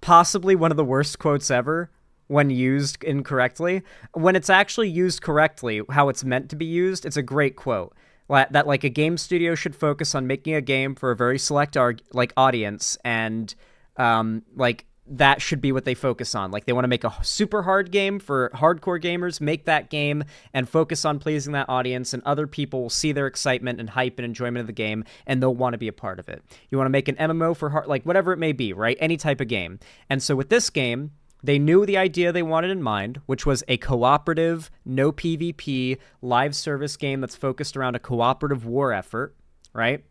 S3: possibly one of the worst quotes ever when used incorrectly. When it's actually used correctly, how it's meant to be used, it's a great quote. That like a game studio should focus on making a game for a very select audience, and like that should be what they focus on. Like they want to make a super hard game for hardcore gamers, make that game and focus on pleasing that audience, and other people will see their excitement and hype and enjoyment of the game and they'll want to be a part of it. You want to make an MMO for like whatever it may be, right? Any type of game. And so with this game, they knew the idea they wanted in mind, which was a cooperative, no PvP, live service game that's focused around a cooperative war effort, right?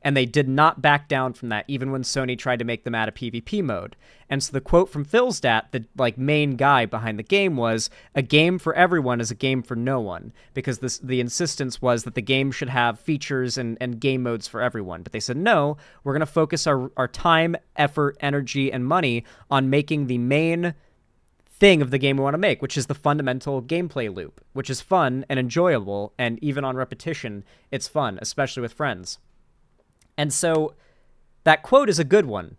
S3: And they did not back down from that, even when Sony tried to make them add a PvP mode. And so the quote from Philsdat, the like main guy behind the game, was, "A game for everyone is a game for no one," because the insistence was that the game should have features and game modes for everyone. But they said, no, we're going to focus our time, effort, energy, and money on making the main thing of the game we want to make, which is the fundamental gameplay loop, which is fun and enjoyable, and even on repetition, it's fun, especially with friends. And so that quote is a good one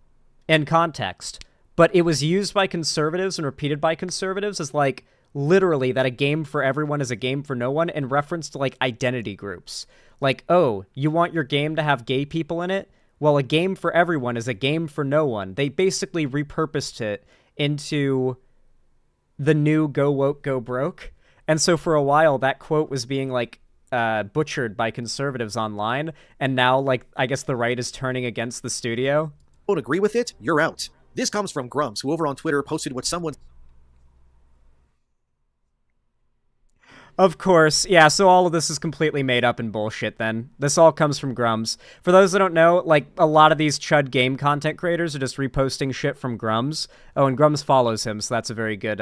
S3: in context, but it was used by conservatives and repeated by conservatives as like literally that a game for everyone is a game for no one, in reference to like identity groups. Like, oh, you want your game to have gay people in it? Well, a game for everyone is a game for no one. They basically repurposed it into the new go woke, go broke. And so for a while, that quote was being like butchered by conservatives online, and now like I guess the right is turning against the studio.
S4: Don't agree with it? You're out. This comes from Grumps, who over on Twitter posted what someone...
S3: Of course, yeah, so all of this is completely made up and bullshit then. This all comes from Grums. For those that don't know, like, a lot of these chud game content creators are just reposting shit from Grums. Oh, and Grums follows him, so that's a very good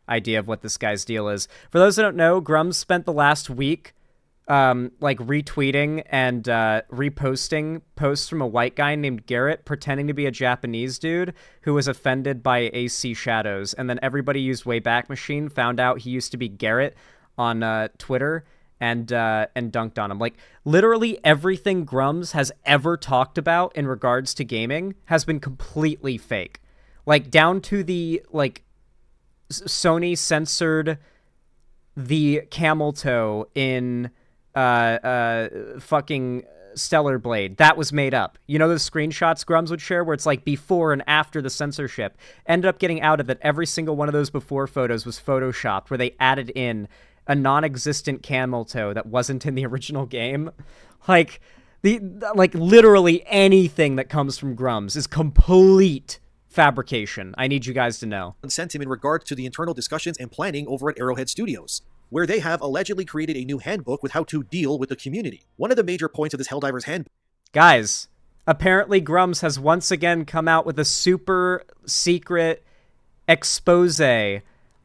S3: idea of what this guy's deal is. For those that don't know, Grums spent the last week like retweeting and reposting posts from a white guy named Garrett pretending to be a Japanese dude who was offended by AC Shadows. And then everybody used Wayback Machine, found out he used to be Garrett on Twitter, and dunked on him. Like, literally everything Grums has ever talked about in regards to gaming has been completely fake. Like, down to the, like, Sony censored the camel toe in fucking Stellar Blade. That was made up. You know those screenshots Grums would share where it's like before and after the censorship? Ended up getting out of that every single one of those before photos was photoshopped, where they added in a non-existent camel toe that wasn't in the original game. Like, literally anything that comes from Grums is complete fabrication. I need you guys to know.
S4: Sent him in regards to the internal discussions and planning over at Arrowhead Studios, where they have allegedly created a new handbook with how to deal with the community. One of the major points of this Helldivers handbook...
S3: Guys, apparently Grums has once again come out with a super secret expose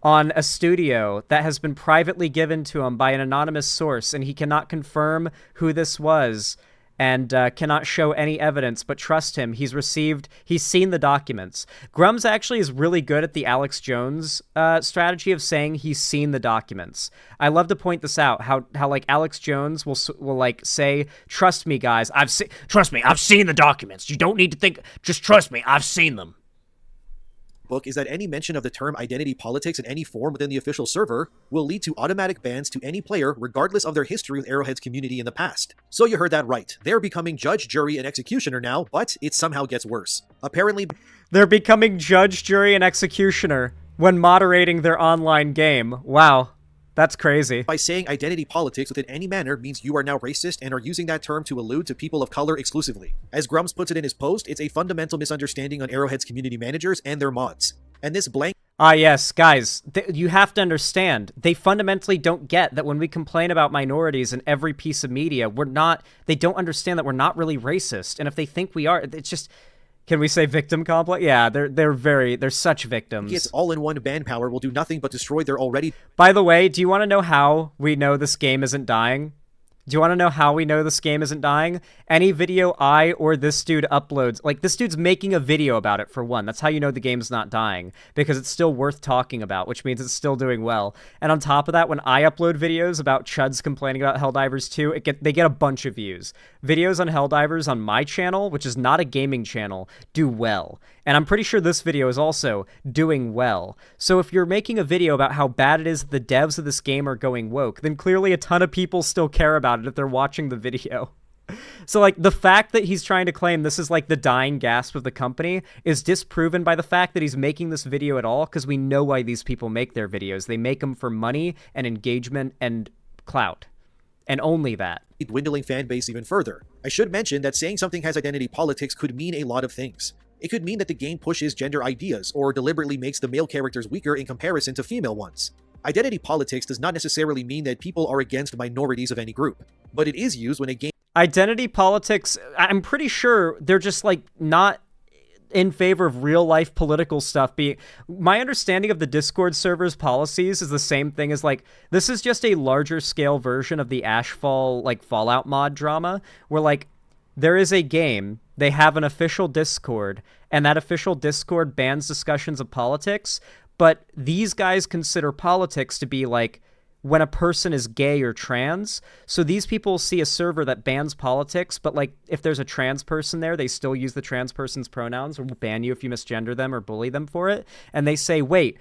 S3: on a studio that has been privately given to him by an anonymous source, and he cannot confirm who this was and cannot show any evidence, but trust him, he's seen the documents. Grums actually is really good at the Alex Jones strategy of saying he's seen the documents. I love to point this out, how like Alex Jones will like say, trust me guys, I've seen the documents. You don't need to think, just trust me, I've seen them.
S4: Book is that any mention of the term identity politics in any form within the official server will lead to automatic bans to any player regardless of their history with Arrowhead's community in the past. So you heard that right. They're becoming judge, jury, and executioner now, but it somehow gets worse. Apparently,
S3: they're becoming judge, jury, and executioner when moderating their online game. Wow. That's crazy.
S4: By saying identity politics within any manner means you are now racist and are using that term to allude to people of color exclusively. As Grums puts it in his post, it's a fundamental misunderstanding on Arrowhead's community managers and their mods. And this blank...
S3: Yes, guys, you have to understand, they fundamentally don't get that when we complain about minorities in every piece of media, they don't understand that we're not really racist. And if they think we are, it's just... Can we say victim complex? Yeah, they're such victims.
S4: Its all-in-one ban power will do nothing but destroy their already...
S3: By the way, do you want to know how we know this game isn't dying? Do you want to know how we know this game isn't dying? Any video I or this dude uploads, like this dude's making a video about it for one. That's how you know the game's not dying, because it's still worth talking about, which means it's still doing well. And on top of that, when I upload videos about chuds complaining about Helldivers 2, they get a bunch of views. Videos on Helldivers on my channel, which is not a gaming channel, do well. And I'm pretty sure this video is also doing well. So if you're making a video about how bad it is that the devs of this game are going woke, then clearly a ton of people still care about it if they're watching the video. So, like, the fact that he's trying to claim this is, like, the dying gasp of the company is disproven by the fact that he's making this video at all, because we know why these people make their videos. They make them for money and engagement and clout. And only that.
S4: Dwindling fan base even further. I should mention that saying something has identity politics could mean a lot of things. It could mean that the game pushes gender ideas or deliberately makes the male characters weaker in comparison to female ones. Identity politics does not necessarily mean that people are against minorities of any group, but it is used when a game...
S3: Identity politics, I'm pretty sure they're just, like, not in favor of real-life political stuff. My understanding of the Discord server's policies is the same thing as, like, this is just a larger-scale version of the Ashfall, like, Fallout mod drama, where, like, there is a game, they have an official Discord, and that official Discord bans discussions of politics, but these guys consider politics to be, like, when a person is gay or trans. So these people see a server that bans politics, but, like, if there's a trans person there, they still use the trans person's pronouns, or will ban you if you misgender them or bully them for it. And they say, wait,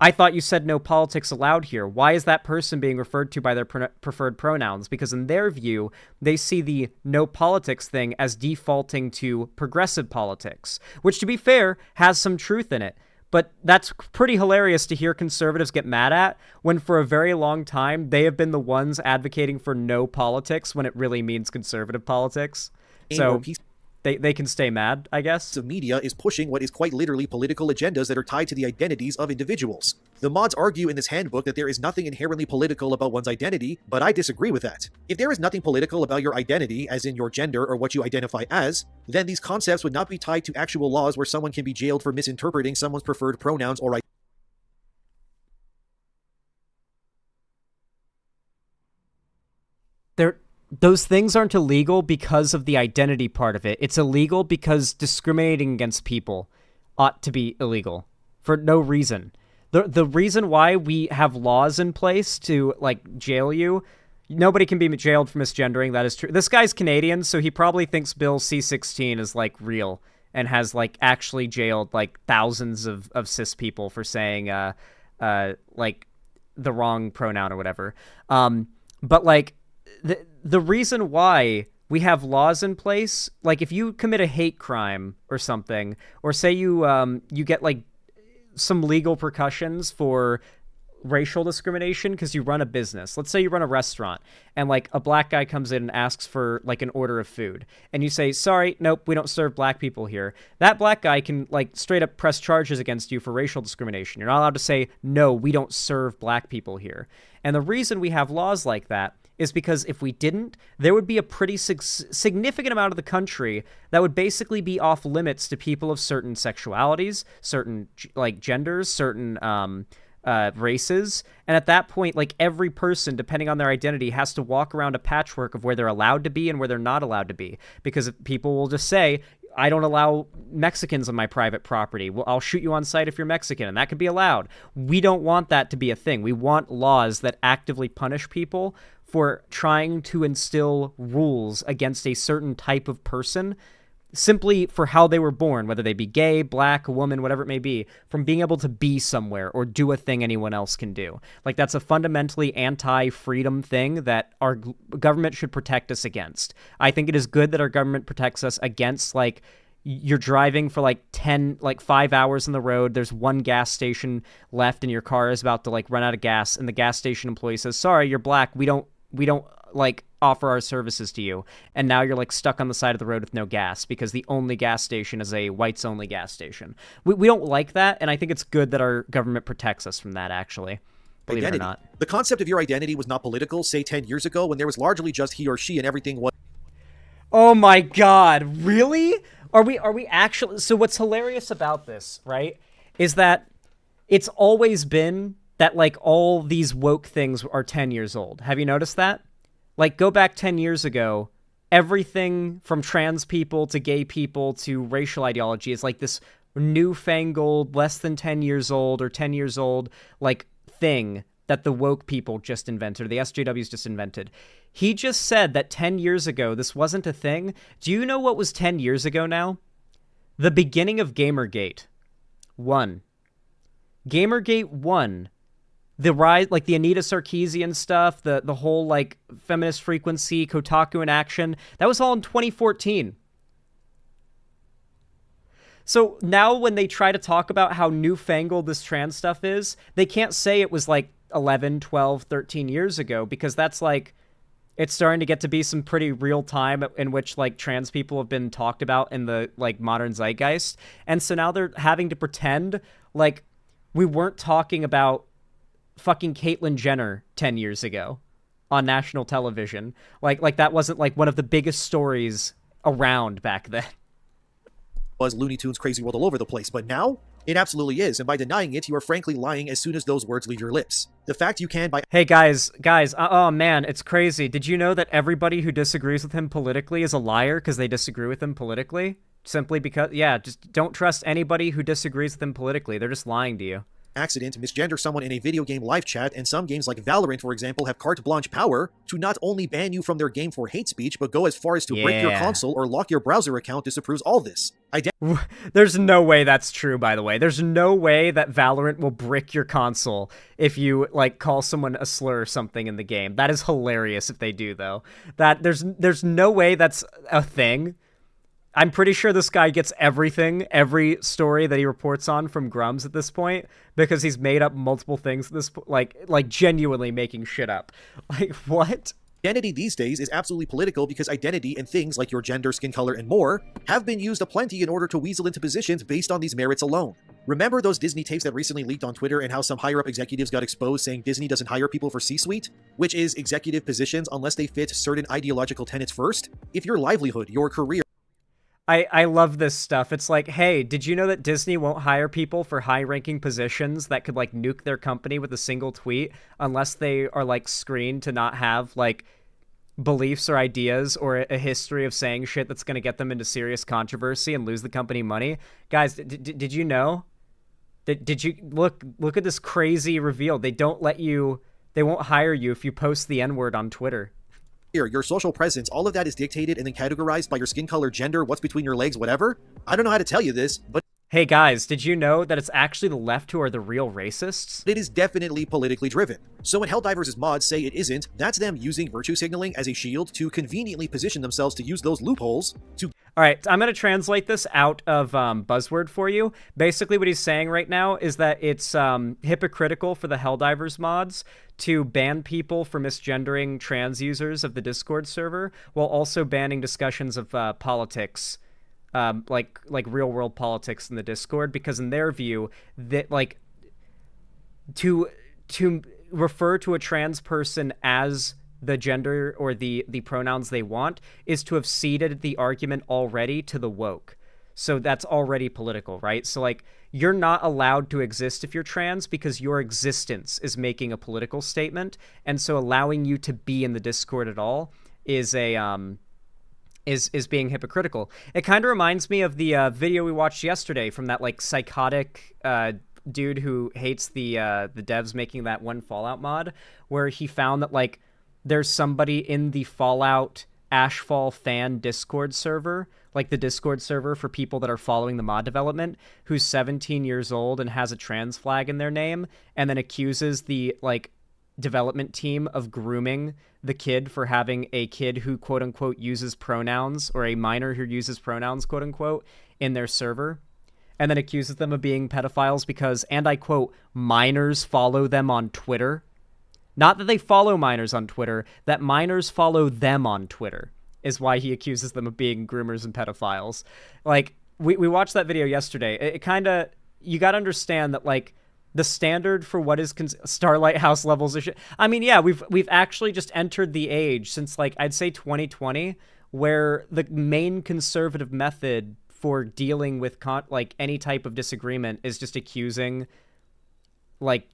S3: I thought you said no politics allowed here. Why is that person being referred to by their preferred pronouns? Because in their view, they see the no politics thing as defaulting to progressive politics, which, to be fair, has some truth in it. But that's pretty hilarious to hear conservatives get mad at when for a very long time they have been the ones advocating for no politics when it really means conservative politics. So they can stay mad, I guess.
S4: The media is pushing what is quite literally political agendas that are tied to the identities of individuals. The mods argue in this handbook that there is nothing inherently political about one's identity, but I disagree with that. If there is nothing political about your identity, as in your gender or what you identify as, then these concepts would not be tied to actual laws where someone can be jailed for misinterpreting someone's preferred pronouns or
S3: Those things aren't illegal because of the identity part of it. It's illegal because discriminating against people ought to be illegal for no reason. The reason why we have laws in place to, like, jail you, Nobody can be jailed for misgendering. That is true. This guy's Canadian, so he probably thinks Bill C-16 is like real and has like actually jailed like thousands of cis people for saying like the wrong pronoun or whatever. But like the reason why we have laws in place, like if you commit a hate crime or something, or say you get like some legal repercussions for racial discrimination because you run a business. Let's say you run a restaurant and like a black guy comes in and asks for like an order of food and you say, sorry, nope, we don't serve black people here. That black guy can like straight up press charges against you for racial discrimination. You're not allowed to say, no, we don't serve black people here. And the reason we have laws like that is because if we didn't, there would be a pretty significant amount of the country that would basically be off limits to people of certain sexualities, certain like genders, certain races. And at that point, like every person, depending on their identity, has to walk around a patchwork of where they're allowed to be and where they're not allowed to be. Because people will just say, I don't allow Mexicans on my private property. Well, I'll shoot you on sight if you're Mexican, and that could be allowed. We don't want that to be a thing. We want laws that actively punish people for trying to instill rules against a certain type of person simply for how they were born, whether they be gay, black, a woman, whatever it may be, from being able to be somewhere or do a thing anyone else can do. Like, that's a fundamentally anti-freedom thing that our government should protect us against. I think it is good that our government protects us against, like, you're driving for like 5 hours on the road, there's one gas station left and your car is about to like run out of gas, and the gas station employee says, sorry, you're black, we don't like offer our services to you, and now you're like stuck on the side of the road with no gas because the only gas station is a whites only gas station. We don't like that, and I think it's good that our government protects us from that, actually. Believe it or not.
S4: The concept of your identity was not political, say 10 years ago, when there was largely just he or she and everything was...
S3: Oh my god, really? Are we actually... So what's hilarious about this, right, is that it's always been that like all these woke things are 10 years old. Have you noticed that? Like, go back 10 years ago, everything from trans people to gay people to racial ideology is like this newfangled, less than 10 years old or 10 years old, like, thing that the woke people just invented, or the SJWs just invented. He just said that 10 years ago, this wasn't a thing. Do you know what was 10 years ago now? The beginning of Gamergate 1. Gamergate 1. The rise, like the Anita Sarkeesian stuff, the whole like feminist frequency, Kotaku in action, that was all in 2014. So now when they try to talk about how newfangled this trans stuff is, they can't say it was like 11, 12, 13 years ago, because that's like, it's starting to get to be some pretty real time in which like trans people have been talked about in the like modern zeitgeist. And so now they're having to pretend like we weren't talking about fucking Caitlyn Jenner 10 years ago on national television. Like that wasn't like one of the biggest stories around back then.
S4: Was Looney Tunes Crazy World all over the place, but now it absolutely is, and by denying it, you are frankly lying as soon as those words leave your lips. The fact you can by...
S3: Hey guys, oh man, it's crazy. Did you know that everybody who disagrees with him politically is a liar because they disagree with him politically? Simply because, yeah, just don't trust anybody who disagrees with him politically. They're just lying to you.
S4: Accident misgender someone in a video game live chat, and some games like Valorant, for example, have carte blanche power to not only ban you from their game for hate speech, but go as far as to break your console or lock your browser account disapproves all this.
S3: There's no way that's true, by the way. There's no way that Valorant will brick your console if you, like, call someone a slur or something in the game. That is hilarious if they do, though. There's no way that's a thing. I'm pretty sure this guy gets everything, every story that he reports on from Grums at this point, because he's made up multiple things at this like genuinely making shit up. Like, what?
S4: Identity these days is absolutely political because identity and things like your gender, skin color, and more have been used aplenty in order to weasel into positions based on these merits alone. Remember those Disney tapes that recently leaked on Twitter and how some higher-up executives got exposed saying Disney doesn't hire people for C-suite, which is executive positions unless they fit certain ideological tenets first? If your livelihood, your career...
S3: I love this stuff. It's like, hey, did you know that Disney won't hire people for high-ranking positions that could, like, nuke their company with a single tweet unless they are, like, screened to not have, like, beliefs or ideas or a history of saying shit that's going to get them into serious controversy and lose the company money? Guys, did you know? Did you... Look at this crazy reveal. They don't let you They won't hire you if you post the N-word on Twitter.
S4: Your social presence, all of that is dictated and then categorized by your skin color, gender, what's between your legs, whatever. I don't know how to tell you this, but
S3: hey guys, did you know that it's actually the left who are the real racists?
S4: it is definitely politically driven. So when Helldivers' mods say it isn't, that's them using virtue signaling as a shield to conveniently position themselves to use those loopholes to...
S3: All right, I'm going to translate this out of Buzzword for you. Basically, what he's saying right now is that it's hypocritical for the Helldivers mods to ban people for misgendering trans users of the Discord server, while also banning discussions of politics, like real world politics in the Discord, because in their view, that like to refer to a trans person as the gender or the pronouns they want is to have ceded the argument already to the woke. So that's already political, right? So like you're not allowed to exist if you're trans because your existence is making a political statement, and so allowing you to be in the Discord at all is a is being hypocritical. It kind of reminds me of the video we watched yesterday from that like psychotic dude who hates the devs making that one Fallout mod, where he found that like there's somebody in the Fallout Ashfall fan Discord server, like the Discord server for people that are following the mod development, who's 17 years old and has a trans flag in their name, and then accuses the like development team of grooming the kid for having a kid who quote unquote uses pronouns, or a minor who uses pronouns quote unquote in their server, and then accuses them of being pedophiles because, and I quote, minors follow them on Twitter. Not that they follow minors on Twitter, that minors follow them on Twitter is why he accuses them of being groomers and pedophiles. Like, we watched that video yesterday. It kind of, you got to understand that, like, the standard for what is Starlight House levels of shit. I mean, yeah, we've actually just entered the age since, like, I'd say 2020, where the main conservative method for dealing with, like, any type of disagreement is just accusing, like,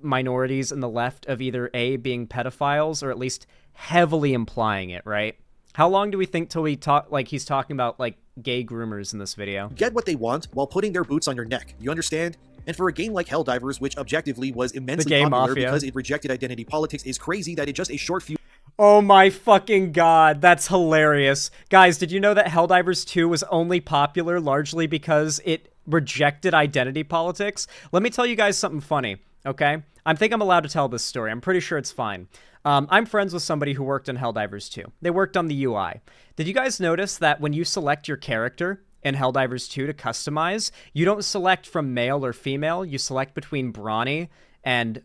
S3: minorities in the left of either A, being pedophiles, or at least heavily implying it, right? How long do we think till we talk, like, he's talking about, like, gay groomers in this video?
S4: Get what they want while putting their boots on your neck. You understand? And for a game like Helldivers, which objectively was immensely popular because it rejected identity politics, is crazy that in just a short few...
S3: Oh my fucking god, that's hilarious. Guys, did you know that Helldivers 2 was only popular largely because it rejected identity politics? Let me tell you guys something funny, okay? I think I'm allowed to tell this story. I'm pretty sure it's fine. I'm friends with somebody who worked on Helldivers 2. They worked on the UI. Did you guys notice that when you select your character in Helldivers 2 to customize, you don't select from male or female, you select between brawny and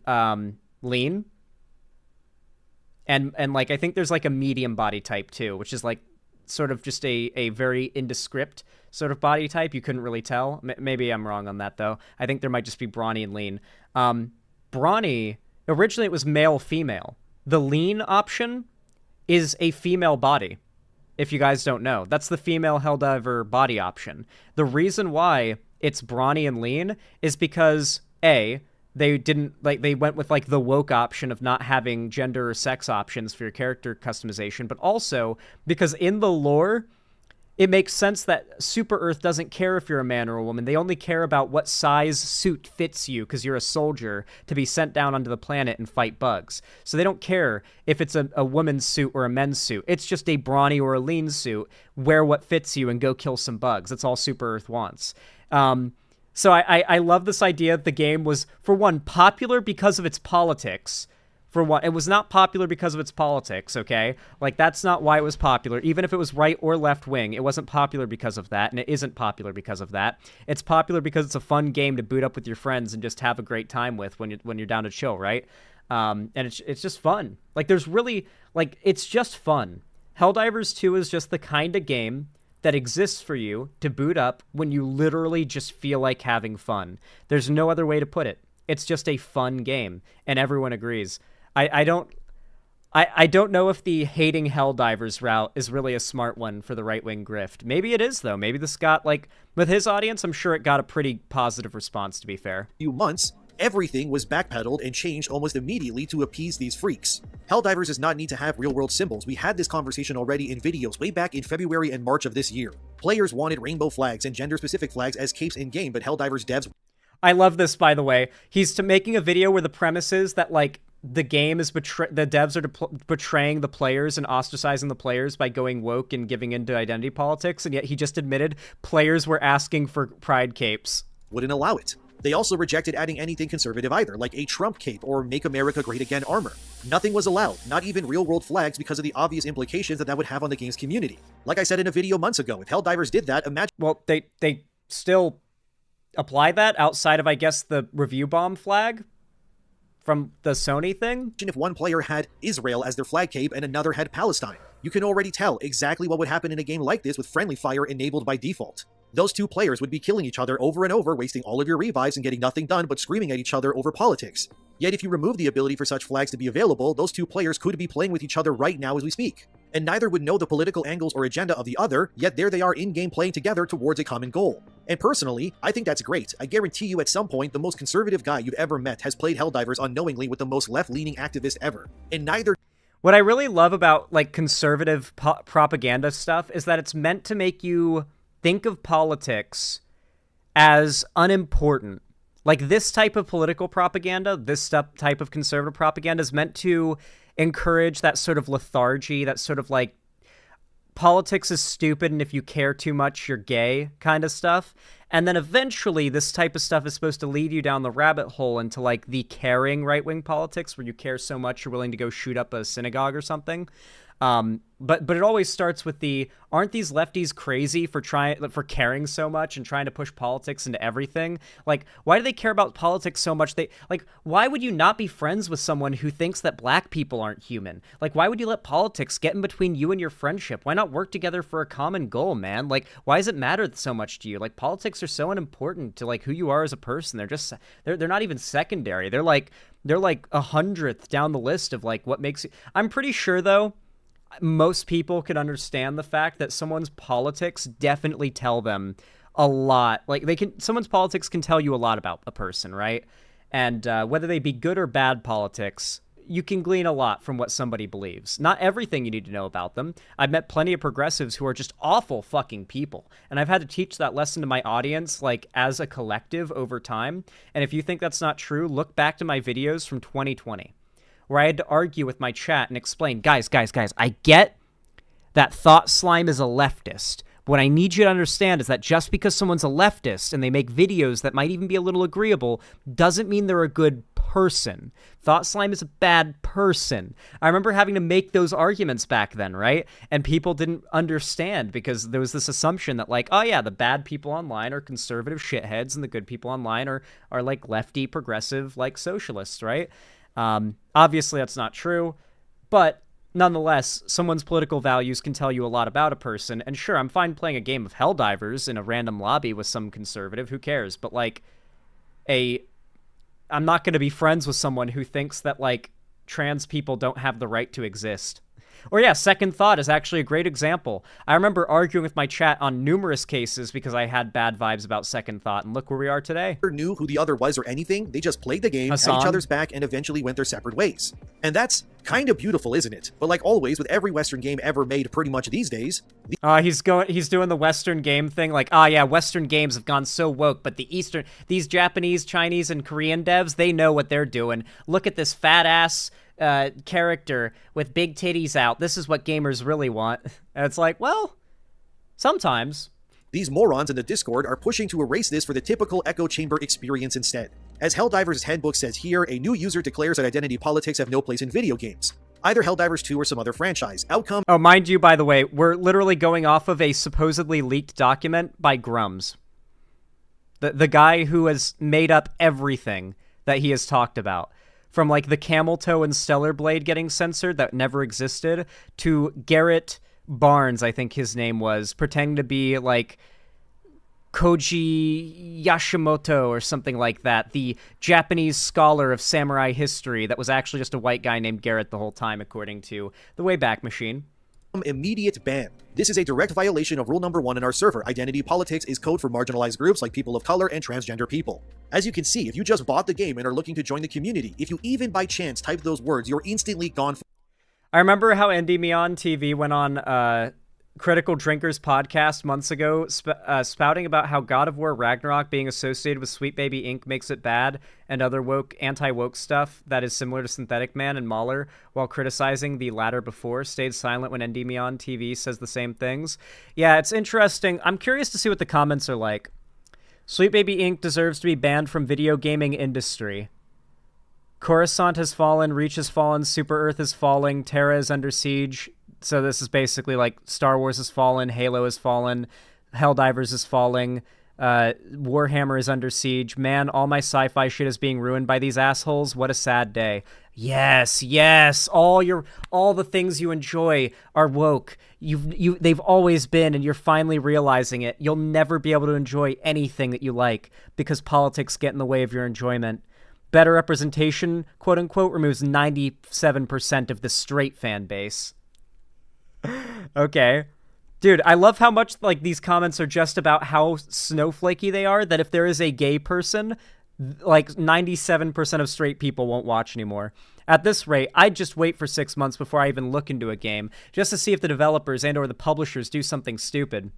S3: lean? And like, I think there's like a medium body type too, which is like sort of just a very indescript sort of body type. You couldn't really tell. Maybe I'm wrong on that though. I think there might just be brawny and lean. Brawny, originally it was male-female. The lean option is a female body, if you guys don't know. That's the female Helldiver body option. The reason why it's brawny and lean is because, A, they went with like the woke option of not having gender or sex options for your character customization, but also because in the lore, it makes sense that Super Earth doesn't care if you're a man or a woman. They only care about what size suit fits you because you're a soldier to be sent down onto the planet and fight bugs. So they don't care if it's a woman's suit or a men's suit. It's just a brawny or a lean suit. Wear what fits you and go kill some bugs. That's all Super Earth wants. So I love this idea that the game was, for one, popular because of its politics. For one, it was not popular because of its politics, okay? Like, that's not why it was popular. Even if it was right or left wing, it wasn't popular because of that, and it isn't popular because of that. It's popular because it's a fun game to boot up with your friends and just have a great time with when you're down to chill, right? And it's just fun. Like, there's really, like, it's just fun. Helldivers 2 is just the kind of game that exists for you to boot up when you literally just feel like having fun. There's no other way to put it. It's just a fun game, and everyone agrees. I don't know if the hating Helldivers route is really a smart one for the right-wing grift. Maybe it is, though. Maybe this got, like, with his audience, I'm sure it got a pretty positive response, to be fair.
S4: Few months, everything was backpedaled and changed almost immediately to appease these freaks. Helldivers does not need to have real-world symbols. We had this conversation already in videos way back in February and March of this year. Players wanted rainbow flags and gender-specific flags as capes in-game, but Helldivers devs...
S3: I love this, by the way. He's making a video where the premise is that, like, the game is the devs are betraying the players and ostracizing the players by going woke and giving into identity politics, and yet he just admitted players were asking for pride capes.
S4: Wouldn't allow it. They also rejected adding anything conservative either, like a Trump cape or Make America Great Again armor. Nothing was allowed, not even real-world flags, because of the obvious implications that would have on the game's community. Like I said in a video months ago, if Helldivers did that, imagine...
S3: Well, they still apply that outside of, I guess, the review bomb flag from the Sony thing?
S4: If one player had Israel as their flag cape and another had Palestine. You can already tell exactly what would happen in a game like this with friendly fire enabled by default. Those two players would be killing each other over and over, wasting all of your revives and getting nothing done but screaming at each other over politics. Yet if you remove the ability for such flags to be available, those two players could be playing with each other right now as we speak. And neither would know the political angles or agenda of the other, yet there they are in-game playing together towards a common goal. And personally, I think that's great. I guarantee you at some point, the most conservative guy you've ever met has played Helldivers unknowingly with the most left-leaning activist ever. And neither...
S3: What I really love about, like, conservative propaganda stuff is that it's meant to make you think of politics as unimportant. Like, this type of political propaganda, this type of conservative propaganda is meant to encourage that sort of lethargy, that sort of, like, politics is stupid and if you care too much, you're gay kind of stuff. And then eventually this type of stuff is supposed to lead you down the rabbit hole into, like, the caring right-wing politics where you care so much you're willing to go shoot up a synagogue or something. But it always starts with the, aren't these lefties crazy for caring so much and trying to push politics into everything? Like, why do they care about politics so much? Why would you not be friends with someone who thinks that black people aren't human? Like, why would you let politics get in between you and your friendship? Why not work together for a common goal, man? Like, why does it matter so much to you? Like, politics are so unimportant to, like, who you are as a person. They're not even secondary. They're like 100th down the list of, like, what makes you... I'm pretty sure, though, most people can understand the fact that someone's politics definitely tell them a lot. Like, someone's politics can tell you a lot about a person, right? And whether they be good or bad politics, you can glean a lot from what somebody believes. Not everything you need to know about them. I've met plenty of progressives who are just awful fucking people. And I've had to teach that lesson to my audience, like, as a collective over time. And if you think that's not true, look back to my videos from 2020. Where I had to argue with my chat and explain, guys, I get that Thought Slime is a leftist. But what I need you to understand is that just because someone's a leftist and they make videos that might even be a little agreeable doesn't mean they're a good person. Thought Slime is a bad person. I remember having to make those arguments back then, right? And people didn't understand because there was this assumption that, like, oh yeah, the bad people online are conservative shitheads and the good people online are like lefty, progressive, like socialists, right? Obviously that's not true, but nonetheless, someone's political values can tell you a lot about a person, and sure, I'm fine playing a game of Helldivers in a random lobby with some conservative, who cares, but, like, I'm not going to be friends with someone who thinks that, like, trans people don't have the right to exist. Or yeah, Second Thought is actually a great example. I remember arguing with my chat on numerous cases because I had bad vibes about Second Thought, and look where we are today.
S4: Knew who the other was or anything, they just played the game, had each other's back, and eventually went their separate ways. And that's kind of beautiful, isn't it? But like always, with every Western game ever made pretty much these days...
S3: He's doing the Western game thing, like, yeah, Western games have gone so woke, but these Japanese, Chinese, and Korean devs, they know what they're doing. Look at this fat-ass... character with big titties out. This is what gamers really want. And it's like, well, sometimes.
S4: These morons in the Discord are pushing to erase this for the typical echo chamber experience instead. As Helldivers' handbook says here, a new user declares that identity politics have no place in video games. Either Helldivers 2 or some other franchise. Outcome...
S3: Oh, mind you, by the way, we're literally going off of a supposedly leaked document by Grums. The guy who has made up everything that he has talked about. From, like, the Camel Toe and Stellar Blade getting censored that never existed, to Garrett Barnes, I think his name was, pretending to be, like, Koji Yashimoto or something like that, the Japanese scholar of samurai history that was actually just a white guy named Garrett the whole time, according to the Wayback Machine.
S4: Immediate ban. This is a direct violation of rule number 1 in our server. Identity politics is code for marginalized groups like people of color and transgender people. As you can see, if you just bought the game and are looking to join the community, if you even by chance type those words, you're instantly gone.
S3: I remember how Indie Me on TV went on Critical Drinkers podcast months ago spouting about how God of War Ragnarok being associated with Sweet Baby Inc. makes it bad, and other anti-woke stuff that is similar to Synthetic Man and Mahler, while criticizing the latter before, stayed silent when Endymion TV says the same things. Yeah, it's interesting. I'm curious to see what the comments are like. Sweet Baby Inc. deserves to be banned from video gaming industry. Coruscant has fallen, Reach has fallen, Super Earth is falling, Terra is under siege. So this is basically like Star Wars has fallen, Halo has fallen, Helldivers is falling, Warhammer is under siege. Man, all my sci-fi shit is being ruined by these assholes. What a sad day. Yes, yes. All the things you enjoy are woke. They've always been, and you're finally realizing it. You'll never be able to enjoy anything that you like because politics get in the way of your enjoyment. Better representation, quote unquote, removes 97% of the straight fan base. Okay. Dude, I love how much like these comments are just about how snowflakey they are, that if there is a gay person, like 97% of straight people won't watch anymore. At this rate, I'd just wait for 6 months before I even look into a game, just to see if the developers and or the publishers do something stupid.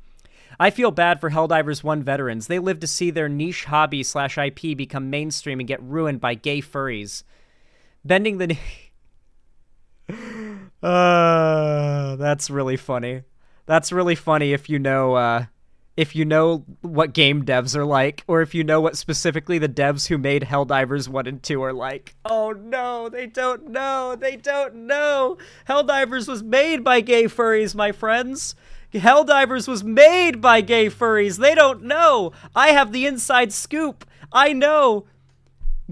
S3: I feel bad for Helldivers 1 veterans. They live to see their niche hobby/IP become mainstream and get ruined by gay furries. Bending the knee... That's really funny. That's really funny if you know what game devs are like, or if you know what specifically the devs who made Helldivers 1 and 2 are like. Oh no, they don't know. They don't know. Helldivers was made by gay furries, my friends. Helldivers was made by gay furries. They don't know. I have the inside scoop. I know.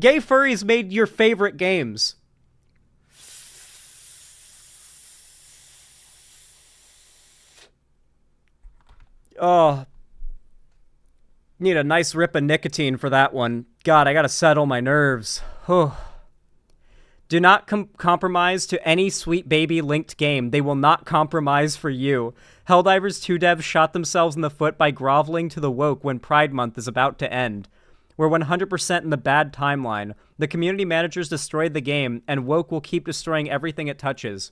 S3: Gay furries made your favorite games. Oh, need a nice rip of nicotine for that one. God, I gotta settle my nerves. Do not compromise to any Sweet Baby linked game. They will not compromise for you. Helldivers 2 devs shot themselves in the foot by groveling to the woke when Pride Month is about to end. We're 100% in the bad timeline. The community managers destroyed the game, and woke will keep destroying everything it touches.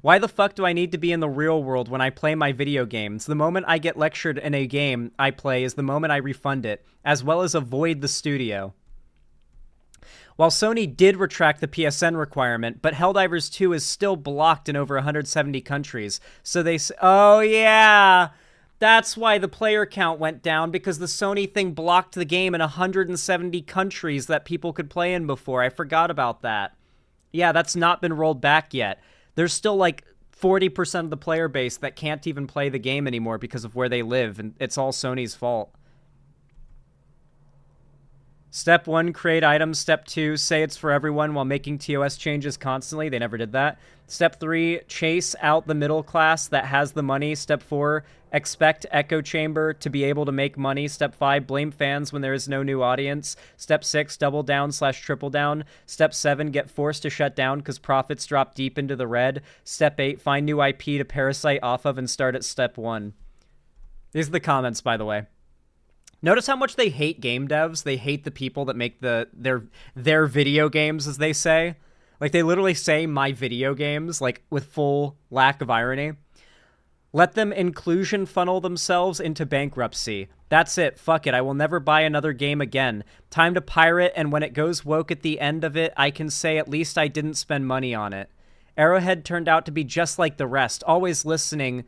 S3: Why the fuck do I need to be in the real world when I play my video games? The moment I get lectured in a game I play is the moment I refund it, as well as avoid the studio. While Sony did retract the PSN requirement, but Helldivers 2 is still blocked in over 170 countries. So oh yeah, that's why the player count went down, because the Sony thing blocked the game in 170 countries that people could play in before. I forgot about that. Yeah, that's not been rolled back yet. There's still like 40% of the player base that can't even play the game anymore because of where they live, and it's all Sony's fault. Step 1, create items. Step 2, say it's for everyone while making TOS changes constantly. They never did that. Step 3, chase out the middle class that has the money. Step 4, expect Echo Chamber to be able to make money. Step 5, blame fans when there is no new audience. Step 6, double down/triple down. Step 7, get forced to shut down because profits drop deep into the red. Step 8, find new IP to parasite off of and start at step 1. These are the comments, by the way. Notice how much they hate game devs. They hate the people that make their video games, as they say. Like, they literally say my video games, like, with full lack of irony. Let them inclusion funnel themselves into bankruptcy. That's it. Fuck it. I will never buy another game again. Time to pirate, and when it goes woke at the end of it, I can say at least I didn't spend money on it. Arrowhead turned out to be just like the rest, always listening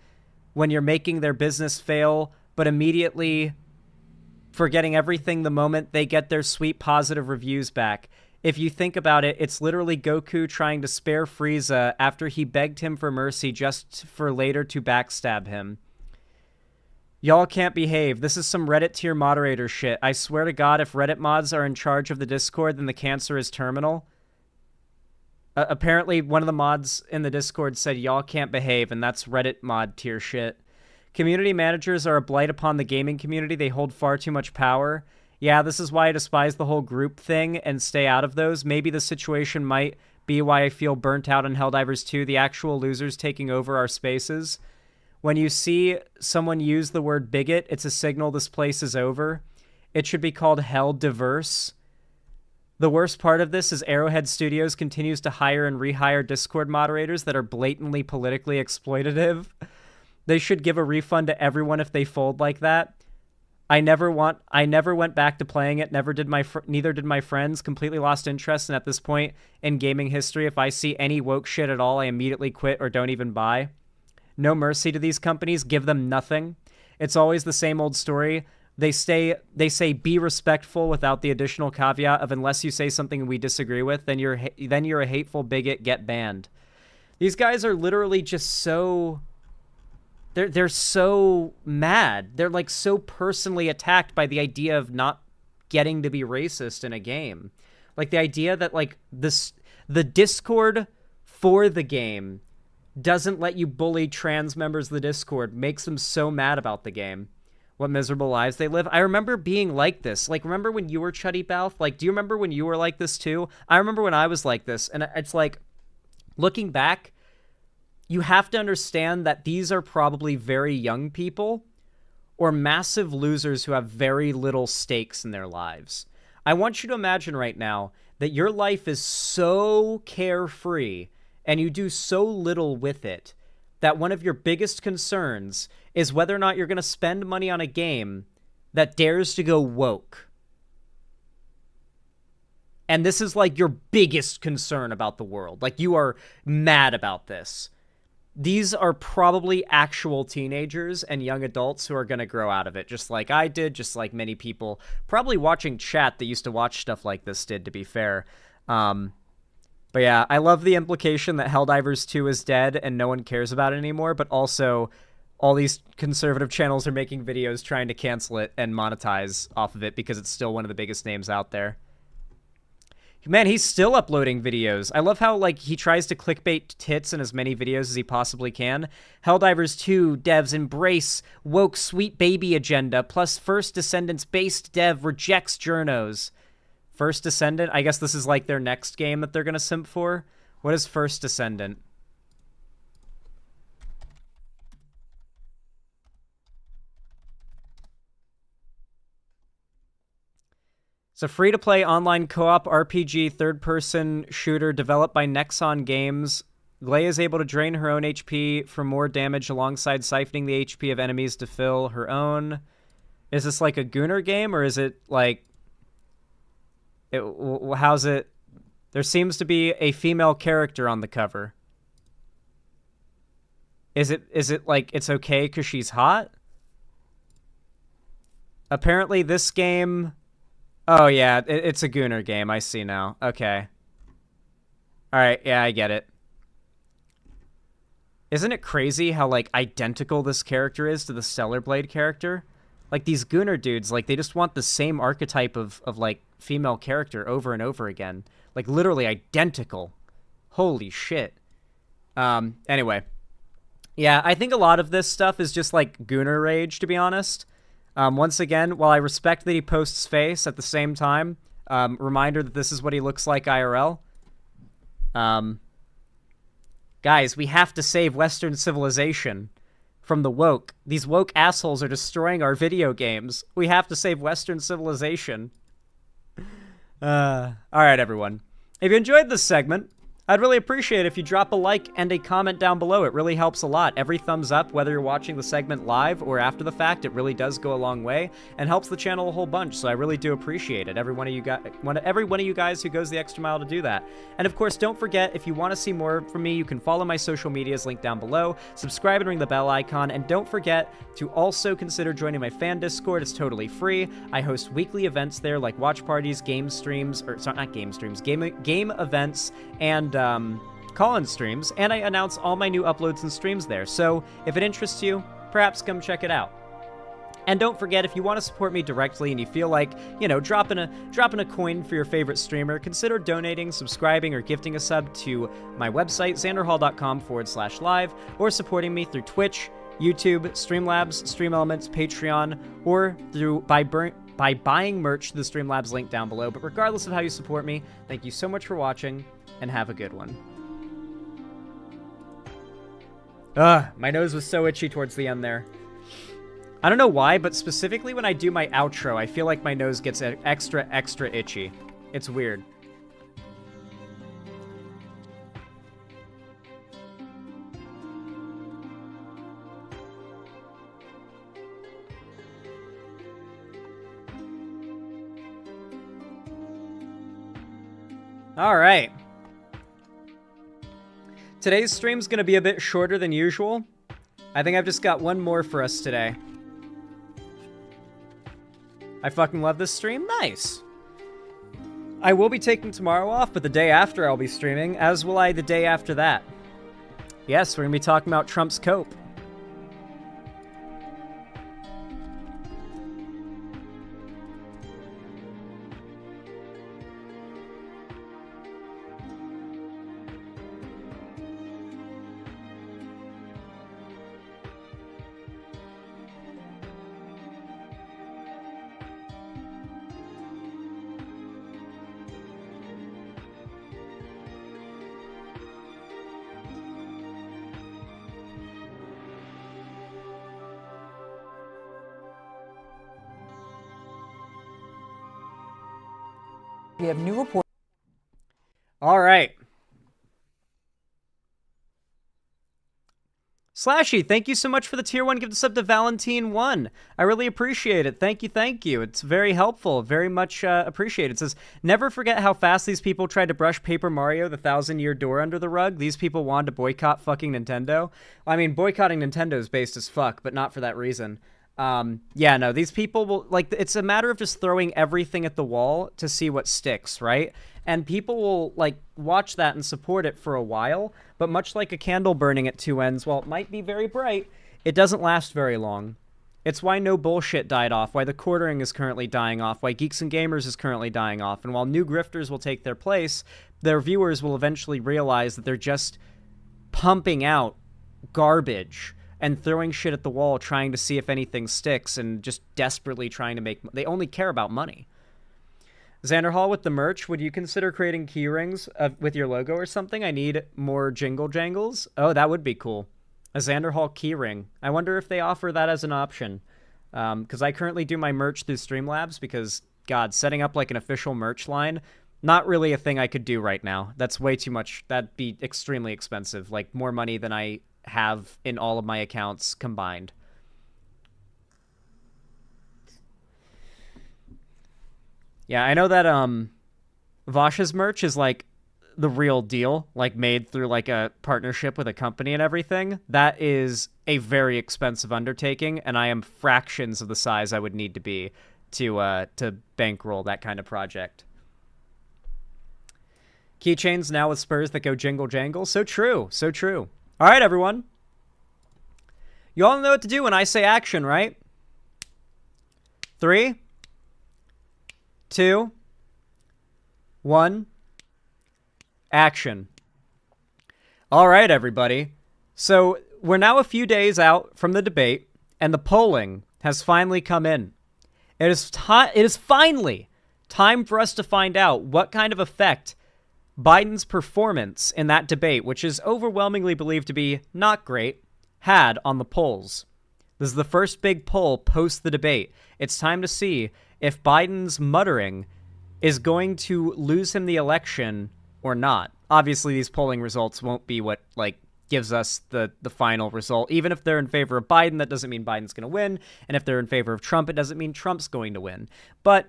S3: when you're making their business fail, but immediately forgetting everything the moment they get their sweet positive reviews back. If you think about it, it's literally Goku trying to spare Frieza after he begged him for mercy just for later to backstab him. Y'all can't behave. This is some Reddit tier moderator shit. I swear to God, if Reddit mods are in charge of the Discord, then the cancer is terminal. Apparently, one of the mods in the Discord said y'all can't behave, and that's Reddit mod tier shit. Community managers are a blight upon the gaming community. They hold far too much power. Yeah, this is why I despise the whole group thing and stay out of those. Maybe the situation might be why I feel burnt out on Helldivers 2. The actual losers taking over our spaces. When you see someone use the word bigot, it's a signal this place is over. It should be called Helldivers. The worst part of this is Arrowhead Studios continues to hire and rehire Discord moderators that are blatantly politically exploitative. They should give a refund to everyone if they fold like that. I never went back to playing it. Neither did my friends. Completely lost interest. And at this point in gaming history, if I see any woke shit at all, I immediately quit or don't even buy. No mercy to these companies. Give them nothing. It's always the same old story. They say be respectful without the additional caveat of unless you say something we disagree with, then you're a hateful bigot. Get banned. These guys are literally just so. They're so mad. They're like so personally attacked by the idea of not getting to be racist in a game. Like the idea that like the Discord for the game doesn't let you bully trans members of the Discord makes them so mad about the game. What miserable lives they live. I remember being like this. Like, remember when you were Chuddy Balf? Like, do you remember when you were like this too? I remember when I was like this. And it's like, looking back, you have to understand that these are probably very young people or massive losers who have very little stakes in their lives. I want you to imagine right now that your life is so carefree and you do so little with it that one of your biggest concerns is whether or not you're going to spend money on a game that dares to go woke. And this is like your biggest concern about the world. Like you are mad about this. These are probably actual teenagers and young adults who are going to grow out of it, just like I did, just like many people probably watching chat that used to watch stuff like this did, to be fair. But yeah, I love the implication that Helldivers 2 is dead and no one cares about it anymore, but also all these conservative channels are making videos trying to cancel it and monetize off of it because it's still one of the biggest names out there. Man, he's still uploading videos. I love how, like, he tries to clickbait tits in as many videos as he possibly can. Helldivers 2 devs embrace woke sweet baby agenda, plus First Descendants-based dev rejects journos. First Descendant? I guess this is, like, their next game that they're gonna simp for? What is First Descendant? It's a free-to-play online co-op RPG third-person shooter developed by Nexon Games. Glay is able to drain her own HP for more damage alongside siphoning the HP of enemies to fill her own. Is this like a Gooner game, or is it like... how's it... There seems to be a female character on the cover. Is it like it's okay because she's hot? Apparently this game... Oh, yeah, it's a Gooner game. I see now. Okay. Alright, yeah, I get it. Isn't it crazy how, like, identical this character is to the Stellar Blade character? Like, these Gooner dudes, like, they just want the same archetype of like, female character over and over again. Like, literally identical. Holy shit. Anyway. Yeah, I think a lot of this stuff is just, like, Gooner rage, to be honest. Once again, while I respect that he posts face, at the same time, reminder that this is what he looks like IRL. Guys, we have to save Western civilization from the woke. These woke assholes are destroying our video games. We have to save Western civilization. Alright, everyone. If you enjoyed this segment, I'd really appreciate it if you drop a like and a comment down below. It really helps a lot. Every thumbs up, whether you're watching the segment live or after the fact, it really does go a long way and helps the channel a whole bunch, so I really do appreciate it. Every one of you guys who goes the extra mile to do that. And of course, don't forget, if you want to see more from me, you can follow my social medias linked down below, subscribe and ring the bell icon, and don't forget to also consider joining my fan Discord. It's totally free. I host weekly events there like watch parties, game streams, or sorry, not game streams, game events, and call-in streams, and I announce all my new uploads and streams there. So if it interests you, perhaps come check it out. And don't forget, if you want to support me directly and you feel like, you know, dropping a coin for your favorite streamer, consider donating, subscribing, or gifting a sub to my website, xanderhall.com/live, or supporting me through Twitch, YouTube, Streamlabs, StreamElements, Patreon, or by buying merch to the Streamlabs link down below. But regardless of how you support me, thank you so much for watching, and have a good one. My nose was so itchy towards the end there. I don't know why, but specifically when I do my outro, I feel like my nose gets extra itchy. It's weird. All right. Today's stream's gonna be a bit shorter than usual. I think I've just got one more for us today. I fucking love this stream. Nice. I will be taking tomorrow off, but the day after I'll be streaming, as will I the day after that. Yes, we're gonna be talking about Trump's cope.
S5: We have new reports.
S3: All right. Slashy, thank you so much for the tier 1 gift sub to Valentine1. I really appreciate it. Thank you. It's very helpful. Very much appreciated. It says, never forget how fast these people tried to brush Paper Mario the 1,000-year door under the rug. These people wanted to boycott fucking Nintendo. I mean, boycotting Nintendo is based as fuck, but not for that reason. Yeah, no, these people will, like, it's a matter of just throwing everything at the wall to see what sticks, right? And people will, like, watch that and support it for a while, but much like a candle burning at two ends, while it might be very bright, it doesn't last very long. It's why No Bullshit died off, why The Quartering is currently dying off, why Geeks and Gamers is currently dying off, and while new grifters will take their place, their viewers will eventually realize that they're just pumping out garbage and throwing shit at the wall, trying to see if anything sticks, and just desperately trying to make... They only care about money. Xander Hall with the merch, would you consider creating key rings with your logo or something? I need more jingle jangles. Oh, that would be cool. A Xander Hall key ring. I wonder if they offer that as an option. Because I currently do my merch through Streamlabs, because, God, setting up like an official merch line, not really a thing I could do right now. That's way too much. That'd be extremely expensive. Like, more money than I have in all of my accounts combined. Yeah, I know that Vash's merch is like the real deal, like made through like a partnership with a company and everything. That is a very expensive undertaking, and I am fractions of the size I would need to be to bankroll that kind of project. Keychains now with spurs that go jingle jangle. So true, so true. All right, everyone. You all know what to do when I say action, right? 3, 2, 1, action. All right, everybody. So we're now a few days out from the debate, and the polling has finally come in. It is finally time for us to find out what kind of effect Biden's performance in that debate, which is overwhelmingly believed to be not great, had on the polls. This is the first big poll post the debate. It's time to see if Biden's muttering is going to lose him the election or not. Obviously, these polling results won't be what, like, gives us the final result. Even if they're in favor of Biden, that doesn't mean Biden's going to win. And if they're in favor of Trump, it doesn't mean Trump's going to win. But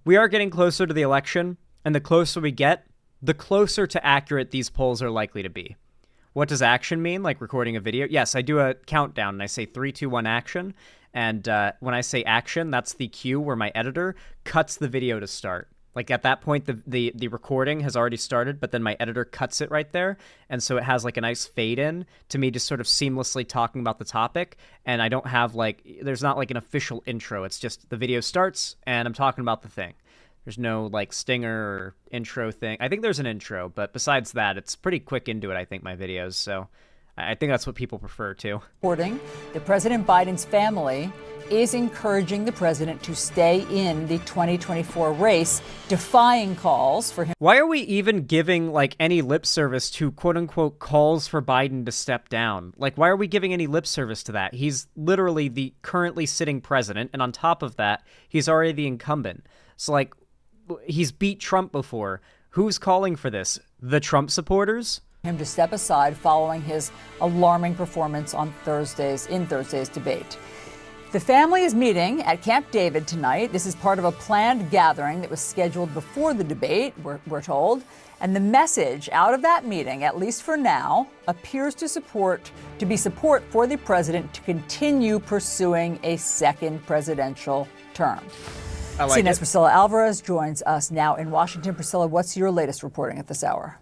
S3: we are getting closer to the election, and the closer we get, the closer to accurate these polls are likely to be. What does action mean? Like recording a video? Yes, I do a countdown, and I say 3, 2, 1, action. And when I say action, that's the cue where my editor cuts the video to start. Like at that point, the recording has already started, but then my editor cuts it right there. And so it has like a nice fade in to me just sort of seamlessly talking about the topic. And I don't have like, there's not like an official intro. It's just the video starts and I'm talking about the thing. There's no like stinger or intro thing. I think there's an intro, but besides that, it's pretty quick into it, I think, my videos. So I think that's what people prefer too.
S5: Reporting that President Biden's family is encouraging the president to stay in the 2024 race, defying calls for him.
S3: Why are we even giving like any lip service to quote unquote calls for Biden to step down? Like, why are we giving any lip service to that? He's literally the currently sitting president. And on top of that, he's already the incumbent. So like, he's beat Trump before. Who's calling for this? The Trump supporters?
S5: Him to step aside following his alarming performance on Thursday's debate. The family is meeting at Camp David tonight. This is part of a planned gathering that was scheduled before the debate, we're told. And the message out of that meeting, at least for now, appears to be support for the president to continue pursuing a second presidential term. CNN's Priscilla Alvarez joins us now in Washington. Priscilla, what's your latest reporting at this hour?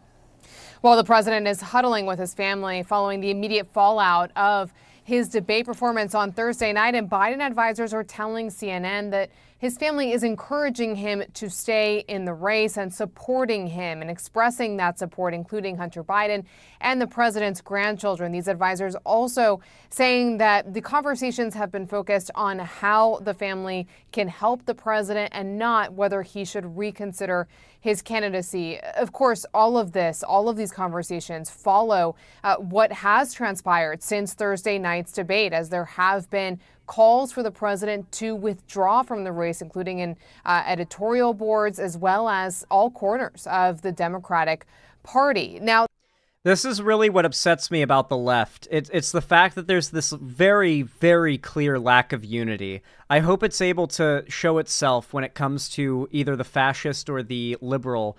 S6: Well, the president is huddling with his family following the immediate fallout of his debate performance on Thursday night, and Biden advisors are telling CNN that his family is encouraging him to stay in the race and supporting him and expressing that support, including Hunter Biden and the president's grandchildren. These advisors also saying that the conversations have been focused on how the family can help the president and not whether he should reconsider his candidacy. Of course, all of these conversations follow what has transpired since Thursday night's debate, as there have been calls for the president to withdraw from the race, including in editorial boards, as well as all corners of the Democratic Party. Now,
S3: this is really what upsets me about the left. It's the fact that there's this very, very clear lack of unity. I hope it's able to show itself when it comes to either the fascist or the liberal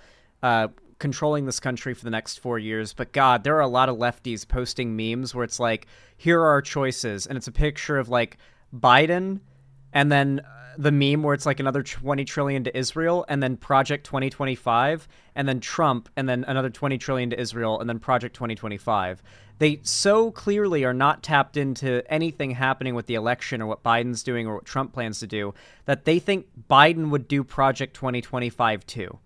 S3: controlling this country for the next 4 years. But God, there are a lot of lefties posting memes where it's like, here are our choices. And it's a picture of like Biden and then the meme where it's like another 20 trillion to Israel and then Project 2025 and then Trump and then another 20 trillion to Israel and then Project 2025. They so clearly are not tapped into anything happening with the election or what Biden's doing or what Trump plans to do that they think Biden would do Project 2025 too.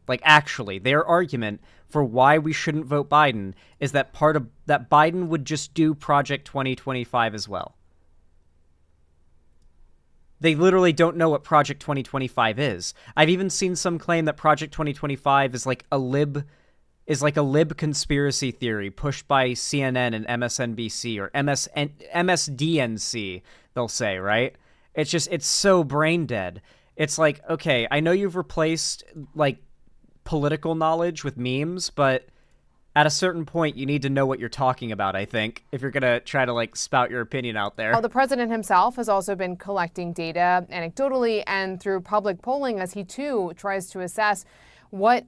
S3: Like, actually, their argument for why we shouldn't vote Biden is that that Biden would just do Project 2025 as well. They literally don't know what Project 2025 is. I've even seen some claim that Project 2025 is like a lib conspiracy theory pushed by CNN and MSNBC or MSDNC, they'll say, right? It's so brain dead. It's like, okay, I know you've replaced like political knowledge with memes, but at a certain point, you need to know what you're talking about, I think, if you're going to try to like spout your opinion out there.
S6: Well, the president himself has also been collecting data anecdotally and through public polling as he too tries to assess what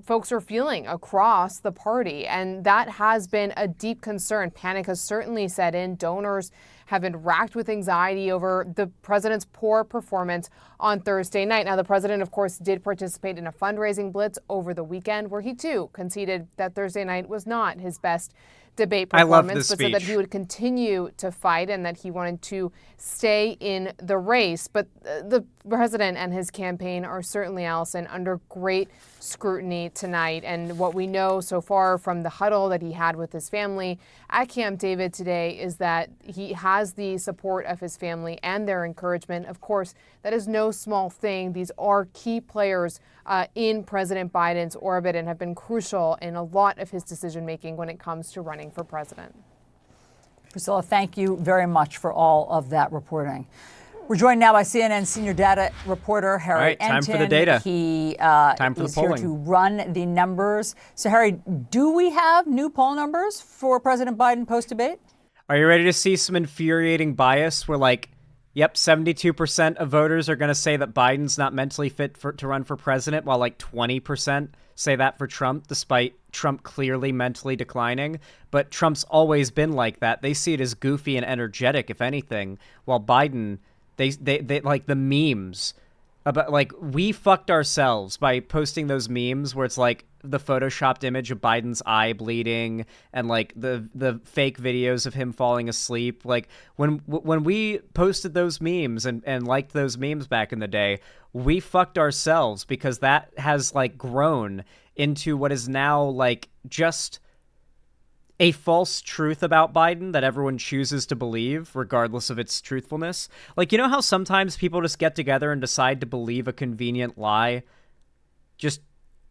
S6: folks are feeling across the party. And that has been a deep concern. Panic has certainly set in. Donors have been racked with anxiety over the president's poor performance on Thursday night. Now, the president, of course, did participate in a fundraising blitz over the weekend where he, too, conceded that Thursday night was not his best debate performance, but said that he would continue to fight and that he wanted to stay in the race. But the president and his campaign are certainly, Allison, under great scrutiny tonight. And what we know so far from the huddle that he had with his family at Camp David today is that he has the support of his family and their encouragement. Of course, that is no small thing. These are key players in President Biden's orbit and have been crucial in a lot of his decision-making when it comes to running for president.
S5: Priscilla, thank you very much for all of that reporting. We're joined now by CNN senior data reporter Harry Enton.
S3: Time for the data.
S5: He
S3: is
S5: here to run the numbers. So, Harry, do we have new poll numbers for President Biden post-debate?
S3: Are you ready to see some infuriating bias where, like, yep, 72% of voters are going to say that Biden's not mentally fit to run for president, while like 20% say that for Trump, despite Trump clearly mentally declining. But Trump's always been like that. They see it as goofy and energetic, if anything, while Biden, they like the memes about, like, we fucked ourselves by posting those memes where it's like the photoshopped image of Biden's eye bleeding and like the fake videos of him falling asleep. Like when we posted those memes and liked those memes back in the day, we fucked ourselves because that has like grown into what is now like just a false truth about Biden that everyone chooses to believe, regardless of its truthfulness. Like, you know how sometimes people just get together and decide to believe a convenient lie, just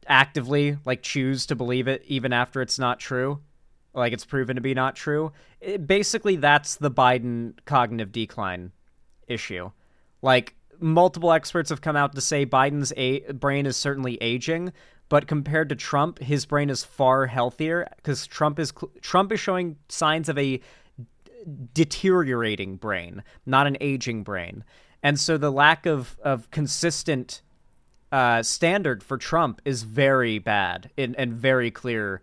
S3: actively, like, choose to believe it even after it's not true, like it's proven to be not true? Basically, that's the Biden cognitive decline issue. Like, multiple experts have come out to say Biden's brain is certainly aging, but compared to Trump, his brain is far healthier because Trump is showing signs of a deteriorating brain, not an aging brain. And so the lack of consistent standard for Trump is very bad and very clear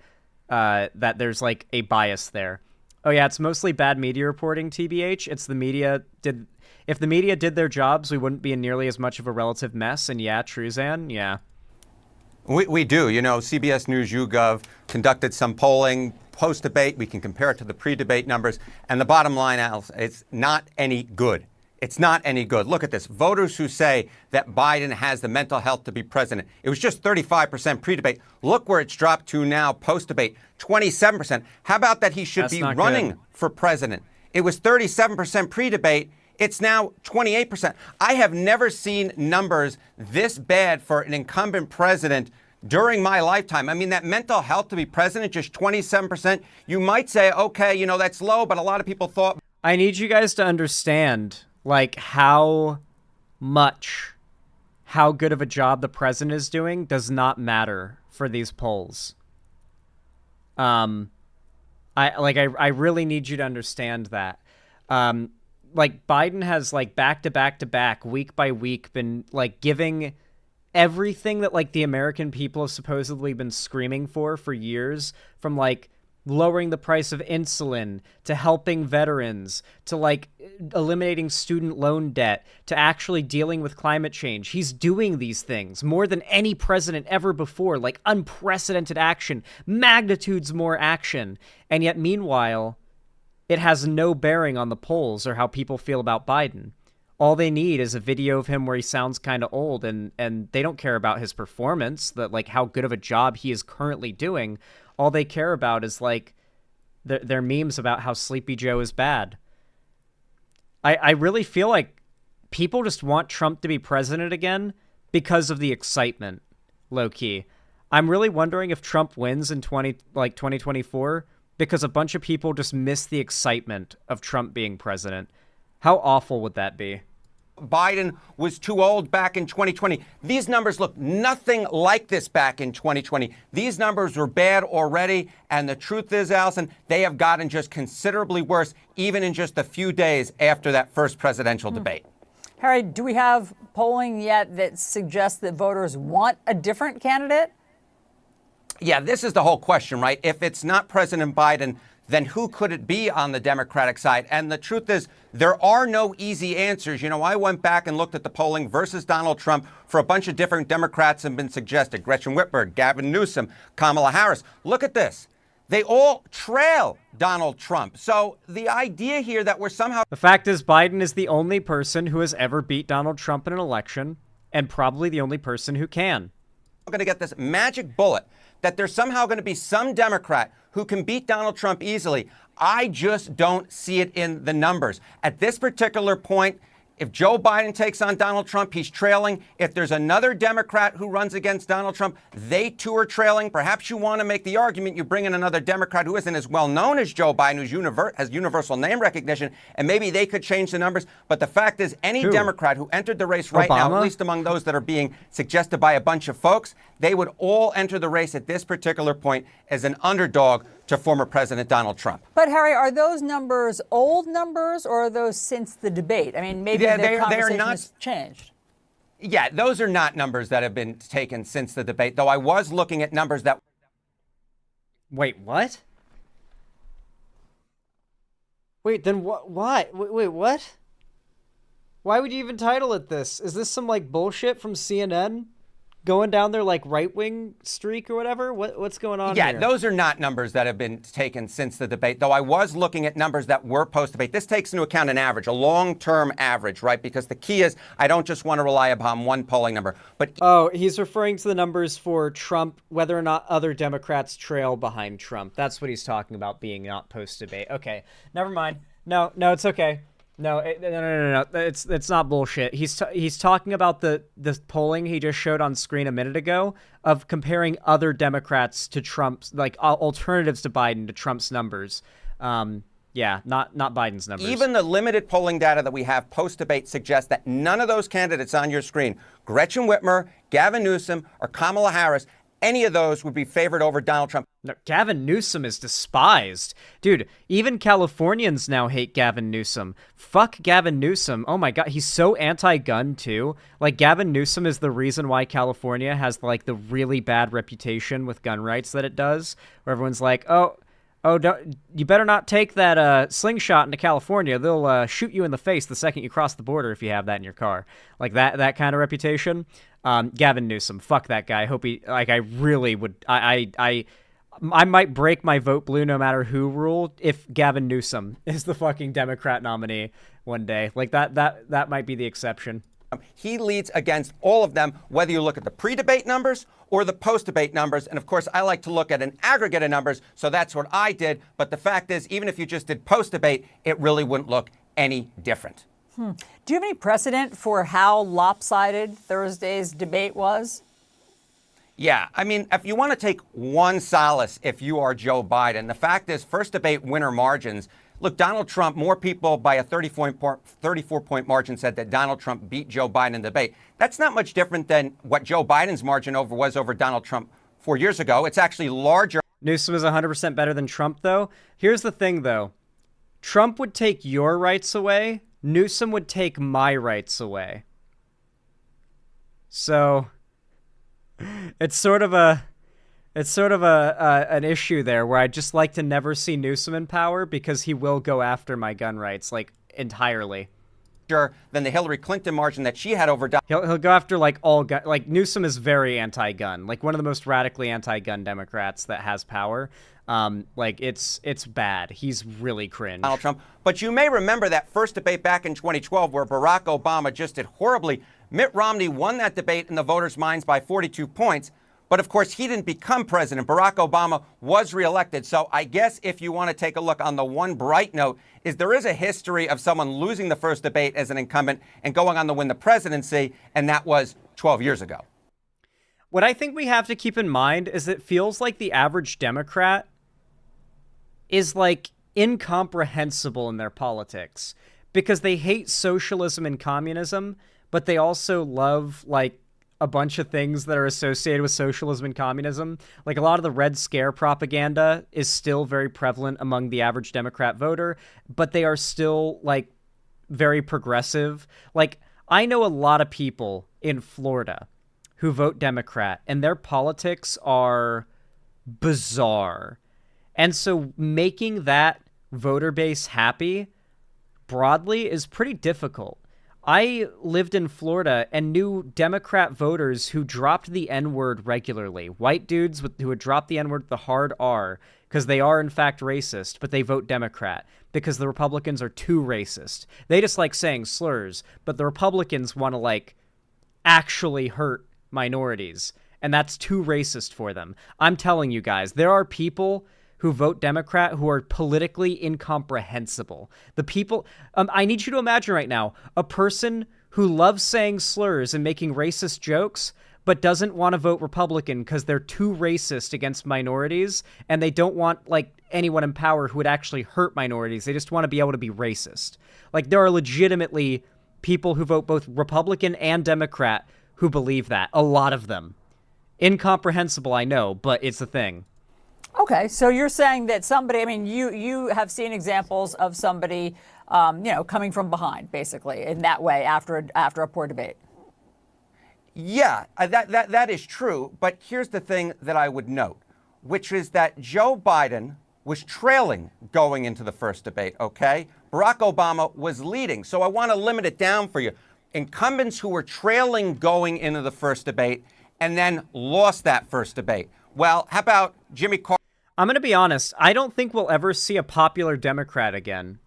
S3: that there's like a bias there. Oh yeah, it's mostly bad media reporting, TBH. It's the media did. If the media did their jobs, we wouldn't be in nearly as much of a relative mess. And yeah, Truzan, yeah.
S10: We do. You know, CBS News YouGov conducted some polling post-debate. We can compare it to the pre-debate numbers. And the bottom line, Al, it's not any good. It's not any good. Look at this. Voters who say that Biden has the mental health to be president. It was just 35% pre-debate. Look where it's dropped to now post-debate, 27%. How about that he should be running for president? It was 37% pre-debate. It's now 28%. I have never seen numbers this bad for an incumbent president during my lifetime. I mean, that mental health to be president, just 27%. You might say, okay, you know, that's low, but a lot of people thought.
S3: I need you guys to understand, like, how good of a job the president is doing does not matter for these polls. I really need you to understand that. Like, Biden has, like, back to back, week by week, been, like, giving everything that, like, the American people have supposedly been screaming for years, from, like, lowering the price of insulin, to helping veterans, to, like, eliminating student loan debt, to actually dealing with climate change. He's doing these things more than any president ever before, like unprecedented action, magnitudes more action. And yet, meanwhile, it has no bearing on the polls or how people feel about Biden. All they need is a video of him where he sounds kind of old, and they don't care about his performance, that, like, how good of a job he is currently doing. All they care about is, like, their memes about how Sleepy Joe is bad. I really feel like people just want Trump to be president again because of the excitement, low-key. I'm really wondering if Trump wins in 2024 because a bunch of people just miss the excitement of Trump being president. How awful would that be?
S10: Biden was too old back in 2020. These numbers look nothing like this back in 2020. These numbers were bad already, and the truth is, Allison, they have gotten just considerably worse, even in just a few days after that first presidential debate.
S5: Harry, do we have polling yet that suggests that voters want a different candidate?
S10: Yeah, this is the whole question, right? If it's not President Biden, then who could it be on the Democratic side? And the truth is, there are no easy answers. You know, I went back and looked at the polling versus Donald Trump for a bunch of different Democrats have been suggested. Gretchen Whitmer, Gavin Newsom, Kamala Harris. Look at this. They all trail Donald Trump. So the idea here that we're somehow...
S3: The fact is, Biden is the only person who has ever beat Donald Trump in an election, and probably the only person who can.
S10: We're going to get this magic bullet that there's somehow going to be some Democrat who can beat Donald Trump easily. I just don't see it in the numbers. At this particular point, if Joe Biden takes on Donald Trump, he's trailing. If there's another Democrat who runs against Donald Trump, they too are trailing. Perhaps you want to make the argument you bring in another Democrat who isn't as well known as Joe Biden, who has universal name recognition, and maybe they could change the numbers. But the fact is, any Democrat who entered the race right now, at least among those that are being suggested by a bunch of folks, they would all enter the race at this particular point as an underdog to former President Donald Trump.
S5: But Harry, are those numbers old numbers, or are those since the debate? I mean, maybe the conversation has changed.
S10: Yeah, those are not numbers that have been taken since the debate, though I was looking at numbers that...
S3: Wait, what? Wait, then what? Why? Wait, what? Why would you even title it this? Is this some, like, bullshit from CNN? Going down their, like, right-wing streak or whatever? What's going on here?
S10: Yeah, those are not numbers that have been taken since the debate, though I was looking at numbers that were post-debate. This takes into account an average, a long-term average, right? Because the key is I don't just want to rely upon one polling number. But
S3: oh, he's referring to the numbers for Trump, whether or not other Democrats trail behind Trump. That's what he's talking about being not post-debate. Okay, never mind. No, it's okay. No, it's not bullshit. He's talking about the polling he just showed on screen a minute ago of comparing other Democrats to Trump's, like, alternatives to Biden to Trump's numbers. Yeah, not Biden's numbers.
S10: Even the limited polling data that we have post-debate suggests that none of those candidates on your screen, Gretchen Whitmer, Gavin Newsom, or Kamala Harris, any of those would be favored over Donald Trump.
S3: No, Gavin Newsom is despised. Dude, even Californians now hate Gavin Newsom. Fuck Gavin Newsom. Oh my god, he's so anti-gun too. Like, Gavin Newsom is the reason why California has like the really bad reputation with gun rights that it does, where everyone's like, oh, you better not take that slingshot into California. They'll shoot you in the face the second you cross the border if you have that in your car. Like that kind of reputation. Gavin Newsom, fuck that guy. I hope he, like, I really would, I might break my vote blue no matter who ruled if Gavin Newsom is the fucking Democrat nominee one day. Like, that might be the exception.
S10: He leads against all of them, whether you look at the pre-debate numbers or the post-debate numbers. And of course, I like to look at an aggregate of numbers, so that's what I did. But the fact is, even if you just did post-debate, it really wouldn't look any different.
S5: Do you have any precedent for how lopsided Thursday's debate was?
S10: Yeah, I mean, if you want to take one solace, if you are Joe Biden, the fact is, first debate winner margins. Look, Donald Trump, more people by a 34-point margin said that Donald Trump beat Joe Biden in the debate. That's not much different than what Joe Biden's margin was over Donald Trump 4 years ago. It's actually larger.
S3: Newsom is 100% better than Trump, though. Here's the thing, though. Trump would take your rights away. Newsom would take my rights away. So it's sort of an issue there where I'd just like to never see Newsom in power because he will go after my gun rights, like, entirely.
S10: Than the Hillary Clinton margin that she had over Donald.
S3: He'll go after, like, all gun. Like, Newsom is very anti-gun, like one of the most radically anti-gun Democrats that has power. Like, it's bad. He's really cringe.
S10: Donald Trump. But you may remember that first debate back in 2012 where Barack Obama just did horribly. Mitt Romney won that debate in the voters' minds by 42 points. But of course, he didn't become president. Barack Obama was reelected. So I guess if you want to take a look on the one bright note, is there is a history of someone losing the first debate as an incumbent and going on to win the presidency, and that was 12 years ago.
S3: What I think we have to keep in mind is it feels like the average Democrat is, like, incomprehensible in their politics because they hate socialism and communism, but they also love, like, a bunch of things that are associated with socialism and communism. Like, a lot of the Red Scare propaganda is still very prevalent among the average Democrat voter, but they are still, like, very progressive. Like, I know a lot of people in Florida who vote Democrat, and their politics are bizarre. And so making that voter base happy broadly is pretty difficult. I lived in Florida and knew Democrat voters who dropped the N-word regularly. White dudes who would drop the N-word, the hard R, because they are in fact racist, but they vote Democrat because the Republicans are too racist. They just like saying slurs, but the Republicans want to, like, actually hurt minorities, and that's too racist for them. I'm telling you guys, there are people who vote Democrat who are politically incomprehensible. The people, I need you to imagine right now, a person who loves saying slurs and making racist jokes, but doesn't want to vote Republican because they're too racist against minorities, and they don't want, like, anyone in power who would actually hurt minorities. They just want to be able to be racist. Like, there are legitimately people who vote both Republican and Democrat who believe that. A lot of them. Incomprehensible, I know, but it's a thing.
S5: Okay, so you're saying that somebody, I mean, you have seen examples of somebody, coming from behind, basically, in that way after a poor debate.
S10: Yeah, that is true. But here's the thing that I would note, which is that Joe Biden was trailing going into the first debate, okay? Barack Obama was leading. So I want to limit it down for you. Incumbents who were trailing going into the first debate and then lost that first debate. Well, how about Jimmy Carter?
S3: I'm going to be honest. I don't think we'll ever see a popular Democrat again.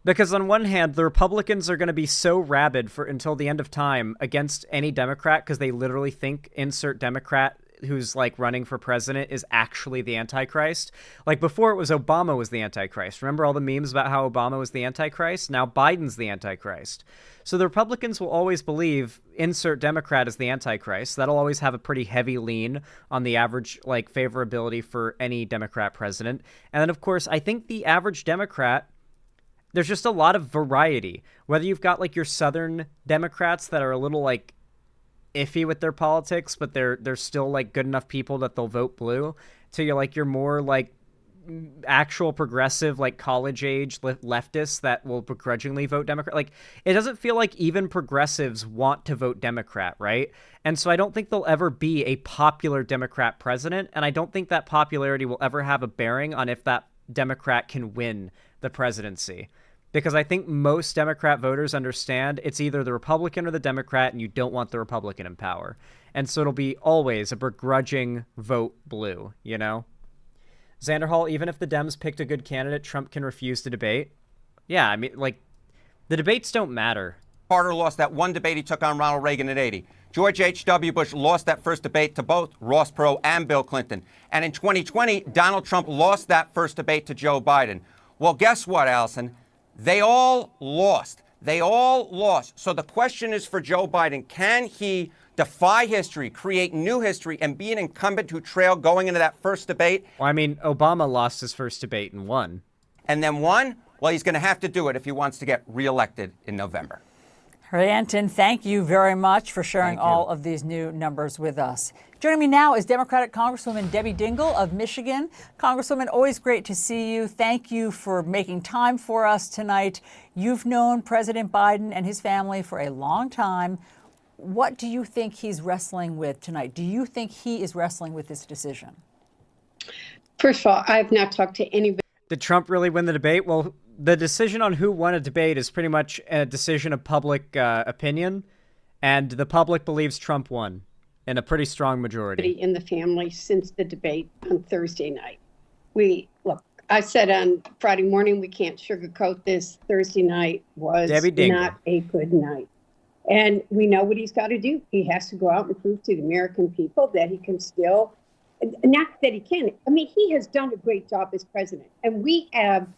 S3: Because on one hand, the Republicans are going to be so rabid until the end of time against any Democrat because they literally think insert Democrat who's, like, running for president is actually the Antichrist. Like, before it was Obama was the Antichrist. Remember all the memes about how Obama was the Antichrist? Now Biden's the Antichrist. So the Republicans will always believe insert Democrat is the Antichrist. That'll always have a pretty heavy lean on the average, like, favorability for any Democrat president. And then, of course, I think the average Democrat, there's just a lot of variety. Whether you've got, like, your Southern Democrats that are a little, like, iffy with their politics, but they're still like good enough people that they'll vote blue. So you're more like actual progressive, like college age leftists that will begrudgingly vote Democrat. Like, it doesn't feel like even progressives want to vote Democrat, right? And so I don't think there'll ever be a popular Democrat president, and I don't think that popularity will ever have a bearing on if that Democrat can win the presidency. Because I think most Democrat voters understand it's either the Republican or the Democrat, and you don't want the Republican in power. And so it'll be always a begrudging vote blue, you know? Xander Hall, even if the Dems picked a good candidate, Trump can refuse to debate. Yeah, I mean, like, the debates don't matter.
S10: Carter lost that one debate he took on Ronald Reagan in '80. George H.W. Bush lost that first debate to both Ross Perot and Bill Clinton. And in 2020, Donald Trump lost that first debate to Joe Biden. Well, guess what, Allison? They all lost. They all lost. So the question is for Joe Biden, can he defy history, create new history, and be an incumbent who trailed going into that first debate?
S3: Well, I mean, Obama lost his first debate and won.
S10: And then won? Well, he's going to have to do it if he wants to get reelected in November.
S5: Anton, thank you very much for sharing all of these new numbers with us. Joining me now is Democratic Congresswoman Debbie Dingell of Michigan. Congresswoman, always great to see you. Thank you for making time for us tonight. You've known President Biden and his family for a long time. What do you think he's wrestling with tonight? Do you think he is wrestling with this decision?
S7: First of all, I have not talked to anybody.
S3: Did Trump really win the debate? Well, the decision on who won a debate is pretty much a decision of public opinion, and the public believes Trump won in a pretty strong majority.
S7: In the family since the debate on Thursday night. I said on Friday morning, we can't sugarcoat this. Thursday night was not a good night. And we know what he's got to do. He has to go out and prove to the American people that he can still, not that he can. I mean, he has done a great job as president. And we have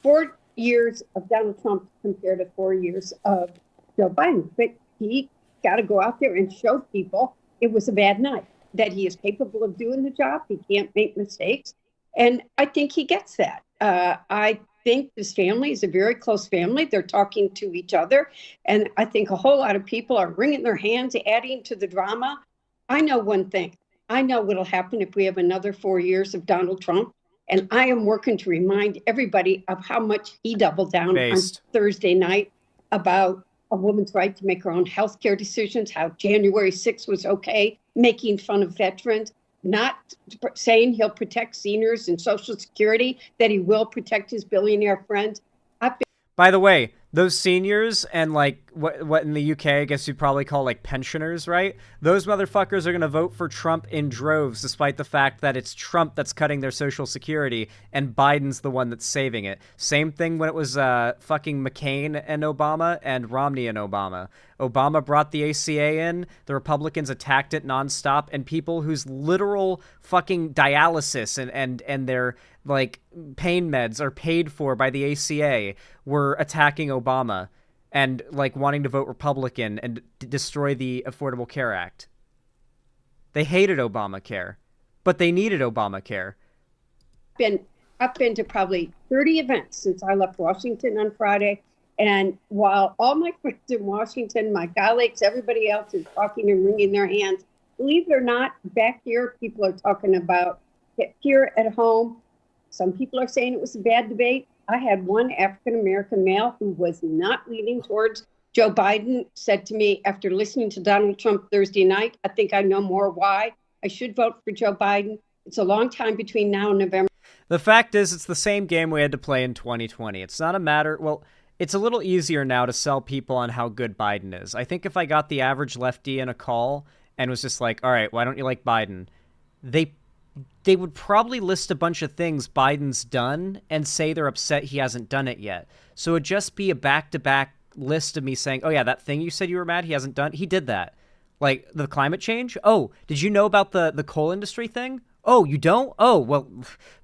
S7: 4 years of Donald Trump compared to 4 years of Joe Biden. But he got to go out there and show people it was a bad night, that he is capable of doing the job. He can't make mistakes. And I think he gets that. I think this family is a very close family. They're talking to each other. And I think a whole lot of people are wringing their hands, adding to the drama. I know one thing. I know what'll happen if we have another 4 years of Donald Trump. And I am working to remind everybody of how much he doubled down on Thursday night about a woman's right to make her own health care decisions, how January 6th was okay, making fun of veterans, not saying he'll protect seniors and Social Security, that he will protect his billionaire friends.
S3: By the way, those seniors and like what in the UK I guess you'd probably call like pensioners, right? Those motherfuckers are going to vote for Trump in droves, despite the fact that it's Trump that's cutting their Social Security and Biden's the one that's saving it. Same thing when it was fucking McCain and Obama and Romney and Obama. Obama brought the ACA in, the Republicans attacked it nonstop, and people whose literal fucking dialysis and their like pain meds are paid for by the ACA were attacking Obama and like wanting to vote Republican and destroy the Affordable Care Act. They hated Obamacare, but they needed Obamacare.
S7: I've been to probably 30 events since I left Washington on Friday. And while all my friends in Washington, my colleagues, everybody else is talking and wringing their hands, believe it or not, back here, people are talking about here at home. Some people are saying it was a bad debate. I had one African-American male who was not leaning towards Joe Biden said to me after listening to Donald Trump Thursday night, I think I know more why I should vote for Joe Biden. It's a long time between now and November.
S3: The fact is, it's the same game we had to play in 2020. It's not a matter, well, it's a little easier now to sell people on how good Biden is. I think if I got the average lefty in a call and was just like, all right, why don't you like Biden? They would probably list a bunch of things Biden's done and say they're upset he hasn't done it yet. So it'd just be a back-to-back list of me saying, oh yeah, that thing you said you were mad he hasn't done, he did that. Like the climate change? Oh, did you know about the coal industry thing? Oh, you don't? Oh, well,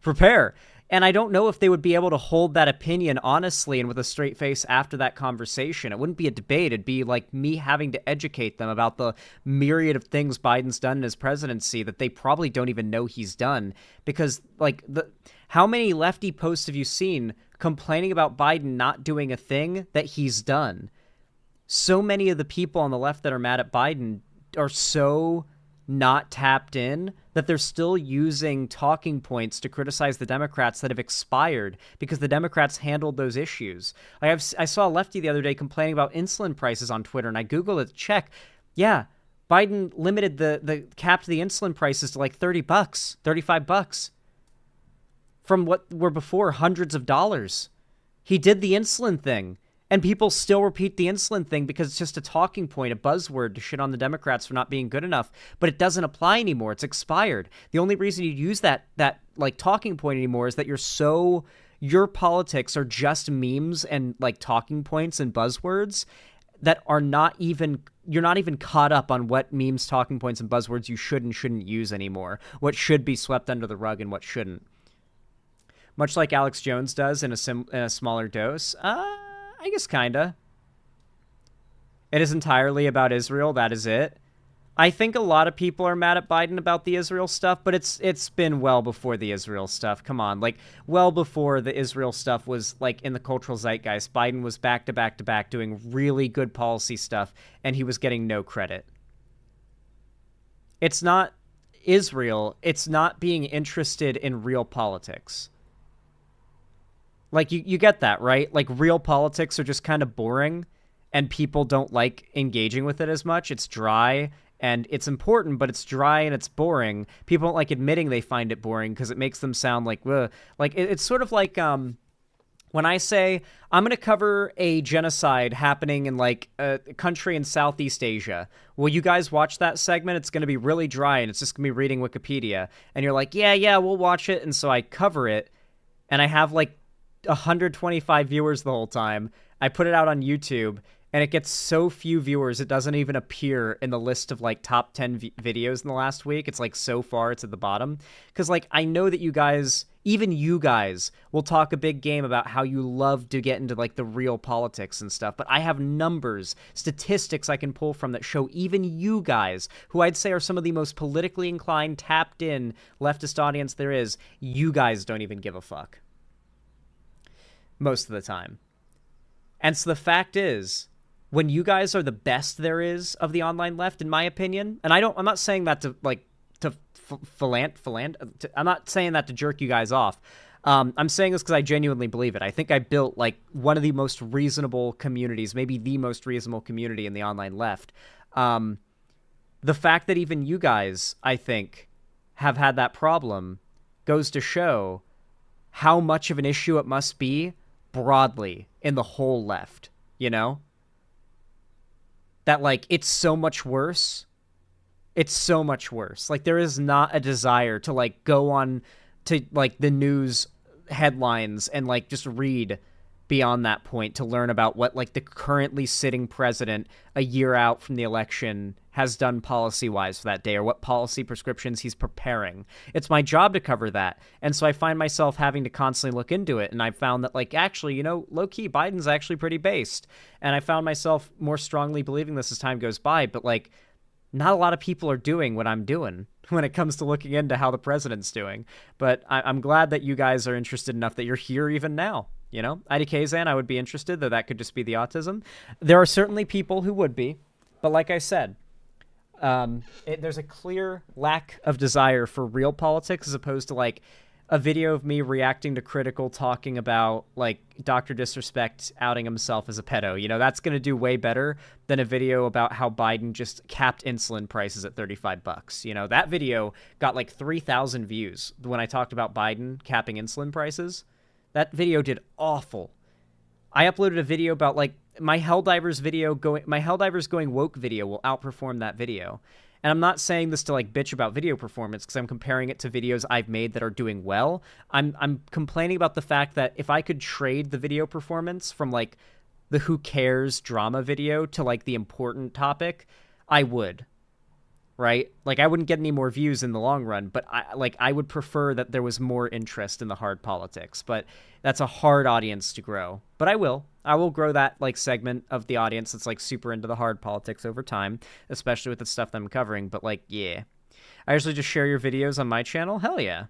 S3: prepare. And I don't know if they would be able to hold that opinion honestly and with a straight face after that conversation. It wouldn't be a debate. It'd be like me having to educate them about the myriad of things Biden's done in his presidency that they probably don't even know he's done. Because, like, how many lefty posts have you seen complaining about Biden not doing a thing that he's done? So many of the people on the left that are mad at Biden are so not tapped in that they're still using talking points to criticize the Democrats that have expired because the Democrats handled those issues. I saw a lefty the other day complaining about insulin prices on Twitter, and I Googled it to check. Yeah, Biden limited the capped the insulin prices to like $30, $35 from what were before hundreds of dollars. He did the insulin thing. And people still repeat the insulin thing because it's just a talking point, a buzzword to shit on the Democrats for not being good enough. But it doesn't apply anymore. It's expired. The only reason you use that like talking point anymore is that your politics are just memes and like talking points and buzzwords that are you're not even caught up on what memes, talking points, and buzzwords you should and shouldn't use anymore. What should be swept under the rug and what shouldn't. Much like Alex Jones does in a smaller dose. I guess kinda. It is entirely about Israel. That is it. I think a lot of people are mad at Biden about the Israel stuff, but it's been well before the Israel stuff. Come on, like well before the Israel stuff was like in the cultural zeitgeist. Biden was back to back doing really good policy stuff, and he was getting no credit. It's not Israel. It's not being interested in real politics. Like, you get that, right? Like, real politics are just kind of boring, and people don't like engaging with it as much. It's dry, and it's important, but it's dry and it's boring. People don't like admitting they find it boring because it makes them sound like, ugh. Like, it's sort of like when I say, I'm going to cover a genocide happening in, like, a country in Southeast Asia. Will you guys watch that segment? It's going to be really dry, and it's just going to be reading Wikipedia. And you're like, yeah, we'll watch it. And so I cover it, and I have, like, 125 viewers the whole time. I put it out on YouTube, and it gets so few viewers it doesn't even appear in the list of like top 10 videos in the last week. It's like so far it's at the bottom because like I know that you guys, even you guys, will talk a big game about how you love to get into like the real politics and stuff, but I have numbers, statistics I can pull from that show even you guys, who I'd say are some of the most politically inclined, tapped in leftist audience there is, you guys don't even give a fuck. Most of the time. And so the fact is, when you guys are the best there is of the online left, in my opinion, and I'm not saying that I'm not saying that to jerk you guys off. I'm saying this because I genuinely believe it. I think I built like one of the most reasonable communities, maybe the most reasonable community in the online left. The fact that even you guys, I think, have had that problem goes to show how much of an issue it must be broadly in the whole left, you know? That, like, it's so much worse. It's so much worse. Like, there is not a desire to, like, go on to, like, the news headlines and, like, just read beyond that point to learn about what, like, the currently sitting president a year out from the election has done policy-wise for that day or what policy prescriptions he's preparing. It's my job to cover that. And so I find myself having to constantly look into it. And I found that, like, actually, you know, low-key, Biden's actually pretty based. And I found myself more strongly believing this as time goes by. But, like, not a lot of people are doing what I'm doing when it comes to looking into how the president's doing. But I'm glad that you guys are interested enough that you're here even now. You know, IDKZan, I would be interested, though that could just be the autism. There are certainly people who would be. But like I said, there's a clear lack of desire for real politics as opposed to like a video of me reacting to Critical talking about like Dr. Disrespect outing himself as a pedo. You know, that's going to do way better than a video about how Biden just capped insulin prices at $35. You know, that video got like 3,000 views when I talked about Biden capping insulin prices. That video did awful. I uploaded a video about like my Helldivers going woke video will outperform that video. And I'm not saying this to like bitch about video performance because I'm comparing it to videos I've made that are doing well. I'm complaining about the fact that if I could trade the video performance from like the who cares drama video to like the important topic, I would. Right? Like I wouldn't get any more views in the long run, but I would prefer that there was more interest in the hard politics, but that's a hard audience to grow. But I will grow that like segment of the audience that's like super into the hard politics over time, especially with the stuff that I'm covering. But like, yeah, I usually just share your videos on my channel. Hell yeah.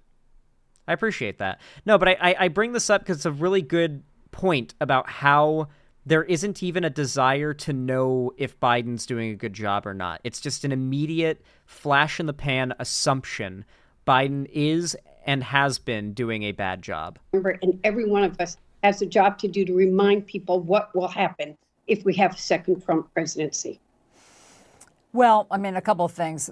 S3: I appreciate that. No, but I bring this up because it's a really good point about how there isn't even a desire to know if Biden's doing a good job or not. It's just an immediate flash in the pan assumption Biden is and has been doing a bad job.
S7: And every one of us has a job to do to remind people what will happen if we have a second Trump presidency.
S5: Well, I mean, a couple of things.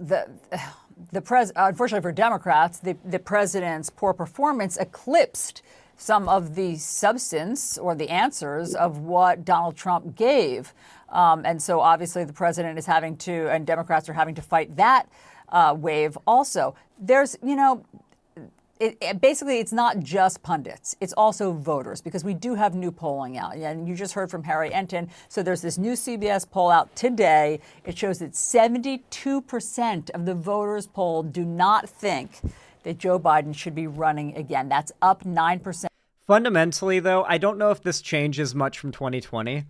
S5: Unfortunately for Democrats, the president's poor performance eclipsed some of the substance or the answers of what Donald Trump gave. And so obviously the president is having to, and Democrats are having to fight that wave also. There's, basically, it's not just pundits. It's also voters, because we do have new polling out. And you just heard from Harry Enton. So there's this new CBS poll out today. It shows that 72% of the voters polled do not think that Joe Biden should be running again. That's up 9%.
S3: Fundamentally, though, I don't know if this changes much from 2020.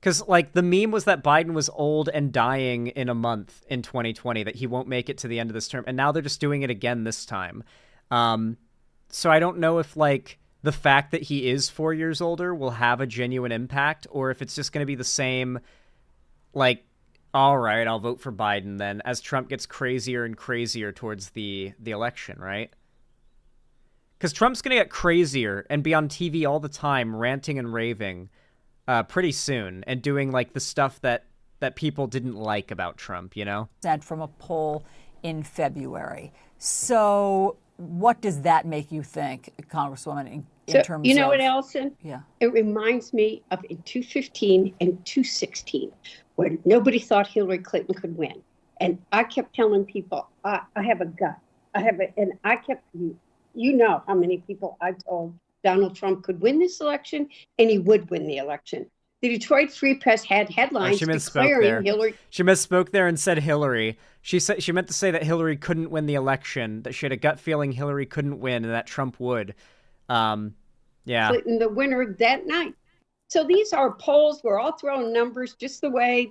S3: Because, like, the meme was that Biden was old and dying in a month in 2020, that he won't make it to the end of this term. And now they're just doing it again this time. So I don't know if, like, the fact that he is 4 years older will have a genuine impact, or if it's just going to be the same, like, all right, I'll vote for Biden then, as Trump gets crazier and crazier towards the election, right? Because Trump's going to get crazier and be on TV all the time, ranting and raving pretty soon, and doing, like, the stuff that people didn't like about Trump, you know?
S5: From a poll in February. So what does that make you think, Congresswoman, in terms of...
S7: You know what, Allison?
S5: Yeah.
S7: It reminds me of in 2015 and 2016, when nobody thought Hillary Clinton could win. And I kept telling people, I have a gut. And I kept, you know how many people I told Donald Trump could win this election, and he would win the election. The Detroit Free Press had headlines declaring Hillary...
S3: She misspoke there and said Hillary. She meant to say that Hillary couldn't win the election, that she had a gut feeling Hillary couldn't win and that Trump would. Yeah.
S7: Clinton the winner that night. So these are polls. We're all throwing numbers just the way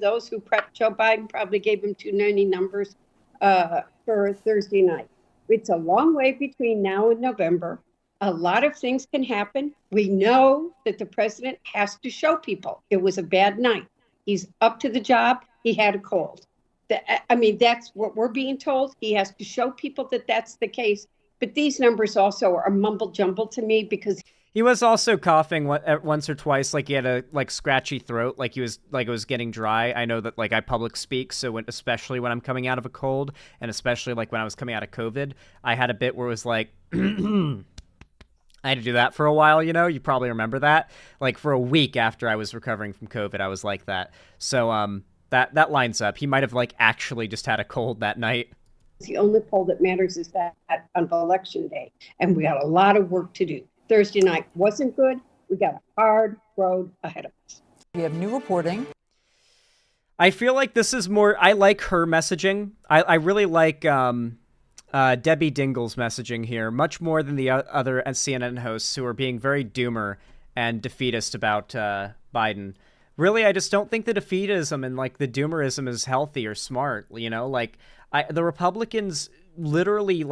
S7: those who prepped Joe Biden probably gave him too many numbers for Thursday night. It's a long way between now and November. A lot of things can happen. We know that the president has to show people it was a bad night. He's up to the job. He had a cold. I mean, that's what we're being told. He has to show people that that's the case. But these numbers also are mumble jumble to me, because
S3: he was also coughing once or twice, like he had a scratchy throat, like it was getting dry. I know that I public speak, so especially when I'm coming out of a cold, and especially when I was coming out of COVID, I had a bit where it was like. I had to do that for a while, you probably remember that. For a week after I was recovering from COVID, I was like that. So that lines up. He might have actually just had a cold that night.
S7: The only poll that matters is that on election day, and we got a lot of work to do. Thursday night wasn't good. We got a hard road ahead of us.
S5: We have new reporting.
S3: I feel like this is more, I like her messaging. I really like Debbie Dingle's messaging here, much more than the other CNN hosts who are being very doomer and defeatist about Biden. Really, I just don't think the defeatism and the doomerism is healthy or smart. The Republicans literally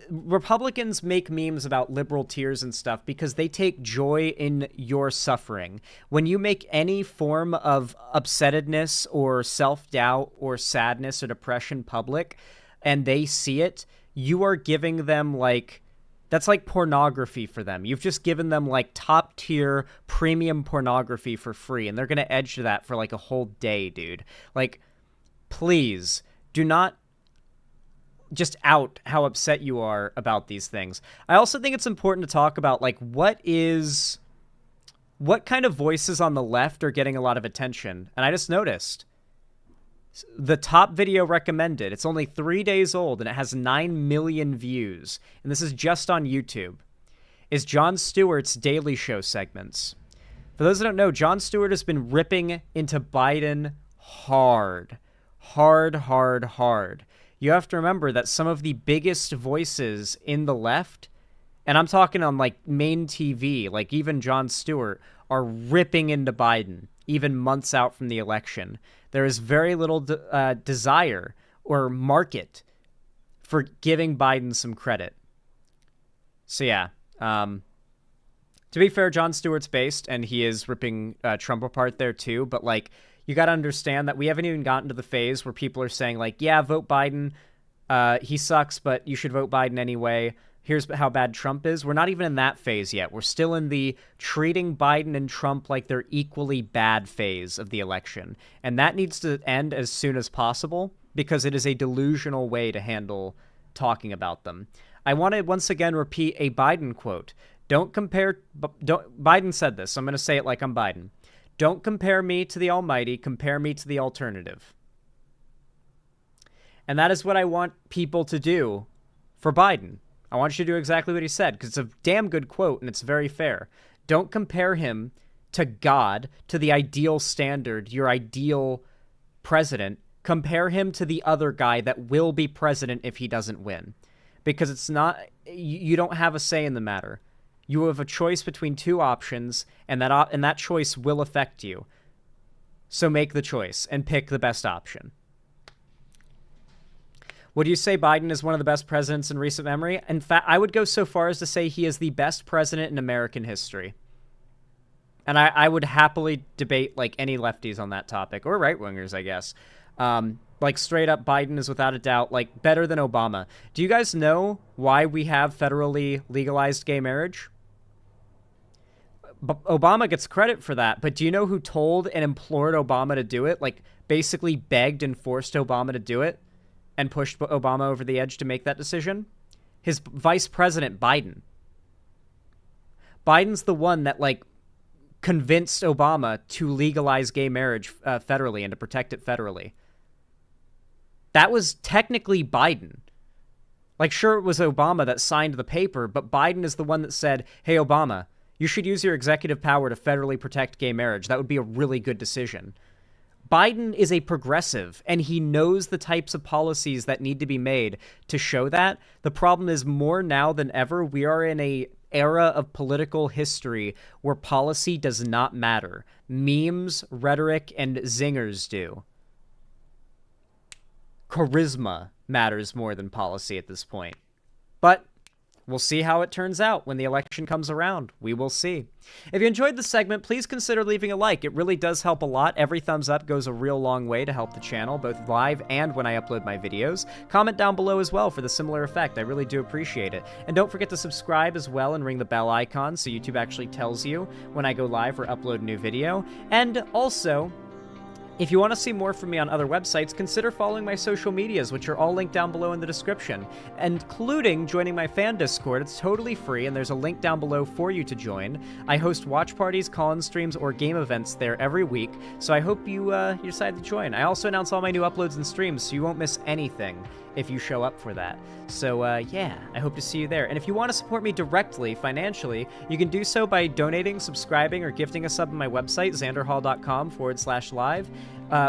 S3: Republicans make memes about liberal tears and stuff because they take joy in your suffering. When you make any form of upsettedness or self-doubt or sadness or depression public, and they see it, you are giving them that's like pornography for them. You've just given them top tier premium pornography for free, and they're going to edge to that for a whole day, dude. Please do not just out how upset you are about these things. I also think it's important to talk about what kind of voices on the left are getting a lot of attention. And I just noticed the top video recommended, it's only 3 days old and it has 9 million views, and this is just on YouTube, is Jon Stewart's Daily Show segments. For those that don't know, Jon Stewart has been ripping into Biden hard. You have to remember that some of the biggest voices in the left, and I'm talking on main TV, even Jon Stewart, are ripping into Biden, even months out from the election. There is very little desire or market for giving Biden some credit. So yeah, To be fair, Jon Stewart's based, and he is ripping Trump apart there too. But like, you got to understand that we haven't even gotten to the phase where people are saying like, yeah, vote Biden. He sucks, but you should vote Biden anyway. Here's how bad Trump is. We're not even in that phase yet. We're still in the treating Biden and Trump like they're equally bad phase of the election. And that needs to end as soon as possible because it is a delusional way to handle talking about them. I want to once again repeat a Biden quote. Biden said this, so I'm going to say it like I'm Biden. Don't compare me to the almighty, compare me to the alternative. And that is what I want people to do for Biden. I want you to do exactly what he said, because it's a damn good quote, and it's very fair. Don't compare him to God, to the ideal standard, your ideal president. Compare him to the other guy that will be president if he doesn't win. Because it's not, you don't have a say in the matter. You have a choice between two options, and that choice will affect you. So make the choice and pick the best option. Would you say Biden is one of the best presidents in recent memory? In fact, I would go so far as to say he is the best president in American history. And I would happily debate like any lefties on that topic, or right-wingers, I guess. Like straight up, Biden is without a doubt like better than Obama. Do you guys know why we have federally legalized gay marriage? Obama gets credit for that, but do you know who told and implored Obama to do it? Like basically begged and forced Obama to do it and pushed Obama over the edge to make that decision? His vice president, Biden. Biden's the one that like convinced Obama to legalize gay marriage federally and to protect it federally. That was technically Biden. Like, sure, it was Obama that signed the paper, but Biden is the one that said, hey, Obama, you should use your executive power to federally protect gay marriage. That would be a really good decision. Biden is a progressive, and he knows the types of policies that need to be made to show that. The problem is more now than ever, we are in a era of political history where policy does not matter. Memes, rhetoric, and zingers do. Charisma matters more than policy at this point. But we'll see how it turns out when the election comes around. We will see. If you enjoyed the segment, please consider leaving a like. It really does help a lot. Every thumbs up goes a real long way to help the channel, both live and when I upload my videos. Comment down below as well for the similar effect. I really do appreciate it. And don't forget to subscribe as well and ring the bell icon so YouTube actually tells you when I go live or upload a new video. And also, if you want to see more from me on other websites, consider following my social medias, which are all linked down below in the description, including joining my fan Discord. It's totally free, and there's a link down below for you to join. I host watch parties, call-in streams, or game events there every week, so I hope you decide to join. I also announce all my new uploads and streams, so you won't miss anything if you show up for that. So, yeah, I hope to see you there. And if you want to support me directly, financially, you can do so by donating, subscribing, or gifting a sub on my website, xanderhall.com/live,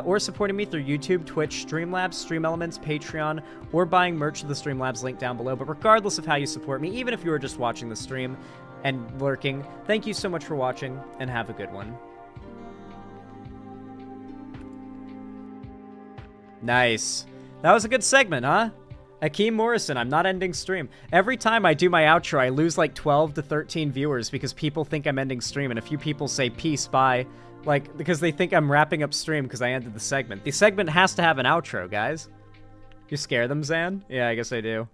S3: or supporting me through YouTube, Twitch, Streamlabs, Stream Elements, Patreon, or buying merch to the Streamlabs link down below. But regardless of how you support me, even if you are just watching the stream and lurking, thank you so much for watching, and have a good one. Nice. That was a good segment, huh? Akeem Morrison, I'm not ending stream. Every time I do my outro, I lose like 12 to 13 viewers because people think I'm ending stream, and a few people say peace, bye, like, because they think I'm wrapping up stream because I ended the segment. The segment has to have an outro, guys. You scare them, Zan? Yeah, I guess I do.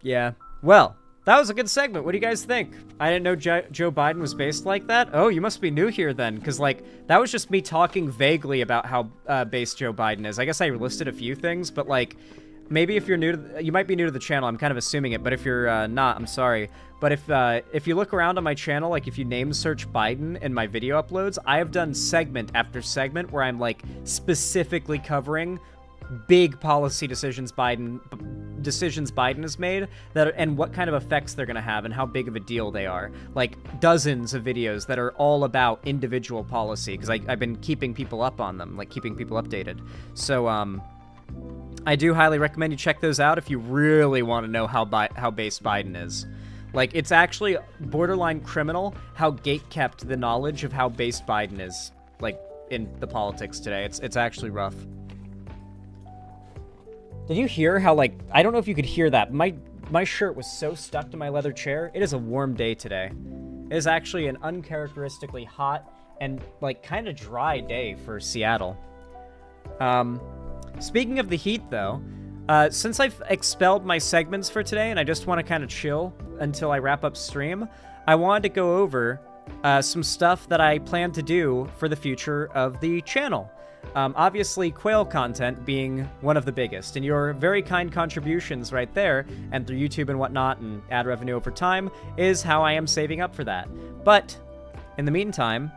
S3: Yeah. Well, that was a good segment. What do you guys think? I didn't know Joe Biden was based like that. Oh, you must be new here then, because, like, that was just me talking vaguely about how based Joe Biden is. I guess I listed a few things, but, like, maybe if you're new to you might be new to the channel. I'm kind of assuming it, but if you're not, I'm sorry. But if you look around on my channel, like, if you name search Biden in my video uploads, I have done segment after segment where I'm, like, specifically covering big policy decisions Biden has made and what kind of effects they're going to have and how big of a deal they are. Like dozens of videos that are all about individual policy, because I've been keeping people up on them, like keeping people updated. So I do highly recommend you check those out if you really want to know how based Biden is. Like, it's actually borderline criminal how gatekept the knowledge of how based Biden is, like, in the politics today. It's actually rough. Did you hear how, like, I don't know if you could hear that. My My shirt was so stuck to my leather chair. It is a warm day today. It is actually an uncharacteristically hot and like kind of dry day for Seattle. Speaking of the heat though, since I've expelled my segments for today and I just want to kind of chill until I wrap up stream, I wanted to go over some stuff that I plan to do for the future of the channel. Obviously, quail content being one of the biggest, and your very kind contributions right there, and through YouTube and whatnot, and ad revenue over time, is how I am saving up for that. But, in the meantime,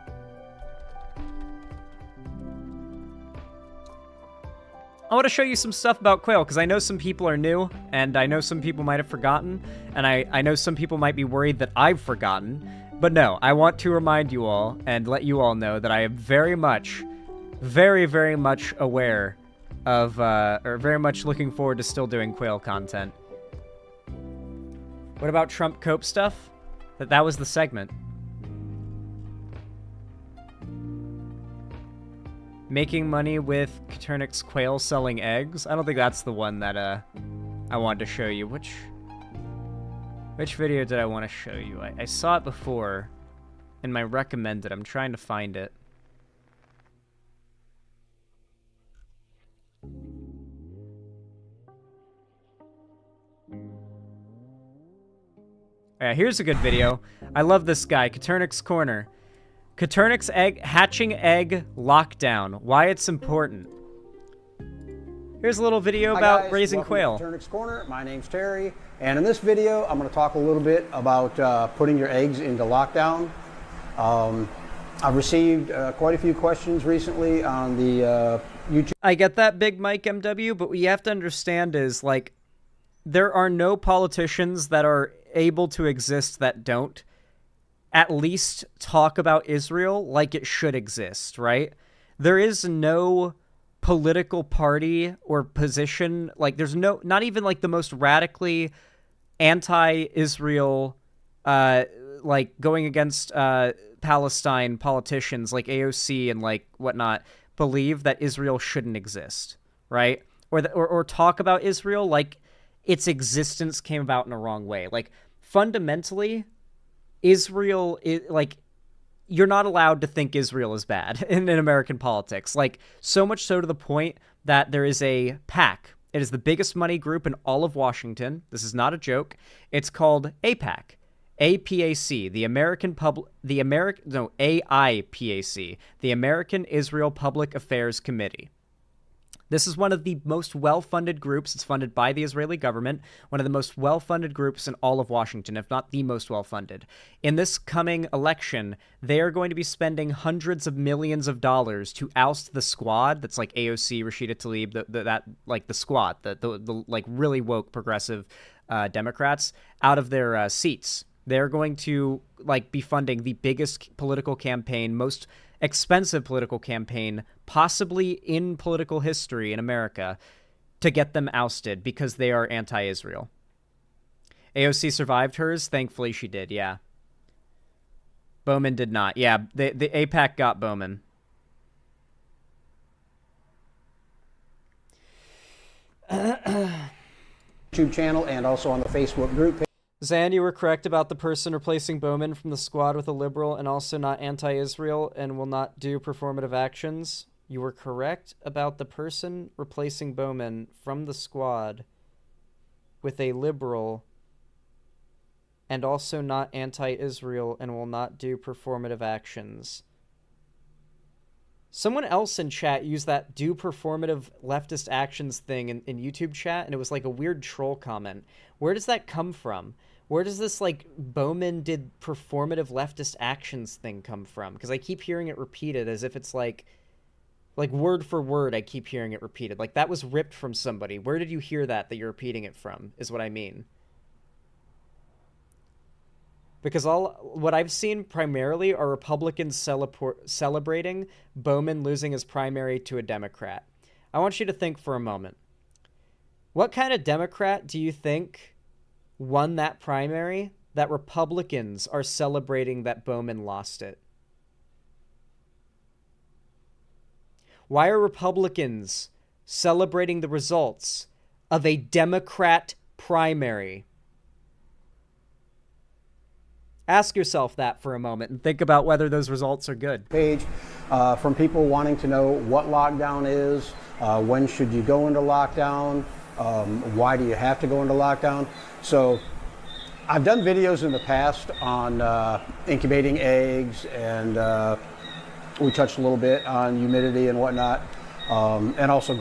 S3: I want to show you some stuff about quail, because I know some people are new, and I know some people might have forgotten, and I know some people might be worried that I've forgotten, but no, I want to remind you all, and let you all know that I am very much aware of, or very much looking forward to still doing quail content. What about Trump Cope stuff? That was the segment. Making money with Caternix quail selling eggs? I don't think that's the one that, I wanted to show you. Which video did I want to show you? I saw it before in my recommended. I'm trying to find it. Yeah, here's a good video. I love this guy, Caternix Corner. Caternix hatching egg lockdown. Why it's important. Here's a little video about raising quail.
S12: To Caternix Corner. My name's Terry, and in this video, I'm going to talk a little bit about putting your eggs into lockdown. I've received quite a few questions recently on the YouTube.
S3: I get that, Big Mike MW, but what you have to understand is, like, there are no politicians that are able to exist that don't at least talk about Israel like it should exist, right? There is no political party or position, like there's no, not even like the most radically anti-Israel, like going against Palestine politicians like AOC and like whatnot believe that Israel shouldn't exist, right? Or talk about Israel like its existence came about in a wrong way. Like, fundamentally, Israel is, like, you're not allowed to think Israel is bad in American politics. Like, so much so to the point that there is a PAC. It is the biggest money group in all of Washington. This is not a joke. It's called APAC. AIPAC, the American Israel Public Affairs Committee. This is one of the most well-funded groups. It's funded by the Israeli government, one of the most well-funded groups in all of Washington, if not the most well-funded. In this coming election, they are going to be spending hundreds of millions of dollars to oust the squad. That's like AOC, Rashida Tlaib, the squad, the like really woke progressive Democrats out of their seats. They're going to like be funding the biggest political campaign, most expensive political campaign possibly in political history in America to get them ousted because they are anti-Israel. AOC survived hers. Thankfully she did, yeah. Bowman did not. Yeah, the AIPAC got Bowman.
S12: YouTube channel and also on the Facebook group page.
S3: Zan, you were correct about the person replacing Bowman from the squad with a liberal and also not anti-Israel and will not do performative actions. You were correct about the person replacing Bowman from the squad with a liberal and also not anti-Israel and will not do performative actions. Someone else in chat used that do performative leftist actions thing in YouTube chat, and it was like a weird troll comment. Where does that come from? Where does this, like, Bowman did performative leftist actions thing come from? Because I keep hearing it repeated as if it's like word for word I keep hearing it repeated. Like, that was ripped from somebody. Where did you hear that you're repeating it from, is what I mean. Because what I've seen primarily are Republicans celebrating Bowman losing his primary to a Democrat. I want you to think for a moment. What kind of Democrat do you think won that primary that Republicans are celebrating that Bowman lost it? Why are Republicans celebrating the results of a Democrat primary Ask yourself that for a moment and think about whether those results are good.
S12: Page from people wanting to know what lockdown is, when should you go into lockdown, why do you have to go into lockdown. So I've done videos in the past on incubating eggs, and we touched a little bit on humidity and whatnot, and also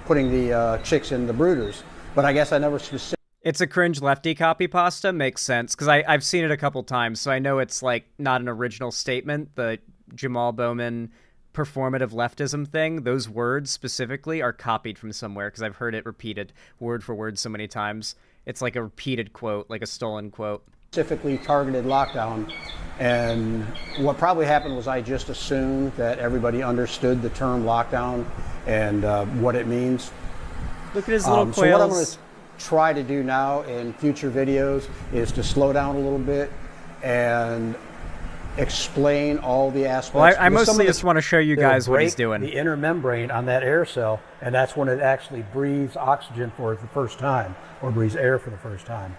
S12: putting the chicks in the brooders. But I guess I never specifically.
S3: It's a cringe lefty copy pasta. Makes sense, because I've seen it a couple times, so I know it's like not an original statement. The Jamal Bowman performative leftism thing, those words specifically are copied from somewhere, because I've heard it repeated word for word so many times. It's like a repeated quote, like a stolen quote.
S12: Specifically targeted lockdown, and what probably happened was I just assumed that everybody understood the term lockdown and what it means.
S3: Look at his little quails.
S12: So what I'm going to try to do now in future videos is to slow down a little bit and explain all the aspects.
S3: Well, I mostly just want to show you guys what he's doing.
S12: The inner membrane on that air cell, and that's when it actually breathes oxygen for the first time, or breathes air for the first time.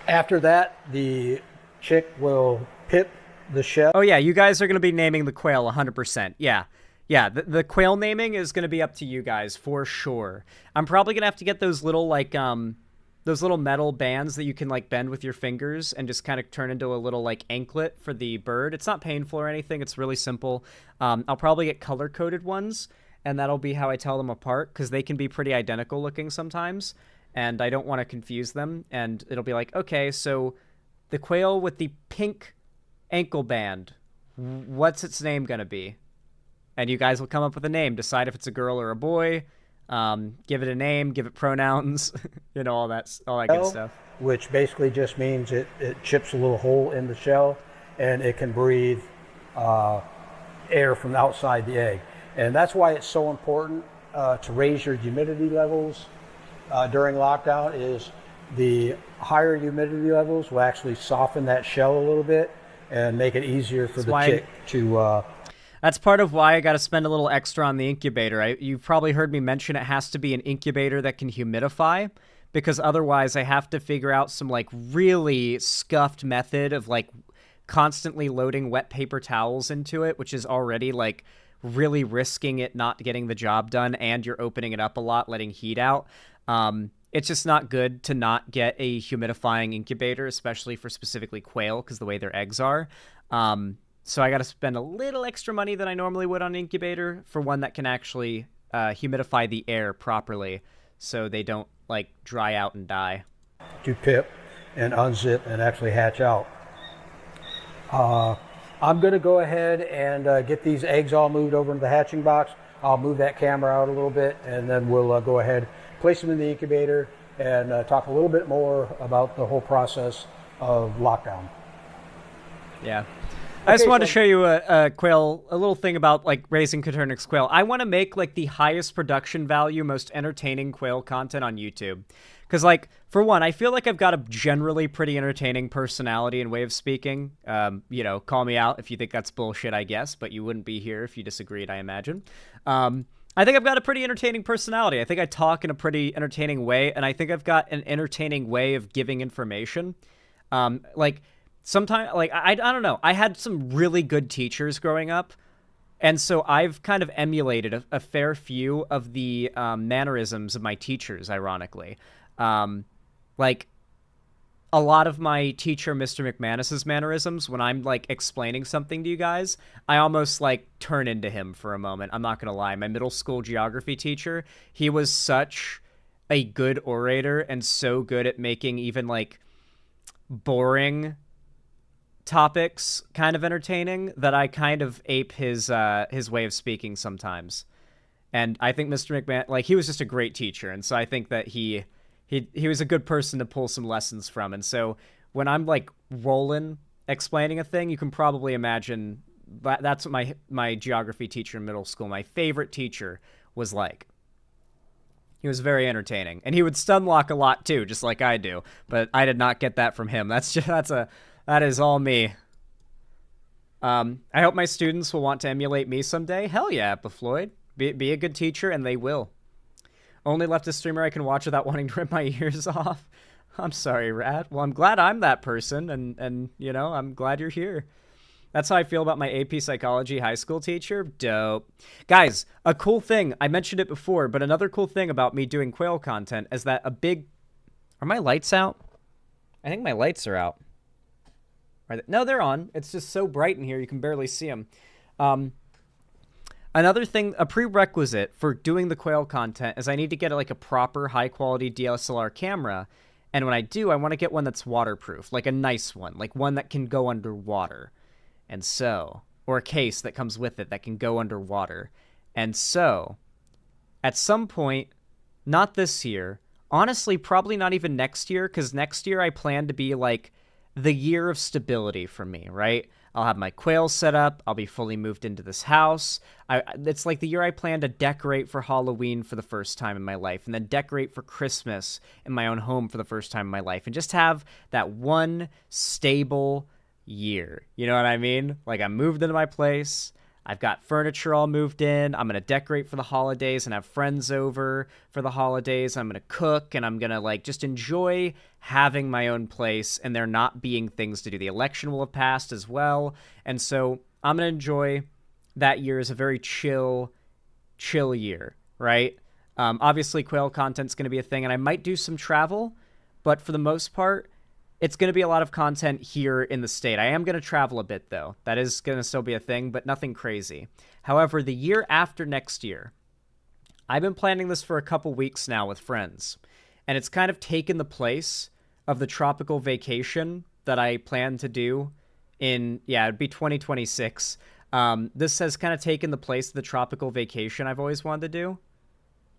S12: After that, the chick will pip the shell.
S3: Oh yeah, you guys are going to be naming the quail 100%. Yeah. Yeah, the quail naming is going to be up to you guys for sure. I'm probably going to have to get those little like those little metal bands that you can like bend with your fingers and just kind of turn into a little like anklet for the bird. It's not painful or anything. It's really simple. I'll probably get color-coded ones, and that'll be how I tell them apart, because they can be pretty identical looking sometimes, and I don't want to confuse them. And it'll be like, okay, so the quail with the pink ankle band, what's its name going to be? And you guys will come up with a name, decide if it's a girl or a boy, give it a name, give it pronouns, you know, all that good stuff.
S12: Which basically just means it chips a little hole in the shell, and it can breathe air from outside the egg. And that's why it's so important to raise your humidity levels during lockdown. Is the higher humidity levels will actually soften that shell a little bit and make it easier for the chick to...
S3: That's part of why I got to spend a little extra on the incubator. You've probably heard me mention it has to be an incubator that can humidify, because otherwise I have to figure out some like really scuffed method of like constantly loading wet paper towels into it, which is already like really risking it not getting the job done, and you're opening it up a lot, letting heat out. It's just not good to not get a humidifying incubator, especially for specifically quail, because the way their eggs are. So I got to spend a little extra money than I normally would on an incubator for one that can actually humidify the air properly, so they don't like dry out and die.
S12: To pip and unzip and actually hatch out. I'm going to go ahead and get these eggs all moved over into the hatching box. I'll move that camera out a little bit, and then we'll go ahead, place them in the incubator, and talk a little bit more about the whole process of lockdown.
S3: Yeah. I just wanted to show you a little thing about like raising Coturnix quail. I want to make like the highest production value, most entertaining quail content on YouTube. Because like, for one, I feel like I've got a generally pretty entertaining personality and way of speaking. You know, call me out if you think that's bullshit, I guess, but you wouldn't be here if you disagreed, I imagine. I think I've got a pretty entertaining personality. I think I talk in a pretty entertaining way, and I think I've got an entertaining way of giving information. Sometimes, like, I don't know. I had some really good teachers growing up, and so I've kind of emulated a fair few of the mannerisms of my teachers, ironically. Like, a lot of my teacher, Mr. McManus's mannerisms, when I'm, like, explaining something to you guys, I almost, like, turn into him for a moment. I'm not going to lie. My middle school geography teacher, he was such a good orator and so good at making even, like, boring topics kind of entertaining that I kind of ape his way of speaking sometimes. And I think Mr. McMahon, like, he was just a great teacher, and so I think that he was a good person to pull some lessons from. And so when I'm like rolling explaining a thing, you can probably imagine that's what my geography teacher in middle school, my favorite teacher, was like. He was very entertaining, and he would stun lock a lot too, just like I do. But I did not get that from him. That is all me. I hope my students will want to emulate me someday. Hell yeah, Floyd. Be a good teacher, and they will. Only leftist streamer I can watch without wanting to rip my ears off. I'm sorry, Rat. Well, I'm glad I'm that person, and you know, I'm glad you're here. That's how I feel about my AP Psychology high school teacher. Dope. Guys, a cool thing, I mentioned it before, but another cool thing about me doing quail content is that Are my lights out? I think my lights are out. No, they're on. It's just so bright in here you can barely see them. Another thing, a prerequisite for doing the quail content is I need to get like a proper high-quality DSLR camera. And when I do, I want to get one that's waterproof, like a nice one, like one that can go underwater. And so, or a case that comes with it that can go underwater. And so, at some point, not this year, honestly, probably not even next year, because next year I plan to be like the year of stability for me, right? I'll have my quail set up. I'll be fully moved into this house. It's like the year I plan to decorate for Halloween for the first time in my life, and then decorate for Christmas in my own home for the first time in my life, and just have that one stable year. You know what I mean? Like, I'm moved into my place. I've got furniture all moved in. I'm going to decorate for the holidays and have friends over for the holidays. I'm going to cook, and I'm going to like just enjoy having my own place and there not being things to do. The election will have passed as well. And so I'm going to enjoy that year as a very chill year, right? Obviously, quail content's going to be a thing, and I might do some travel, but for the most part, it's going to be a lot of content here in the state. I am going to travel a bit, though. That is going to still be a thing, but nothing crazy. However, the year after next year, I've been planning this for a couple weeks now with friends, and it's kind of taken the place of the tropical vacation that I plan to do it'd be 2026. This has kind of taken the place of the tropical vacation I've always wanted to do.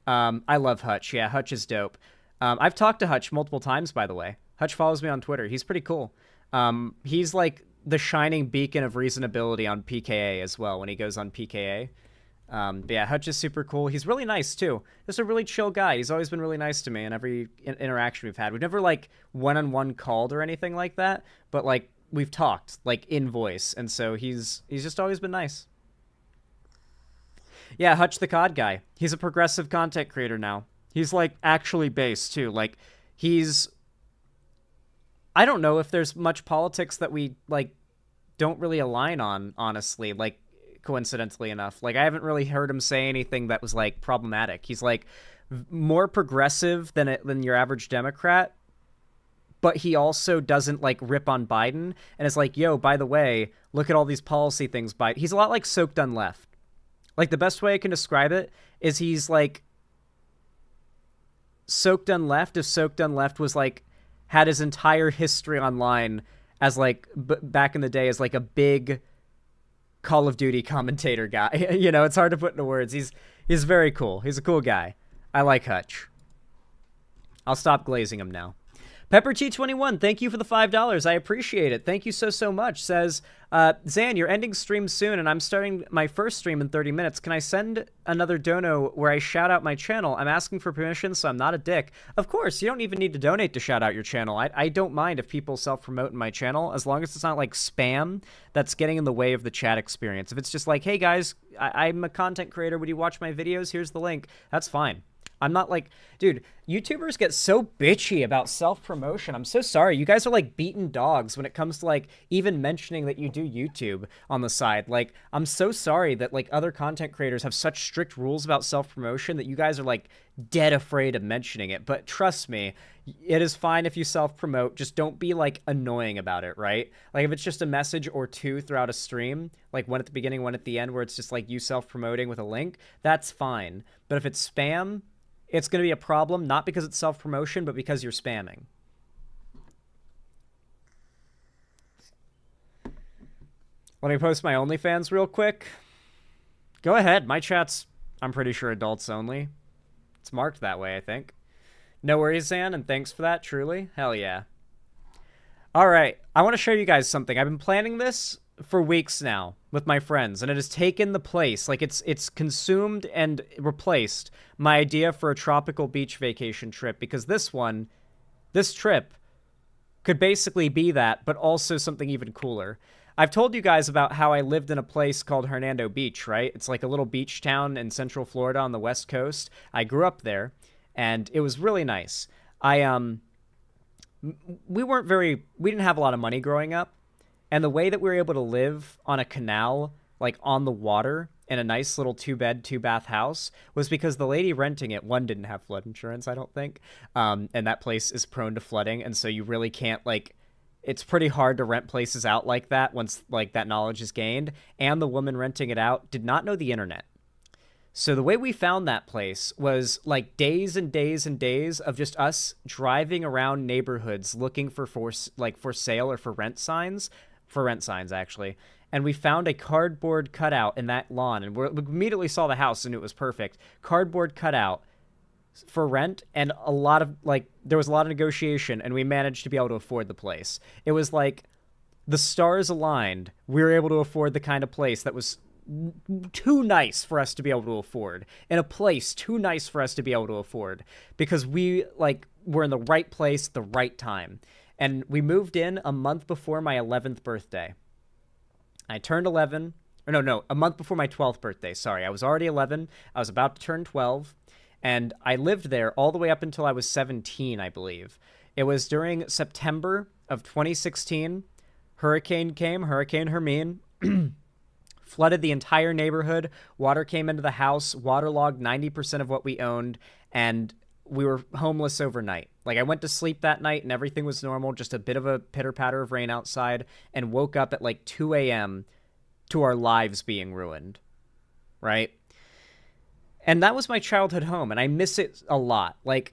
S3: I love Hutch. Yeah, Hutch is dope. I've talked to Hutch multiple times, by the way. Hutch follows me on Twitter. He's pretty cool. He's like the shining beacon of reasonability on PKA as well when he goes on PKA. But yeah, Hutch is super cool. He's really nice too. Just a really chill guy. He's always been really nice to me in every interaction we've had. We've never like one-on-one called or anything like that, but like we've talked like in voice, and so he's just always been nice. Yeah, Hutch the COD guy. He's a progressive content creator now. He's like actually based too. Like I don't know if there's much politics that we like don't really align on, honestly, like coincidentally enough. Like I haven't really heard him say anything that was like problematic. He's like more progressive than your average Democrat, but he also doesn't like rip on Biden and it's like, yo, by the way, look at all these policy things he's a lot like Soaked on Left. Like the best way I can describe it is he's like Soaked on Left if Soaked on Left was like had his entire history online as like back in the day as like a big Call of Duty commentator guy. You know, it's hard to put into words. He's very cool. He's a cool guy. I like Hutch. I'll stop glazing him now. Pepper T21, thank you for the $5. I appreciate it. Thank you so much. Says, Zan, you're ending stream soon, and I'm starting my first stream in 30 minutes. Can I send another dono where I shout out my channel? I'm asking for permission, so I'm not a dick. Of course, you don't even need to donate to shout out your channel. I don't mind if people self-promote in my channel, as long as it's not like spam that's getting in the way of the chat experience. If it's just like, hey guys, I'm a content creator. Would you watch my videos? Here's the link. That's fine. I'm not like, dude, YouTubers get so bitchy about self-promotion. I'm so sorry. You guys are like beaten dogs when it comes to like even mentioning that you do YouTube on the side. Like, I'm so sorry that like other content creators have such strict rules about self-promotion that you guys are like dead afraid of mentioning it. But trust me, it is fine if you self-promote. Just don't be like annoying about it, right? Like if it's just a message or two throughout a stream, like one at the beginning, one at the end, where it's just like you self-promoting with a link, that's fine. But if it's spam, it's going to be a problem, not because it's self-promotion, but because you're spamming. Let me post my OnlyFans real quick. Go ahead. My chat's, I'm pretty sure, adults only. It's marked that way, I think. No worries, Zan, and thanks for that, truly. Hell yeah. All right. I want to show you guys something. I've been planning this for weeks now with my friends, and it has taken the place, like it's consumed and replaced my idea for a tropical beach vacation trip, because this trip could basically be that, but also something even cooler. I've told you guys about how I lived in a place called Hernando Beach, right? It's like a little beach town in Central Florida on the West Coast. I grew up there, and it was really nice. we didn't have a lot of money growing up. And the way that we were able to live on a canal, like on the water, in a nice little 2-bed, 2-bath house was because the lady renting it, one, didn't have flood insurance, I don't think. And that place is prone to flooding. And so you really can't, like, it's pretty hard to rent places out like that once, like, that knowledge is gained. And the woman renting it out did not know the internet. So the way we found that place was, like, days and days and days of just us driving around neighborhoods looking for sale or for rent signs, actually. And we found a cardboard cutout in that lawn, and we immediately saw the house, and it was perfect. Cardboard cutout for rent, and there was a lot of negotiation, and we managed to be able to afford the place. It was like the stars aligned. We were able to afford the kind of place that was too nice for us to be able to afford, and a place too nice for us to be able to afford, because we were in the right place at the right time. And we moved in a month before my 11th birthday. I turned 11, or no, a month before my 12th birthday. Sorry, I was already 11. I was about to turn 12, and I lived there all the way up until I was 17, I believe. It was during September of 2016. Hurricane came, Hurricane Hermine, flooded the entire neighborhood. Water came into the house, waterlogged 90% of what we owned, and we were homeless overnight. Like, I went to sleep that night and everything was normal, just a bit of a pitter-patter of rain outside, and woke up at like 2 a.m. to our lives being ruined, right? And that was my childhood home, and I miss it a lot. Like,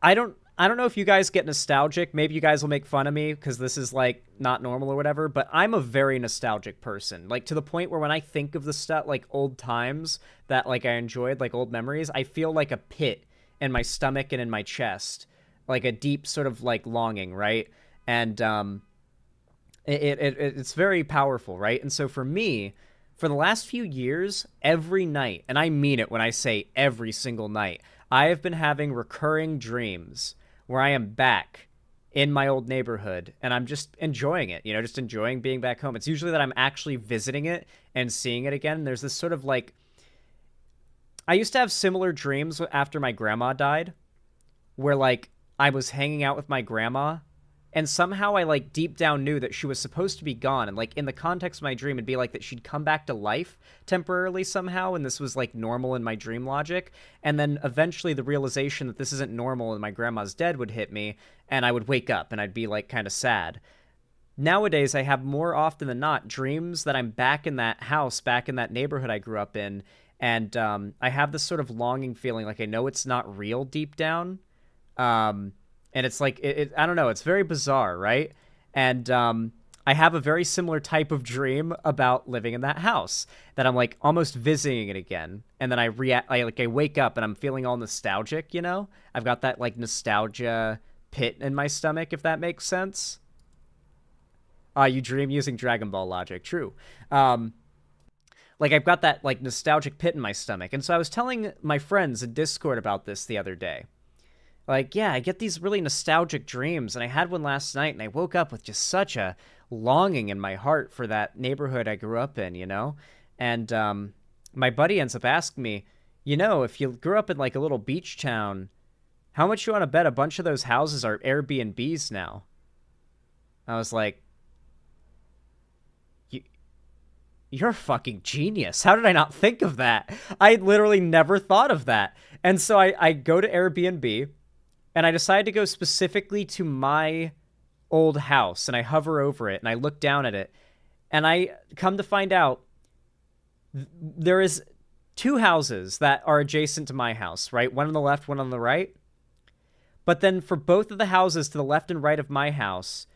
S3: I don't know if you guys get nostalgic. Maybe you guys will make fun of me because this is, like, not normal or whatever, but I'm a very nostalgic person. Like, to the point where when I think of the stuff, like, old times that, like, I enjoyed, like, old memories, I feel like a pit in my stomach and in my chest, like a deep sort of like longing, right? And it's very powerful, right? And so for me, for the last few years, every night, and I mean it when I say every single night, I have been having recurring dreams where I am back in my old neighborhood, and I'm just enjoying it, just enjoying being back home. It's usually that I'm actually visiting it and seeing it again. There's this sort of like, I used to have similar dreams after my grandma died, where, like, I was hanging out with my grandma, and somehow I, like, deep down knew that she was supposed to be gone, and, like, in the context of my dream, it'd be like that she'd come back to life temporarily somehow, and this was, like, normal in my dream logic, and then eventually the realization that this isn't normal and my grandma's dead would hit me, and I would wake up, and I'd be, like, kind of sad. Nowadays, I have more often than not dreams that I'm back in that house, back in that neighborhood I grew up in, and I have this sort of longing feeling, like I know it's not real deep down. And it's like, I don't know, it's very bizarre, right? And I have a very similar type of dream about living in that house, that I'm like almost visiting it again. And then I wake up and I'm feeling all nostalgic, I've got that like nostalgia pit in my stomach, if that makes sense. You dream using Dragon Ball logic, true. Like, I've got that, like, nostalgic pit in my stomach. And so I was telling my friends in Discord about this the other day. Like, yeah, I get these really nostalgic dreams, and I had one last night, and I woke up with just such a longing in my heart for that neighborhood I grew up in, And my buddy ends up asking me, if you grew up in, like, a little beach town, how much you want to bet a bunch of those houses are Airbnbs now? I was like, you're a fucking genius. How did I not think of that? I literally never thought of that. And so I go to Airbnb, and I decide to go specifically to my old house, and I hover over it, and I look down at it, and I come to find out there is 2 houses that are adjacent to my house, right? One on the left, one on the right. But then for both of the houses to the left and right of my house,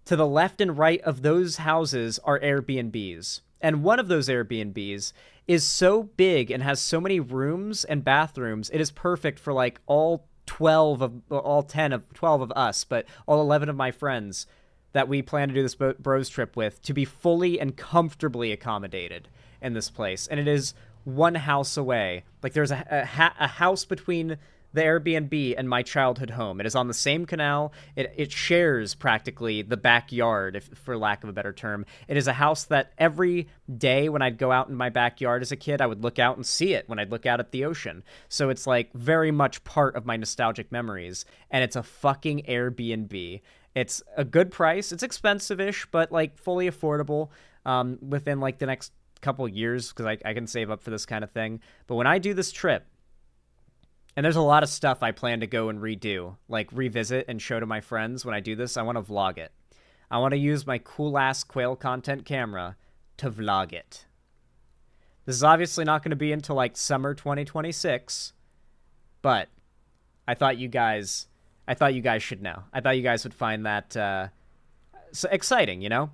S3: to the left and right of those houses are Airbnbs. And one of those Airbnbs is so big and has so many rooms and bathrooms, it is perfect for like all 12 of us, but all 11 of my friends that we plan to do this bros trip with, to be fully and comfortably accommodated in this place. And it is one house away. Like, there's a house between the Airbnb and my childhood home. It is on the same canal. It shares practically the backyard, if for lack of a better term. It is a house that every day when I'd go out in my backyard as a kid, I would look out and see it when I'd look out at the ocean. So it's like very much part of my nostalgic memories. And it's a fucking Airbnb. It's a good price. It's expensive-ish, but like fully affordable within like the next couple years, because I can save up for this kind of thing. But when I do this trip, and there's a lot of stuff I plan to go and redo, like revisit and show to my friends when I do this. I want to vlog it. I want to use my cool-ass quail content camera to vlog it. This is obviously not going to be until like summer 2026, but I thought you guys should know. I thought you guys would find that so exciting, you know?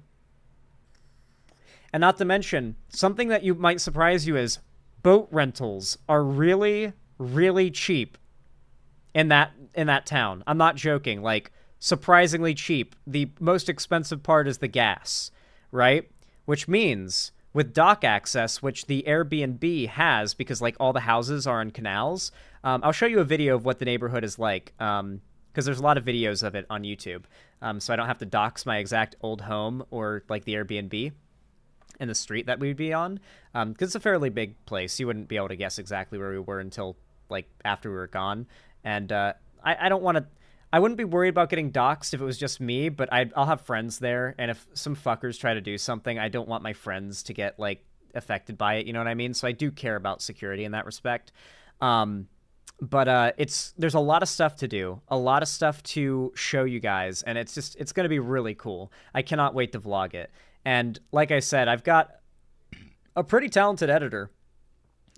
S3: And not to mention, something that you might surprise you is boat rentals are really cheap in that town. I'm not joking. Like, surprisingly cheap. The most expensive part is the gas, right? Which means with dock access, which the Airbnb has, because like all the houses are on canals. I'll show you a video of what the neighborhood is like, because there's a lot of videos of it on YouTube. So I don't have to dox my exact old home or like the Airbnb and the street that we'd be on, because it's a fairly big place. You wouldn't be able to guess exactly where we were until like after we were gone. And I don't want to, I wouldn't be worried about getting doxxed if it was just me, but I'll have friends there, and if some fuckers try to do something, I don't want my friends to get like affected by it, you know what I mean? So I do care about security in that respect. But there's a lot of stuff to do, a lot of stuff to show you guys, and it's going to be really cool. I cannot wait to vlog it. And like I said, I've got a pretty talented editor.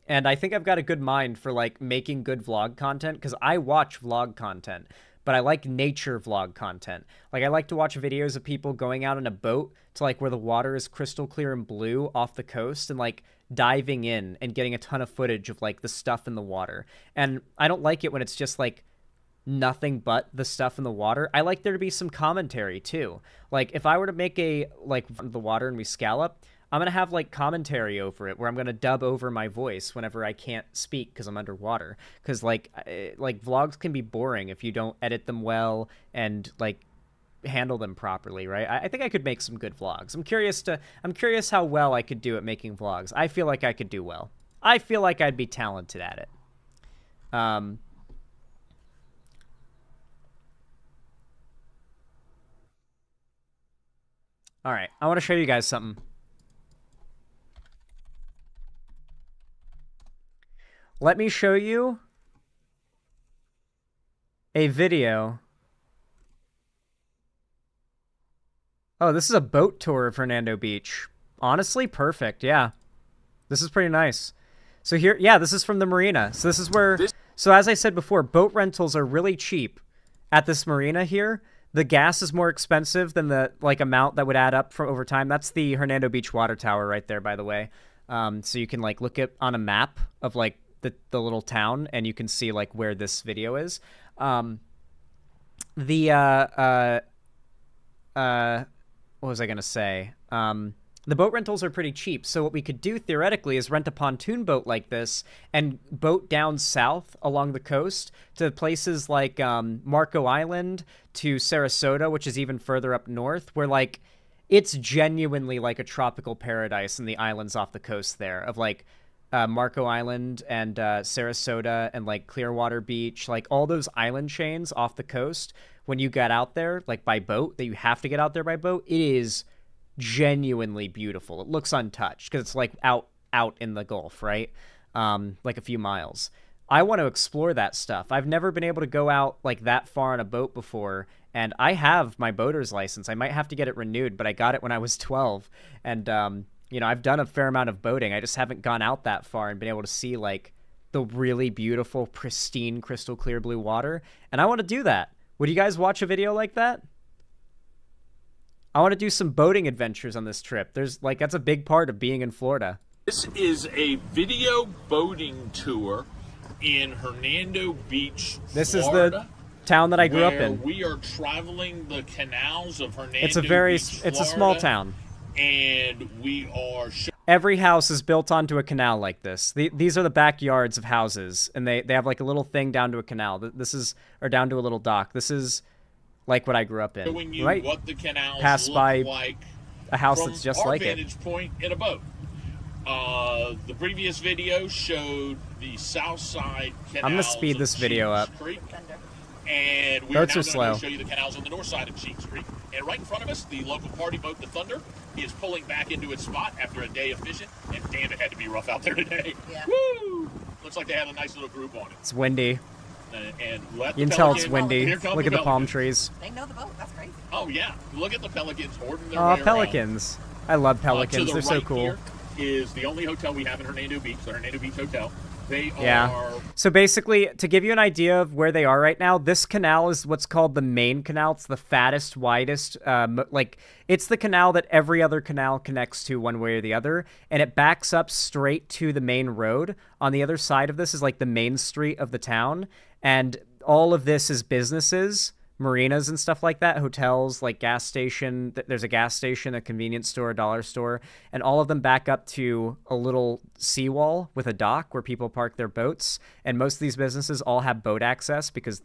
S3: And I think I've got a good mind for, like, making good vlog content, because I watch vlog content, but I like nature vlog content. Like, I like to watch videos of people going out in a boat to, like, where the water is crystal clear and blue off the coast and, like, diving in and getting a ton of footage of, like, the stuff in the water. And I don't like it when it's just, like, nothing but the stuff in the water. I like there to be some commentary, too. Like, if I were to make the water and we scallop, I'm going to have, like, commentary over it where I'm going to dub over my voice whenever I can't speak because I'm underwater. Because, like, vlogs can be boring if you don't edit them well and, like, handle them properly, right? I think I could make some good vlogs. I'm curious how well I could do at making vlogs. I feel like I could do well. I feel like I'd be talented at it. All right, I want to show you guys something. Let me show you a video. Oh, this is a boat tour of Hernando Beach. Honestly, perfect, yeah. This is pretty nice. So here, yeah, this is from the marina. So this is where, so as I said before, boat rentals are really cheap at this marina here. The gas is more expensive than the, like, amount that would add up for over time. That's the Hernando Beach water tower right there, by the way. So you can, like, look at on a map of, like, the little town, and you can see, like, where this video is. What was I gonna say? The boat rentals are pretty cheap, so what we could do theoretically is rent a pontoon boat like this and boat down south along the coast to places like Marco Island, to Sarasota, which is even further up north, where, like, it's genuinely like a tropical paradise in the islands off the coast there, of, like, Marco Island and Sarasota and, like, Clearwater Beach, like, all those island chains off the coast. When you get out there, like, by boat, that you have to get out there by boat, it is genuinely beautiful. It looks untouched because it's, like, out in the Gulf, right? Like a few miles. I want to explore that stuff. I've never been able to go out, like, that far on a boat before, and I have my boater's license. I might have to get it renewed, but I got it when I was 12, and you know, I've done a fair amount of boating. I just haven't gone out that far and been able to see, like, the really beautiful, pristine, crystal clear blue water. And I want to do that. Would you guys watch a video like that? I want to do some boating adventures on this trip. There's, like, that's a big part of being in Florida.
S9: This is a video boating tour in Hernando Beach,
S3: This
S9: Florida,
S3: is the town that I grew up
S9: where
S3: in.
S9: we are traveling the canals of Hernando
S3: It's a very,
S9: Beach,
S3: it's a small
S9: Florida,
S3: town.
S9: and we are
S3: every house is built onto a canal like this. These are the backyards of houses, and they have like a little thing down to a canal. This is, or down to a little dock. This is like what I grew up in.
S9: Showing you
S3: Right?
S9: what the canals
S3: Pass
S9: look
S3: by
S9: like
S3: a house
S9: from
S3: that's just
S9: our
S3: like it.
S9: vantage point in a boat. The previous video showed the south side canals.
S3: I'm gonna speed this video up.
S9: Creek, and we're
S3: Boats
S9: now
S3: are
S9: going
S3: slow.
S9: to show you the canals on the north side of Cheeks Creek. And right in front of us, the local party boat, the Thunder, is pulling back into its spot after a day of fishing. And damn, it had to be rough out there today.
S5: Yeah.
S9: Woo! Looks like they had a nice little group on it.
S3: It's windy.
S9: And let
S3: You
S9: the
S3: can tell it's
S9: Pelican-
S3: windy.
S9: Here come
S3: Look at the palm
S9: Pelicans.
S3: trees.
S5: They know the boat. That's crazy.
S9: Oh yeah, look at the Pelicans ordering their
S3: Oh,
S9: way around.
S3: pelicans. I love pelicans.
S9: To the
S3: They're so
S9: right
S3: cool.
S9: here is the only hotel we have in Hernando Beach, the Hernando Beach Hotel. They
S3: Yeah.
S9: are
S3: So basically, to give you an idea of where they are right now, this canal is what's called the main canal. It's the fattest, widest. It's the canal that every other canal connects to one way or the other, and it backs up straight to the main road. On the other side of this is like the main street of the town, and all of this is businesses, marinas and stuff like that, hotels, like gas station. There's a gas station, a convenience store, a dollar store, and all of them back up to a little seawall with a dock where people park their boats. And most of these businesses all have boat access because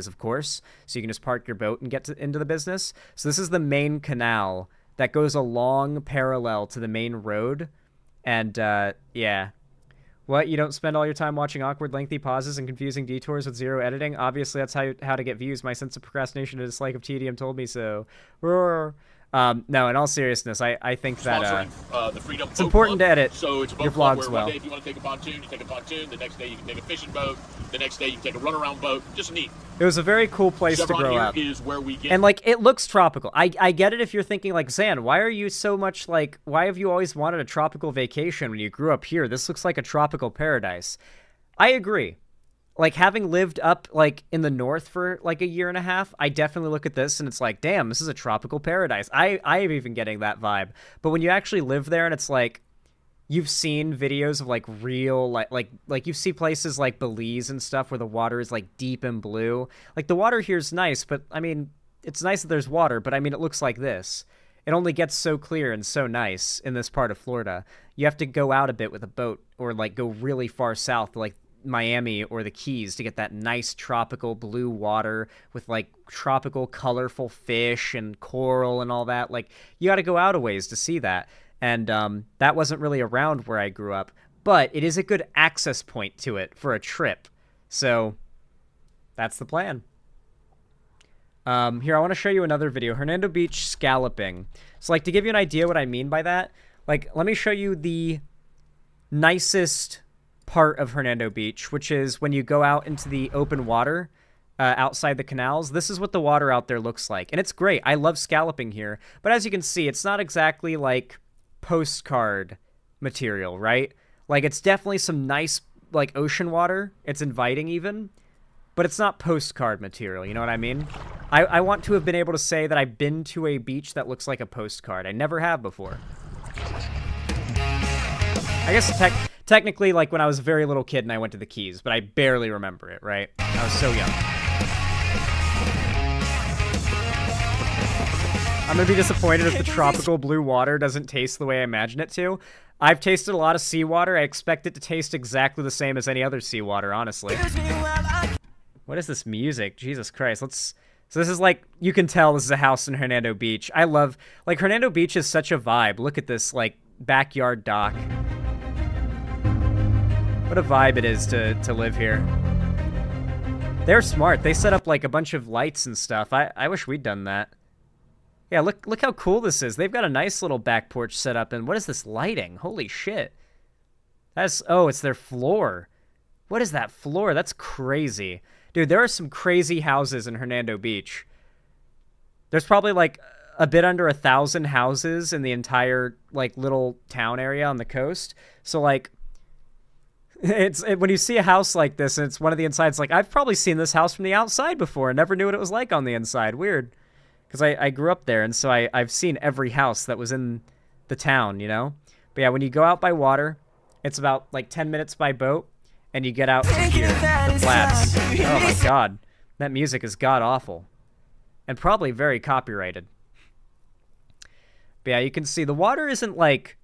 S3: of course, so you can just park your boat and get into the business. So this is the main canal that goes along parallel to the main road. And yeah. What, you don't spend all your time watching awkward, lengthy pauses and confusing detours with zero editing? Obviously, that's how to get views. My sense of procrastination and dislike of tedium told me so. Roar. No, in all seriousness, I think that
S9: the Freedom
S3: it's
S9: Boat
S3: important
S9: Club.
S3: to edit
S9: So it's a boat
S3: your
S9: club
S3: vlogs
S9: where
S3: well.
S9: one day if you want to take a pontoon, you take a pontoon. The next day you can take a fishing boat. The next day you can take a runaround boat. Just neat.
S3: It was a very cool place
S9: Chevron
S3: to grow
S9: here
S3: up.
S9: is where we get
S3: And, like, it looks tropical. I get it if you're thinking, like, Zan, why are you so much, like, why have you always wanted a tropical vacation when you grew up here? This looks like a tropical paradise. I agree. Like, having lived up, like, in the north for, like, a year and a half, I definitely look at this and it's like, damn, this is a tropical paradise. I am even getting that vibe. But when you actually live there and it's like, you've seen videos of, like, real, like you see places like Belize and stuff where the water is, like, deep and blue. Like, the water here's nice, but, I mean, it's nice that there's water, but, I mean, it looks like this. It only gets so clear and so nice in this part of Florida. You have to go out a bit with a boat or, like, go really far south, like Miami or the Keys, to get that nice tropical blue water with, like, tropical colorful fish and coral and all that. Like, you got to go out a ways to see that. And that wasn't really around where I grew up, but it is a good access point to it for a trip. So that's the plan. Here, I want to show you another video. Hernando Beach scalloping. So, like, to give you an idea what I mean by that, like, let me show you the nicest part of Hernando Beach, which is when you go out into the open water outside the canals. This is what the water out there looks like. And it's great. I love scalloping here. But as you can see, it's not exactly, like, postcard material, right? Like, it's definitely some nice, like, ocean water. It's inviting even. But it's not postcard material, you know what I mean? I want to have been able to say that I've been to a beach that looks like a postcard. I never have before. I guess technically, like, when I was a very little kid and I went to the Keys, but I barely remember it, right? I was so young. I'm gonna be disappointed if the tropical blue water doesn't taste the way I imagine it to. I've tasted a lot of seawater. I expect it to taste exactly the same as any other seawater, honestly. What is this music? Jesus Christ. So this is like, you can tell this is a house in Hernando Beach. I love, like, Hernando Beach is such a vibe. Look at this, like, backyard dock. What a vibe it is to live here. They're smart. They set up, like, a bunch of lights and stuff. I wish we'd done that. Yeah, look how cool this is. They've got a nice little back porch set up, and what is this lighting? Holy shit. Oh, it's their floor. What is that floor? That's crazy. Dude, there are some crazy houses in Hernando Beach. There's probably, like, a bit under 1,000 houses in the entire, like, little town area on the coast. So, like, when you see a house like this and it's one of the insides, like, I've probably seen this house from the outside before and never knew what it was like on the inside. Weird. Because I grew up there, and so I've seen every house that was in the town, you know? But yeah, when you go out by water, it's about, like, 10 minutes by boat, and you get out to here, the flats. Oh my god. That music is god-awful. And probably very copyrighted. But yeah, you can see the water isn't, like,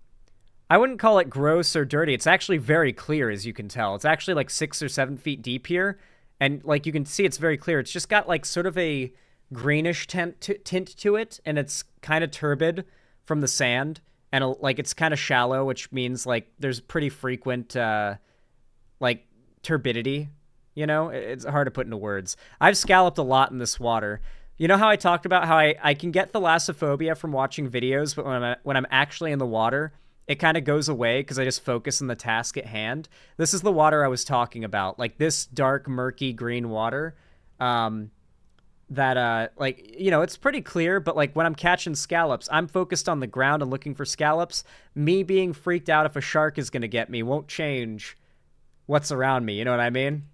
S3: I wouldn't call it gross or dirty. It's actually very clear, as you can tell. It's actually like 6 or 7 feet deep here. And like you can see, it's very clear. It's just got like sort of a greenish tint to it. And it's kind of turbid from the sand. And like it's kind of shallow, which means like there's pretty frequent like turbidity. You know, it's hard to put into words. I've scalloped a lot in this water. You know how I talked about how I can get thalassophobia from watching videos, but when I'm actually in the water, it kind of goes away because I just focus on the task at hand. This is the water I was talking about, like this dark, murky green water. That like, you know, it's pretty clear, but like when I'm catching scallops, I'm focused on the ground and looking for scallops. Me being freaked out if a shark is gonna get me won't change what's around me. You know what I mean?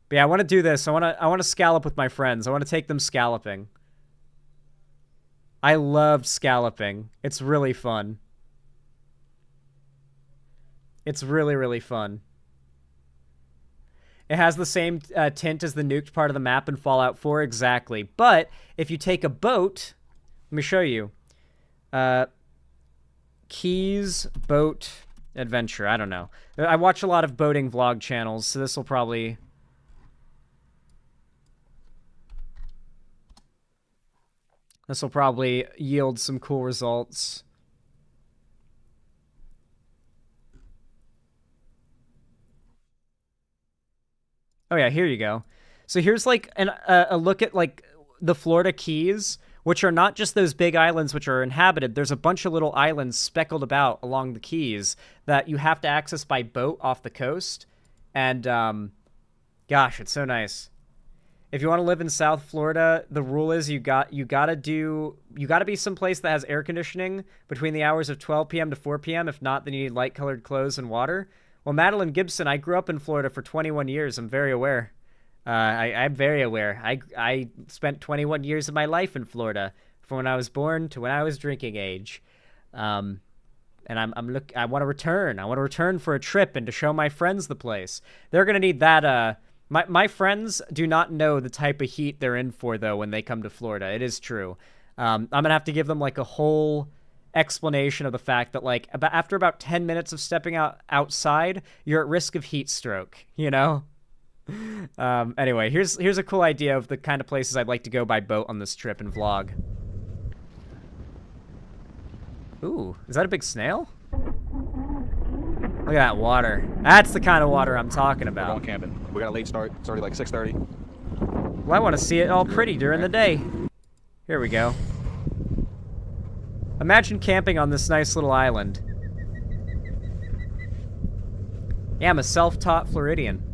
S3: But yeah, I want to do this. I want to scallop with my friends. I want to take them scalloping. I love scalloping. It's really fun. It's really, really fun. It has the same tint as the nuked part of the map in Fallout 4, exactly. But if you take a boat, let me show you. Keys Boat Adventure. I don't know. I watch a lot of boating vlog channels, so this will probably... This will probably yield some cool results. Oh yeah, here you go. So here's like a look at like the Florida Keys, which are not just those big islands which are inhabited. There's a bunch of little islands speckled about along the Keys that you have to access by boat off the coast. And gosh, it's so nice. If you want to live in South Florida, the rule is you gotta be someplace that has air conditioning between the hours of 12 p.m. to 4 p.m. If not, then you need light-colored clothes and water. Well, Madeline Gibson, I grew up in Florida for 21 years. I'm very aware. I'm very aware. I spent 21 years of my life in Florida, from when I was born to when I was drinking age. And I want to return. I want to return for a trip and to show my friends the place. They're gonna need that. My friends do not know the type of heat they're in for, though, when they come to Florida. It is true. I'm going to have to give them, like, a whole explanation of the fact that, like, after about 10 minutes of stepping outside, you're at risk of heat stroke, you know? Anyway, here's a cool idea of the kind of places I'd like to go by boat on this trip and vlog. Ooh, is that a big snail? Look at that water. That's the kind of water I'm talking about.
S13: We're going camping. We got a late start. It's already like 6:30.
S3: Well, I want to see it all pretty during the day. Here we go. Imagine camping on this nice little island. Yeah, I'm a self-taught Floridian.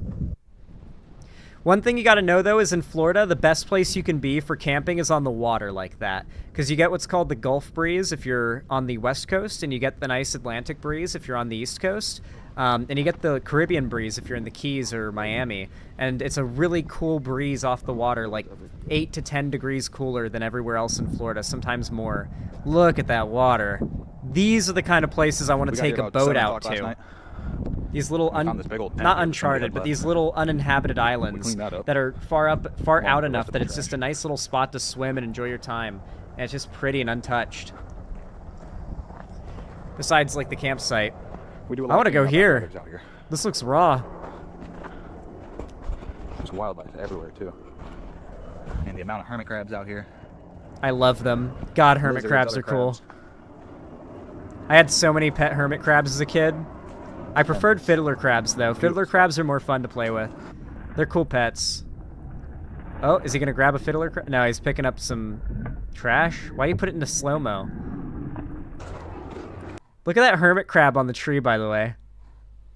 S3: One thing you gotta know, though, is in Florida, the best place you can be for camping is on the water like that. Because you get what's called the Gulf breeze if you're on the West Coast, and you get the nice Atlantic breeze if you're on the East Coast. And you get the Caribbean breeze if you're in the Keys or Miami. And it's a really cool breeze off the water, like 8 to 10 degrees cooler than everywhere else in Florida, sometimes more. Look at that water. These are the kind of places I want to take a boat out to. These little, not uncharted, but these little uninhabited islands that are far out enough that it's just a nice little spot to swim and enjoy your time. And it's just pretty and untouched. Besides, like, the campsite. I want to go here. This looks raw.
S13: There's wildlife everywhere, too. And the amount of hermit crabs out here.
S3: I love them. God, hermit crabs are cool. I had so many pet hermit crabs as a kid. I preferred fiddler crabs, though. Fiddler crabs are more fun to play with. They're cool pets. Oh, is he going to grab a fiddler crab? No, he's picking up some trash. Why do you put it into slow-mo? Look at that hermit crab on the tree, by the way.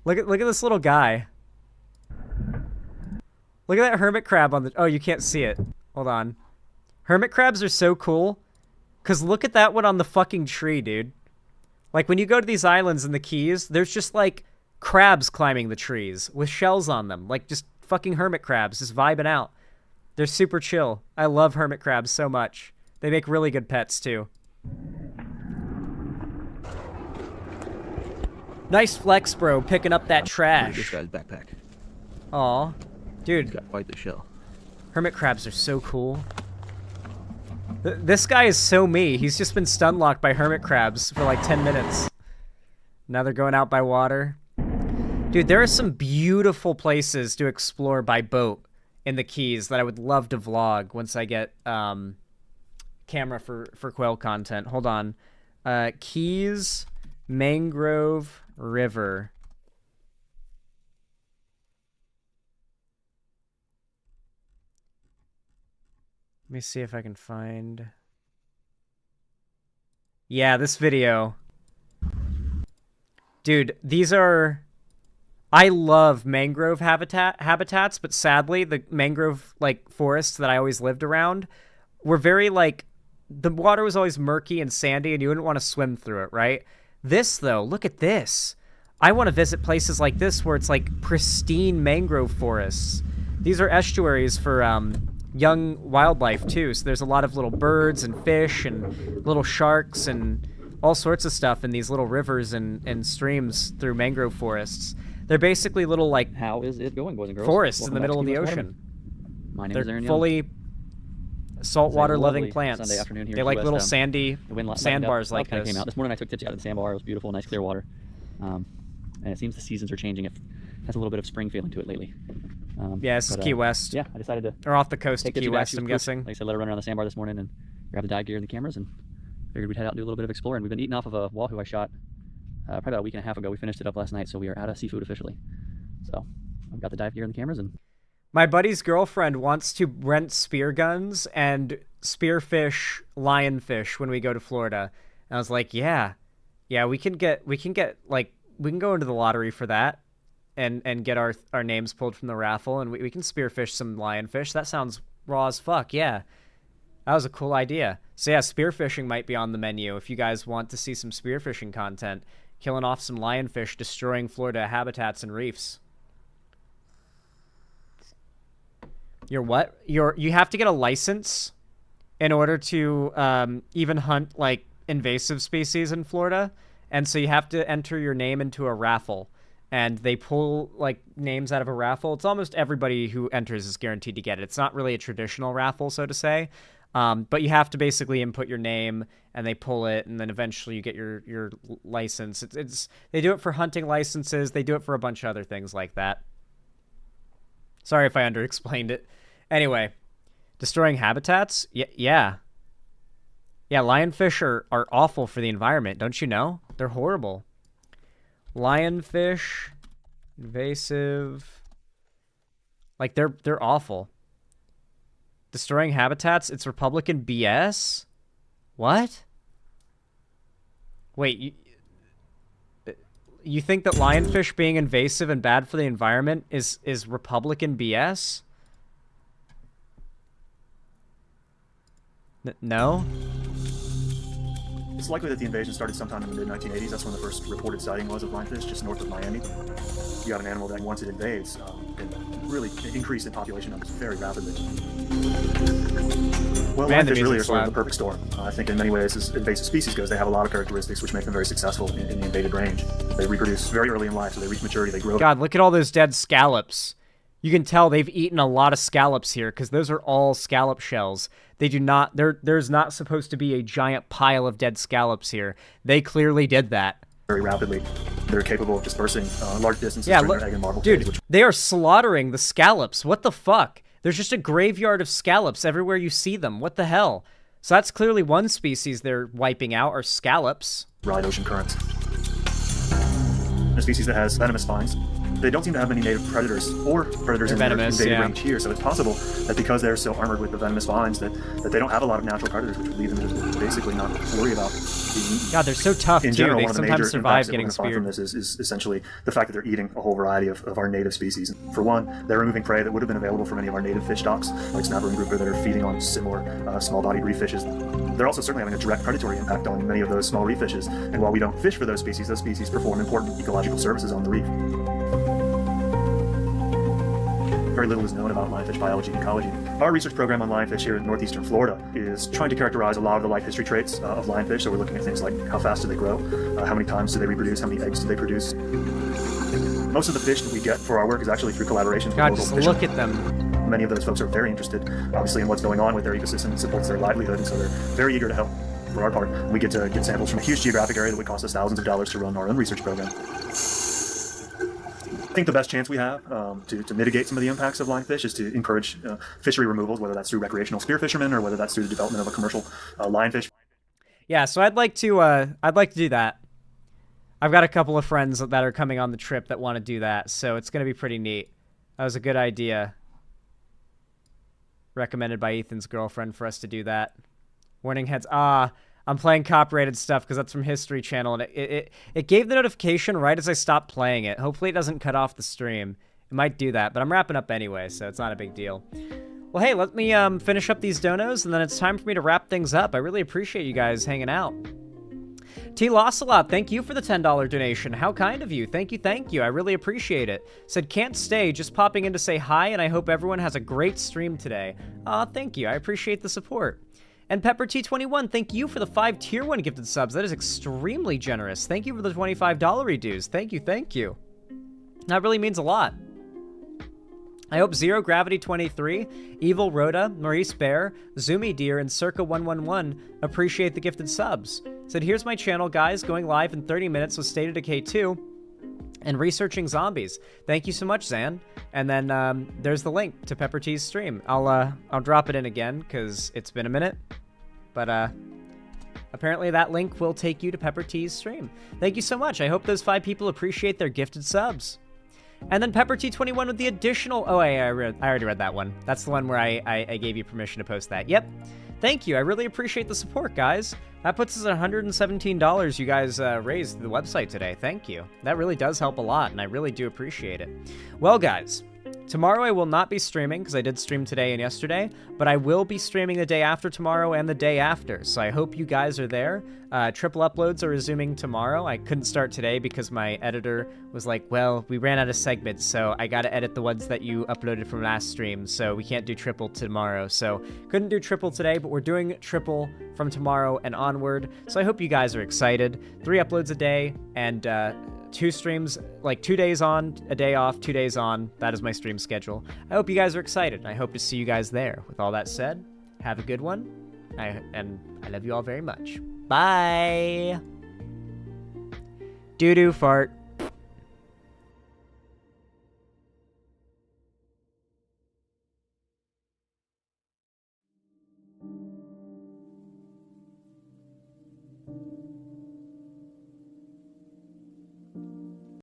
S3: Look at this little guy. Look at that hermit crab on the... Oh, you can't see it. Hold on. Hermit crabs are so cool. Because look at that one on the fucking tree, dude. Like, when you go to these islands in the Keys, there's just, like, crabs climbing the trees with shells on them. Like, just fucking hermit crabs just vibing out. They're super chill. I love hermit crabs so much. They make really good pets, too. Nice flex, bro, picking up that trash.
S13: This guy's backpack.
S3: Aw. Dude.
S13: He's got quite the shell.
S3: Hermit crabs are so cool. This guy is so me. He's just been stun locked by hermit crabs for like 10 minutes. Now they're going out by water. Dude, there are some beautiful places to explore by boat in the Keys that I would love to vlog once I get camera for quail content. Hold on. Keys, Mangrove River. Let me see if I can find... Yeah, this video. Dude, these are... I love mangrove habitats, but sadly, the mangrove, like, forests that I always lived around were very, like... The water was always murky and sandy, and you wouldn't want to swim through it, right? This, though, look at this. I want to visit places like this where it's, like, pristine mangrove forests. These are estuaries for, young wildlife too, so there's a lot of little birds and fish and little sharks and all sorts of stuff in these little rivers and streams through mangrove forests. They're basically little, like,
S11: how is it going, boys and girls?
S3: Forests
S11: Welcome
S3: in the middle of the
S11: back to
S3: ocean.
S11: My name is Aaron
S3: They're
S11: Young.
S3: fully saltwater loving
S11: Lovely
S3: plants.
S11: Sunday afternoon here
S3: They
S11: in
S3: like
S11: Key
S3: little
S11: West,
S3: sandy
S11: the wind
S3: sandbars like
S11: kinda
S3: this.
S11: came out. This morning I took Tipsy out of the sandbar. It was beautiful, nice clear water. And it seems the seasons are changing. It has a little bit of spring feeling to it lately.
S3: Yeah, this is Key West.
S11: Yeah, I decided to...
S3: Or off the coast of
S11: take
S3: Key
S11: Tipsy back.
S3: West,
S11: She was
S3: I'm
S11: pooped.
S3: guessing.
S11: Like I said, let her run around the sandbar this morning and grab the dive gear and the cameras, and figured we'd head out and do a little bit of exploring. We've been eating off of a wahoo I shot probably about a week and a half ago. We finished it up last night, so we are out of seafood officially. So I've got the dive gear and the cameras, and...
S3: My buddy's girlfriend wants to rent spear guns and spearfish lionfish when we go to Florida. And I was like, yeah, we can go into the lottery for that and get our names pulled from the raffle, and we can spearfish some lionfish. That sounds raw as fuck. Yeah, that was a cool idea. So yeah, spearfishing might be on the menu if you guys want to see some spearfishing content, killing off some lionfish, destroying Florida habitats and reefs. You have to get a license in order to even hunt, like, invasive species in Florida, and so you have to enter your name into a raffle, and they pull, like, names out of a raffle. It's almost everybody who enters is guaranteed to get it. It's not really a traditional raffle, so to say, but you have to basically input your name, and they pull it, and then eventually you get your license. They do it for hunting licenses. They do it for a bunch of other things like that. Sorry if I underexplained it. Anyway, destroying habitats? Yeah. Yeah, lionfish are awful for the environment, don't you know? They're horrible. Lionfish, invasive. Like, they're awful. Destroying habitats? It's Republican BS? What? Wait, you think that lionfish being invasive and bad for the environment is Republican BS? No?
S15: It's likely that the invasion started sometime in the mid-1980s. That's when the first reported sighting was of lionfish, just north of Miami. You got an animal that, once it invades, can really increase in population numbers very rapidly. Well, lionfish really are sort of the perfect storm. I think in many ways, as invasive species goes, they have a lot of characteristics which make them very successful in the invaded range. They reproduce very early in life, so they reach maturity, they grow.
S3: God, look at all those dead scallops. You can tell they've eaten a lot of scallops here, because those are all scallop shells. They do not... There's not supposed to be a giant pile of dead scallops here. They clearly did that.
S15: Very rapidly. They're capable of dispersing large distances
S3: Yeah,
S15: from
S3: look,
S15: their egg and larval
S3: dude,
S15: phase, which...
S3: they are slaughtering the scallops. What the fuck? There's just a graveyard of scallops everywhere you see them. What the hell? So that's clearly one species they're wiping out, are scallops.
S15: Ride ocean currents. A species that has venomous spines. They don't seem to have many native predators or predators in their invaded range here, so it's possible that because they're so armored with the venomous spines that they don't have a lot of natural predators, which would lead them to basically not worry about being eaten.
S3: God, they're so tough,
S15: in
S3: too.
S15: general,
S3: They
S15: one of the
S3: sometimes
S15: major
S3: survive
S15: impacts that
S3: getting
S15: we're gonna find from
S3: speared.
S15: this is essentially the fact that they're eating a whole variety of our native species. For one, they're removing prey that would have been available for many of our native fish stocks, like snapper and grouper, that are feeding on similar small-bodied reef fishes. They're also certainly having a direct predatory impact on many of those small reef fishes, and while we don't fish for those species perform important ecological services on the reef. Very little is known about lionfish biology and ecology. Our research program on lionfish here in northeastern Florida is trying to characterize a lot of the life history traits of lionfish. So we're looking at things like how fast do they grow, how many times do they reproduce, how many eggs do they produce. Most of the fish that we get for our work is actually through collaborations with
S3: God,
S15: local
S3: just
S15: fishermen.
S3: look at them.
S15: Many of those folks are very interested, obviously, in what's going on with their ecosystem. It supports their livelihood, and so they're very eager to help. for our part, we get to get samples from a huge geographic area that would cost us thousands of dollars to run our own research program. I think the best chance we have to mitigate some of the impacts of lionfish is to encourage fishery removals, whether that's through recreational spearfishermen or whether that's through the development of a commercial lionfish.
S3: Yeah, so I'd like to do that. I've got a couple of friends that are coming on the trip that want to do that, so it's going to be pretty neat. That was a good idea. Recommended by Ethan's girlfriend for us to do that. Warning heads. I'm playing copyrighted stuff because that's from History Channel, and it gave the notification right as I stopped playing it. Hopefully it doesn't cut off the stream. It might do that, but I'm wrapping up anyway, so it's not a big deal. Well, hey, let me finish up these donos, and then it's time for me to wrap things up. I really appreciate you guys hanging out. T. Lossalot, thank you for the $10 donation. How kind of you. Thank you. I really appreciate it. Said, can't stay, just popping in to say hi, and I hope everyone has a great stream today. Aw, thank you. I appreciate the support. And Pepper T21, thank you for the 5 Tier 1 gifted subs. That is extremely generous. Thank you for the $25 reduce. Thank you. That really means a lot. I hope Zero Gravity 23, Evil Rhoda, Maurice Bear, Zoomy Deer, and Circa 111 appreciate the gifted subs. Said, here's my channel, guys, going live in 30 minutes with State of Decay 2 and researching zombies. Thank you so much, Zan. And then there's the link to Pepper T's stream. I'll drop it in again because it's been a minute. But apparently that link will take you to Pepper T's stream. Thank you so much. I hope those 5 people appreciate their gifted subs. And then Pepper T21 with the additional... Oh, I already read that one. That's the one where I gave you permission to post that. Yep. Thank you. I really appreciate the support, guys. That puts us at $117 you guys raised the website today. Thank you. That really does help a lot, and I really do appreciate it. Well, guys, tomorrow I will not be streaming because I did stream today and yesterday, but I will be streaming the day after tomorrow and the day after, so I hope you guys are there. Triple uploads are resuming tomorrow. I couldn't start today because my editor was like, well, we ran out of segments, so I gotta edit the ones that you uploaded from last stream, so we can't do triple tomorrow. So couldn't do triple today, but we're doing triple from tomorrow and onward, so I hope you guys are excited. 3 uploads a day and 2 streams, like 2 days on, a day off, 2 days on. That is my stream schedule. I hope you guys are excited, and I hope to see you guys there. With all that said, have a good one, and I love you all very much. Bye! Doo-doo fart.